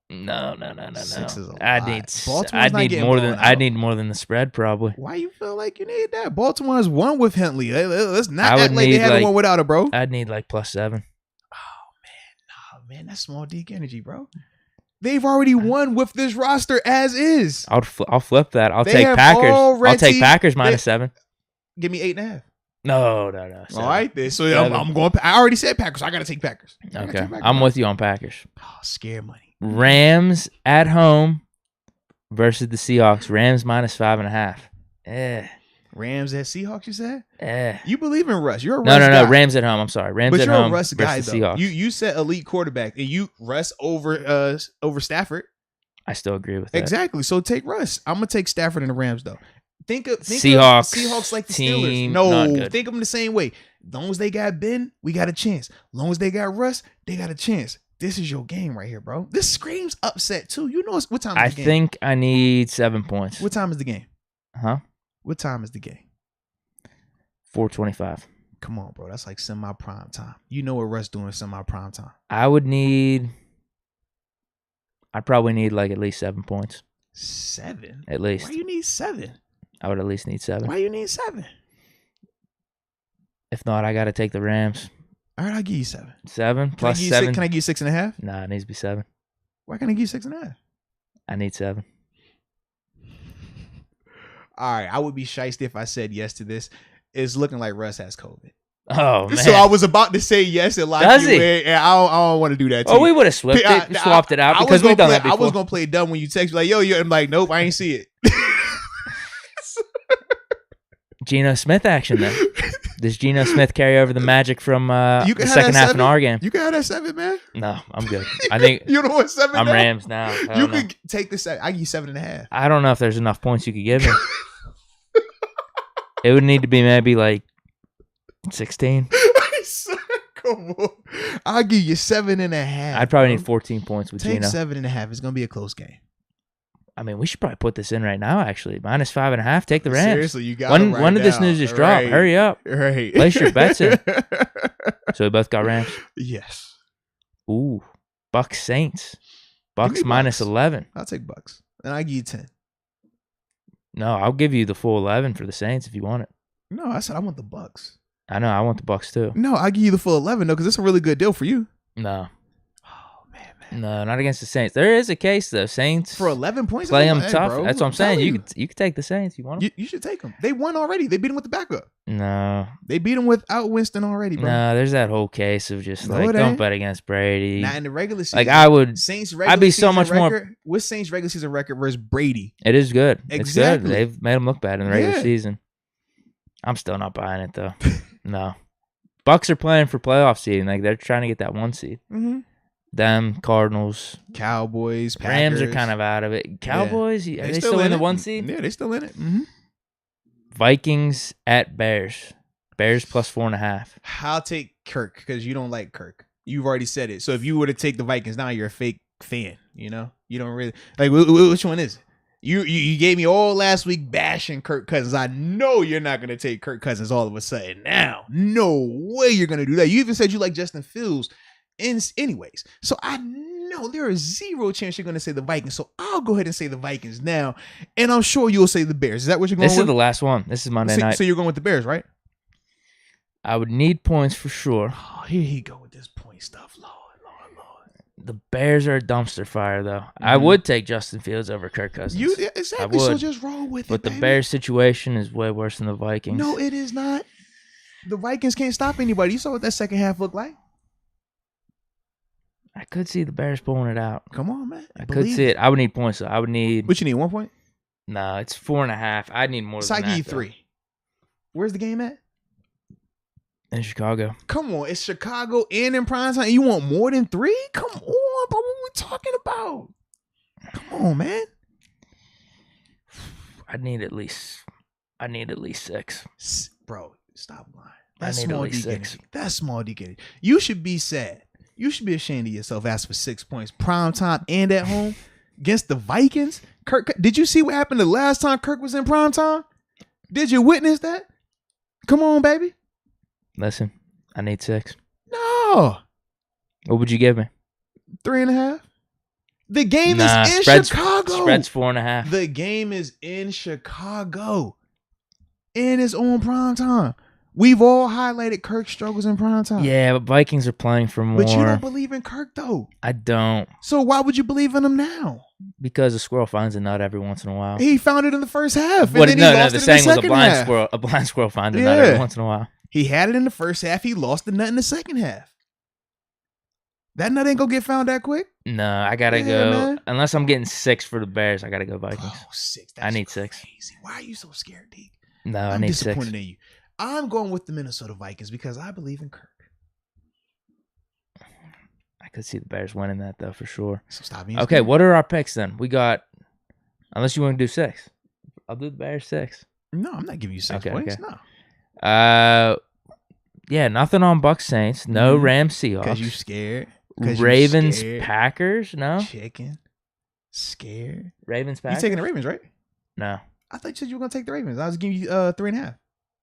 No. 6 is a lot. I need more than the spread probably. Why you feel like you need that? Baltimore has won with Huntley. Let's not act like they haven't won without it, bro. I'd need like +7. Oh man, that's small Deke energy, bro. They've already won with this roster as is. I'll flip that. I'll take Packers. I'll take Packers -7. Give me 8.5. No. All right, then. So I'm going. I already said Packers. I got to take Packers. Okay, I'm with you on Packers. Oh, scare money. Rams at home versus the Seahawks. Rams -5.5. Rams at Seahawks, you said? You believe in Russ. You're a Russ guy. No. Rams at home. I'm sorry. Rams at home. But you're a Russ guy, though. Seahawks. You said elite quarterback, and you Russ over Stafford. I still agree with that. Exactly. So take Russ. I'm going to take Stafford and the Rams, though. Think of Seahawks Seahawks like the team, Steelers. No, think of them the same way. long as they got Ben, we got a chance. Long as they got Russ, they got a chance. This is your game right here, bro. This screams upset too. You know what time is the game? I think I need 7 points. What time is the game? Huh? What time is the game? 4:25. Come on, bro. That's like semi-prime time. You know what Russ doing semi-prime time. I'd probably need like at least 7 points. 7? At least. Why you need 7? I would at least need 7. Why you need 7? If not, I got to take the Rams. All right, I'll give you 7. 7 plus 7. Can I give you 6.5? Nah, it needs to be 7. Why can't I give you 6.5? I need 7. All right, I would be shiesty if I said yes to this. It's looking like Russ has COVID. Oh, man. So I was about to say yes and lock you in, and I don't want to do that to you. We would have swapped it out because we've done that before. I was going to play dumb when you text me like, yo, I'm like, nope, I ain't see it. Geno Smith action then. Does Geno Smith carry over the magic from the second half in our game? You can have that 7, man. No, I'm good. I think you don't want 7. I'm now? Rams now. You could take the 7. I give you 7.5. I don't know if there's enough points you could give me. It would need to be maybe like 16. Come on. I'll give you 7.5. I'd probably need 14 points with Take Geno. 7.5. It's gonna be a close game. I mean, we should probably put this in right now. Actually, -5.5. Take the Rams. Seriously, you got it right when did this now. news just drop? Hurry up. Right. Place your bets in. So we both got Rams. Yes. Ooh, Bucks Saints. Bucks Bucks. -11. I'll take Bucks, and I give you 10. No, I'll give you the full 11 for the Saints if you want it. No, I said I want the Bucks. I know. I want the Bucks too. No, I'll give you the full 11 though, because it's a really good deal for you. No. Oh man. No, not against the Saints. There is a case though. Saints For 11 points, play them hey, tough. bro, That's what I'm saying. telling You could take the Saints. You want them? You should take them. They won already. They beat them with the backup. No. They beat them without Winston already, bro. No, there's that whole case of just No, like it don't ain't. bet against Brady. Not in the regular season. Like I would. Saints regular I'd be so season much more- record, What's Saints regular season record versus Brady? It is good. Exactly. It's good. They've made them look bad in the regular Yeah. season. I'm still not buying it though. No. Bucks are playing for playoff seeding. Like they're trying to get that 1 seed. Mm-hmm. Them, Cardinals, Cowboys, Packers. Rams are kind of out of it. Cowboys, are they still in the 1 seed? Yeah, they still in it. Mm-hmm. Vikings at Bears. Bears +4.5. I'll take Kirk because you don't like Kirk. You've already said it. So if you were to take the Vikings now, you're a fake fan. You know, you don't really like. Which one is it? You gave me all last week bashing Kirk Cousins. I know you're not going to take Kirk Cousins all of a sudden now. No way you're going to do that. You even said you like Justin Fields anyways. So I know there is zero chance you're going to say the Vikings. So I'll go ahead and say the Vikings now. And I'm sure you'll say the Bears. Is that what you're going with? This is the last one. This is Monday night. So you're going with the Bears, right? I would need points for sure. Oh, here he go with this point stuff. Lord. The Bears are a dumpster fire, though. I would take Justin Fields over Kirk Cousins. Exactly. So just roll with it. But the baby. Bears situation is way worse than the Vikings. No, it is not. The Vikings can't stop anybody. You saw what that second half looked like. I could see the Bears pulling it out. Come on, man. I could see it. I would need points, though. I would need... What you need, 1 point? No, it's 4.5. I'd need more than that. I give you 3. Where's the game at? In Chicago. Come on. It's Chicago and in prime time. You want more than 3? Come on, bro. What we talking about? Come on, man. I need at least 6. Bro, stop lying. I That's need small at least D. 6. That's small D. You should be sad. You should be ashamed of yourself asking for 6 points. Prime time and at home against the Vikings. Kirk, did you see what happened the last time Kirk was in prime time? Did you witness that? Come on, baby. Listen, I need 6. No. What would you give me? 3.5. The game is in Chicago. Spread's 4.5. The game is in Chicago. And it's on prime time. We've all highlighted Kirk's struggles in prime time. Yeah, but Vikings are playing for more. But you don't believe in Kirk, though. I don't. So why would you believe in him now? Because a squirrel finds a nut every once in a while. He found it in the first half. What, And no, then he lost the it in saying the was second half. a blind squirrel finds a nut every once in a while. He had it in the first half. He lost the nut in the second half. That nut ain't gonna get found that quick. No, I gotta go. Man. Unless I'm getting 6 for the Bears, I gotta go Vikings. Oh, 6. I need crazy. 6. Why are you so scared, Deke? No, I'm I need disappointed 6. in you. I'm going with the Minnesota Vikings because I believe in Kirk. I could see the Bears winning that though for sure. So stop being Okay, scared. what are our picks then? We got, unless you want to do 6, I'll do the Bears 6. No, I'm not giving you 6 points. Okay. No. Yeah, nothing on Bucs Saints. No Rams Seahawks. Because you scared. Ravens Packers. No. Chicken. Scared. Ravens Packers. You taking the Ravens, right? No. I thought you said you were gonna take the Ravens. I was giving you 3.5.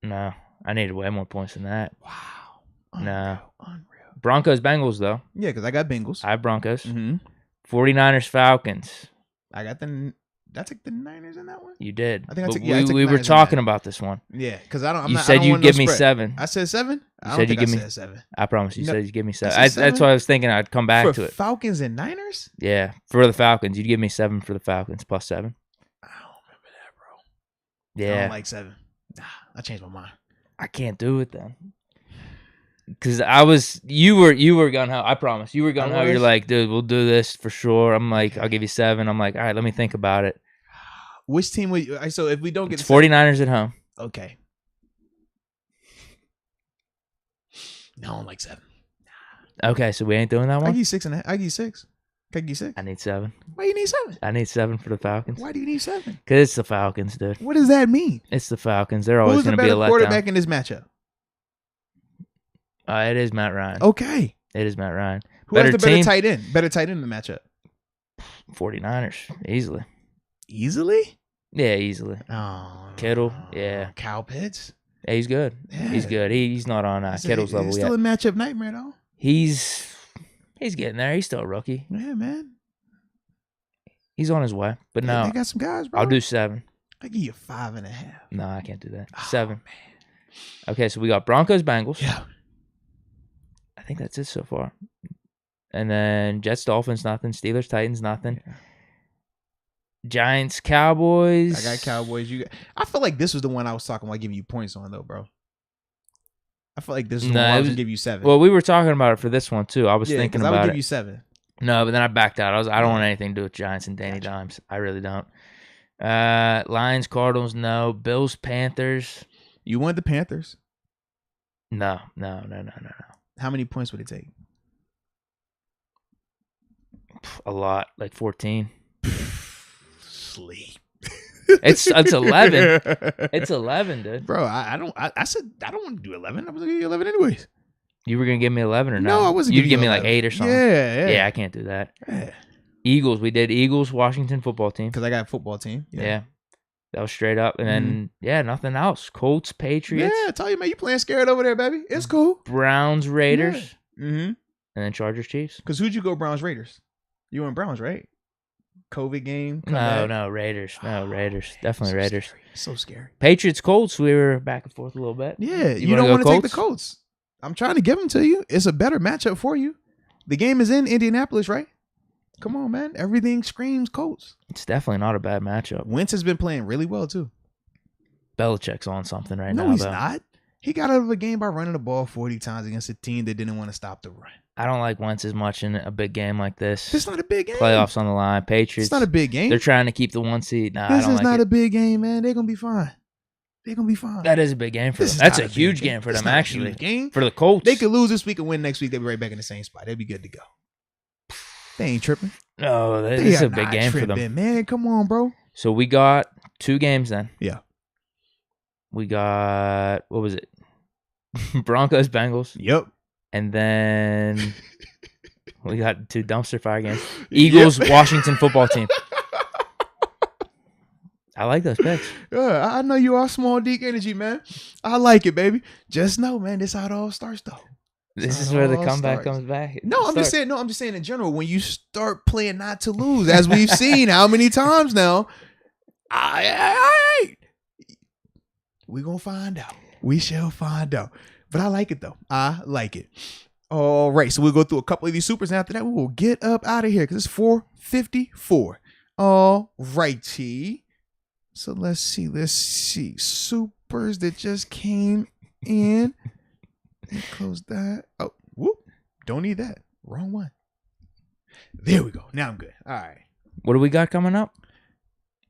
No, I needed way more points than that. Wow. No. Unreal. Broncos Bengals though. Yeah, because I got Bengals. I have Broncos. 49ers Falcons. I got the. Did I take the Niners in that one? You did. I think but I took. Yeah, we were talking about this one. Yeah, because I don't. You said you'd give me 7. I said 7. You said you give me 7. I promise you said you'd give me 7. I said 7? That's why I was thinking I'd come back to it. Falcons and Niners? Yeah, for the Falcons, you'd give me 7 for the Falcons plus 7. I don't remember that, bro. Yeah, I don't like 7. Nah, I changed my mind. I can't do it then. Because you were gun ho. I promise you were gun ho. You're like, dude, we'll do this for sure. I'm like, I'll give you 7. I'm like, all right, let me think about it. Which team would you? So if we don't get it's 49ers at home. Okay. No, I don't like 7. Okay, so we ain't doing that one. I give you 6.5. I give you 6. Can I give you 6? I need 7. Why you need 7? I need 7 for the Falcons. Why do you need 7? Because it's the Falcons, dude. What does that mean? It's the Falcons. They're always going to be a letdown. Who's the better quarterback in this matchup? It is Matt Ryan. Okay. It is Matt Ryan. Who has the better tight end? Better tight end in the matchup? 49ers. Easily. Easily? Yeah, easily. Oh. Kittle. Yeah. Kyle Pitts? Yeah, he's good. Yeah. He's good. He's not on Kittle's level yet. Still a matchup nightmare, though. He's getting there. He's still a rookie. Yeah, man. He's on his way. But no. They got some guys, bro. I'll do 7. I give you 5.5. No, I can't do that. Oh, 7. Man. Okay, so we got Broncos, Bengals. Yeah. I think that's it so far. And then Jets, Dolphins, nothing. Steelers, Titans, nothing. Yeah. Giants, Cowboys. I got Cowboys. I feel like this was the one I was talking about giving you points on, though, bro. I feel like this is the one I was going to give you 7. Well, we were talking about it for this one, too. I was thinking about it. I would give you 7. No, but then I backed out. I don't want anything to do with Giants and Danny Dimes. I really don't. Lions, Cardinals, no. Bills, Panthers. You want the Panthers? No. How many points would it take? A lot, like 14. Sleep. It's 11. It's 11, dude. Bro, I said I don't want to do 11. I was gonna give you 11 anyways. You were gonna give me 11 or no? No, I wasn't. You'd give me like 8 or something. Yeah. I can't do that. Yeah. Eagles. We did Eagles, Washington football team. Because I got a football team. Yeah. That was straight up. And then, nothing else. Colts, Patriots. Yeah, I tell you, man, you playing scared over there, baby. It's cool. Browns, Raiders. Yeah. Mm-hmm. And then Chargers, Chiefs. Because who'd you go Browns, Raiders? You went Browns, right? COVID game? No, Raiders. No, Raiders. Definitely Raiders. Scary. So scary. Patriots, Colts. We were back and forth a little bit. Yeah, you don't want to take the Colts. I'm trying to give them to you. It's a better matchup for you. The game is in Indianapolis, right? Come on, man. Everything screams Colts. It's definitely not a bad matchup. Wentz has been playing really well, too. Belichick's on something right now. No, he's not. He got out of a game by running the ball 40 times against a team that didn't want to stop the run. I don't like Wentz as much in a big game like this. It's not a big game. Playoffs on the line. Patriots. It's not a big game. They're trying to keep the 1 seed. Nah, this is not a big game, man. They're going to be fine. They're going to be fine. That is a big game for them. That's a huge game for them, actually. Huge game. For the Colts. They could lose this week and win next week. They'll be right back in the same spot. They'll be good to go. They ain't tripping. No, this is a big game for them. Man, come on, bro. So we got 2 games then. Yeah. We got, what was it? Broncos, Bengals. Yep. And then we got 2 dumpster fire games. Eagles, Washington football team. I like those picks. Yeah, I know you are small Deke energy, man. I like it, baby. Just know, man, this how it all starts, though. This is where the comeback comes back. I'm just saying in general, when you start playing not to lose, as we've seen how many times now, we're going to find out. We shall find out. But I like it, though. I like it. All right, so we'll go through a couple of these supers, and after that, we will get up out of here because it's 4:54. All righty. So let's see. Supers that just came in. Close that. Oh, whoop. Don't need that. Wrong one. There we go. Now I'm good. All right. What do we got coming up?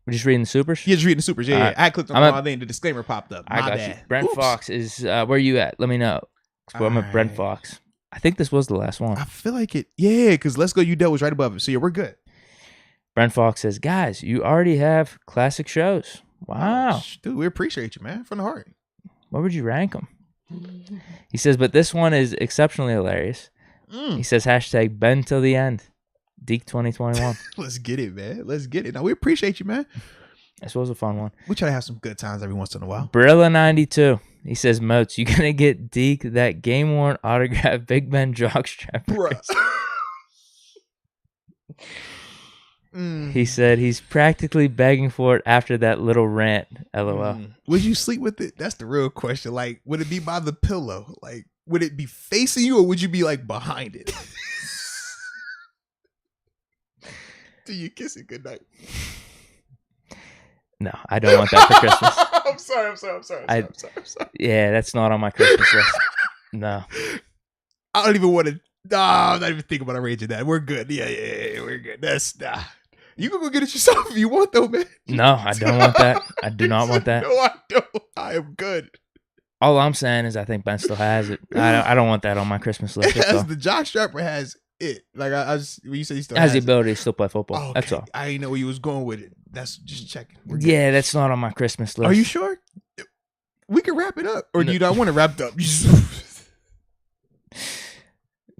We're just reading the supers? Yeah, just reading the supers. Yeah. I clicked on the wrong thing. The disclaimer popped up. I got you. Brent Fox is, where you at? Let me know. I'm at Brent Fox. I think this was the last one. I feel like it. Yeah, because Let's Go Udell was right above it. So yeah, we're good. Brent Fox says, guys, you already have classic shows. Wow. Dude, we appreciate you, man. From the heart. Where would you rank them? He says, but this one is exceptionally hilarious. He says, hashtag Ben till the end. Deke 2021. Let's get it, man. Let's get it. Now, we appreciate you, man. This was a fun one. We try to have some good times every once in a while. Brilla92. He says, Moats, you going to get Deke that game-worn autograph Big Ben jockstrap? He said he's practically begging for it after that little rant. LOL. Would you sleep with it? That's the real question. Like, would it be by the pillow? Like, would it be facing you or would you be like behind it? Do you kiss it goodnight? No, I don't want that for Christmas. I'm sorry. Yeah, that's not on my Christmas list. No. I don't even want to. No, I'm not even thinking about arranging that. We're good. Yeah, we're good. That's You can go get it yourself if you want, though, man. No, I don't want that. I do not want that. No, I don't. I am good. All I'm saying is I think Ben still has it. I don't want that on my Christmas list. As the jockstrapper has it. Like I just when you say he still has the ability to still play football. Oh, okay. That's all. I didn't know where you was going with it. That's just checking. Yeah, that's not on my Christmas list. Are you sure? We can wrap it up, or do you not want to wrap it up?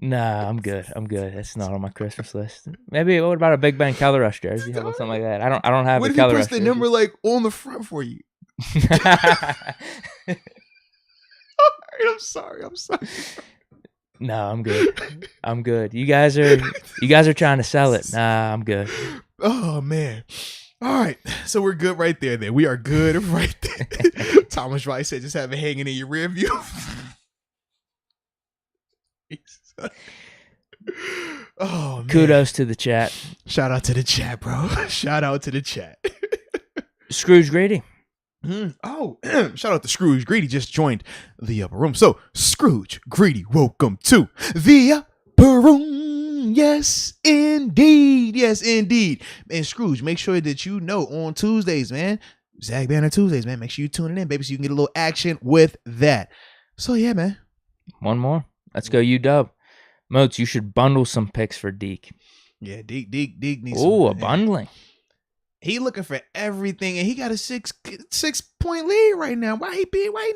Nah, I'm good. That's not on my Christmas list. Maybe what about a Big Ben Keller Rush jersey? How about something like that? I don't have what a Keller Rush. What if he puts the number like on the front for you? I'm sorry. No, I'm good. You guys are trying to sell it. Nah, I'm good. Oh man. All right. So we're good right there then. We are good right there. Thomas Rice said just have it hanging in your rear view. Oh man. Kudos to the chat. Shout out to the chat, bro. Shout out to the chat. Scrooge Greedy. Oh, shout out to Scrooge Greedy just joined the upper room. So Scrooge Greedy, welcome to the upper room. Yes, indeed. And Scrooge, make sure that you know on Tuesdays, man, Zach Banner Tuesdays, man, make sure you tune it in, baby, so you can get a little action with that. So yeah, man. One more. Let's go UW. Moats, you should bundle some picks for Deke. Yeah, Deke needs a bundling. He looking for everything, and he got a 6-point lead right now. Why he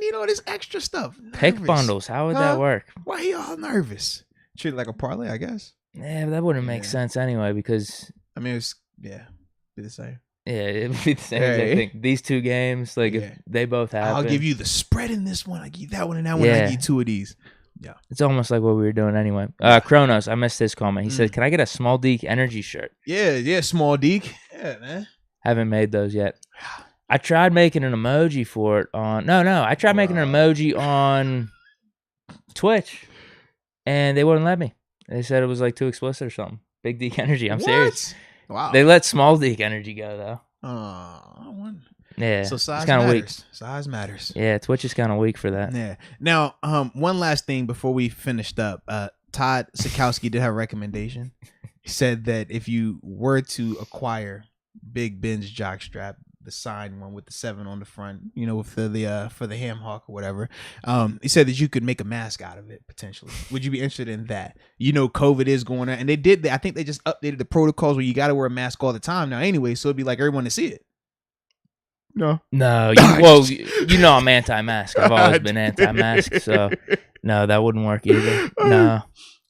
need all this extra stuff? Nervous. Pick bundles. How would that work? Why he all nervous? Treat it like a parlay, I guess. Yeah, but that wouldn't make sense anyway because I mean, be the same. Yeah, it would be the same exact thing. These two games, if they both happen, I'll give you the spread in this one. I give you that one and that one. I give you two of these. Yeah, it's almost like what we were doing anyway. Kronos, I missed his comment. He said, "Can I get a small Deke energy shirt?" Yeah, small Deke. Yeah, man. Haven't made those yet. I tried making an emoji for it on. No, I tried making an emoji on Twitch, and they wouldn't let me. They said it was like too explicit or something. Big Deke energy. I'm serious. Wow. They let small Deke energy go though. Yeah. So size kind of weak. Size matters. Yeah, Twitch is kind of weak for that. Yeah. Now, one last thing before we finished up. Todd Sikowski did have a recommendation. He said that if you were to acquire Big Ben's jockstrap, the signed one with the 7 on the front, with the for the ham hawk or whatever, he said that you could make a mask out of it potentially. Would you be interested in that? COVID is going on, and they did that. I think they just updated the protocols where you got to wear a mask all the time now anyway, so it'd be like everyone to see it. No, I'm anti-mask. I've always been anti-mask, so no, that wouldn't work either. No,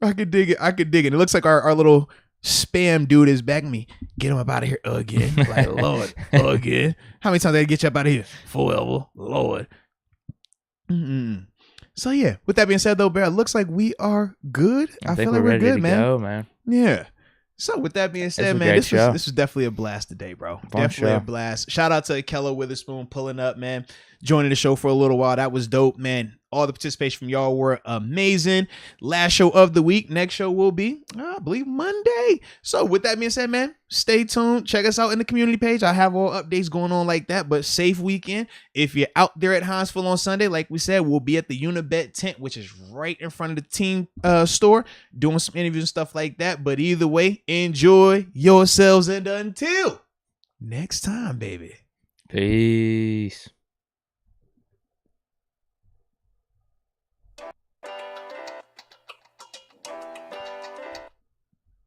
I could dig it. It looks like our little spam dude is backing me. Get him up out of here again. Like, Lord, again. How many times did I get you up out of here? Forever, Lord. So yeah, with that being said though, Bear, it looks like we are good. I feel like we're good, to man. Go, man. Yeah. So with that being said, man, this was definitely a blast today, bro. Definitely a blast. Shout out to Ahkello Witherspoon pulling up, man. Joining the show for a little while. That was dope, man. All the participation from y'all were amazing. Last show of the week. Next show will be, I believe, Monday. So with that being said, man, stay tuned. Check us out in the community page. I have all updates going on like that, but safe weekend. If you're out there at Hinesville on Sunday, like we said, we'll be at the Unibet tent, which is right in front of the team store, doing some interviews and stuff like that. But either way, enjoy yourselves, and until next time, baby. Peace.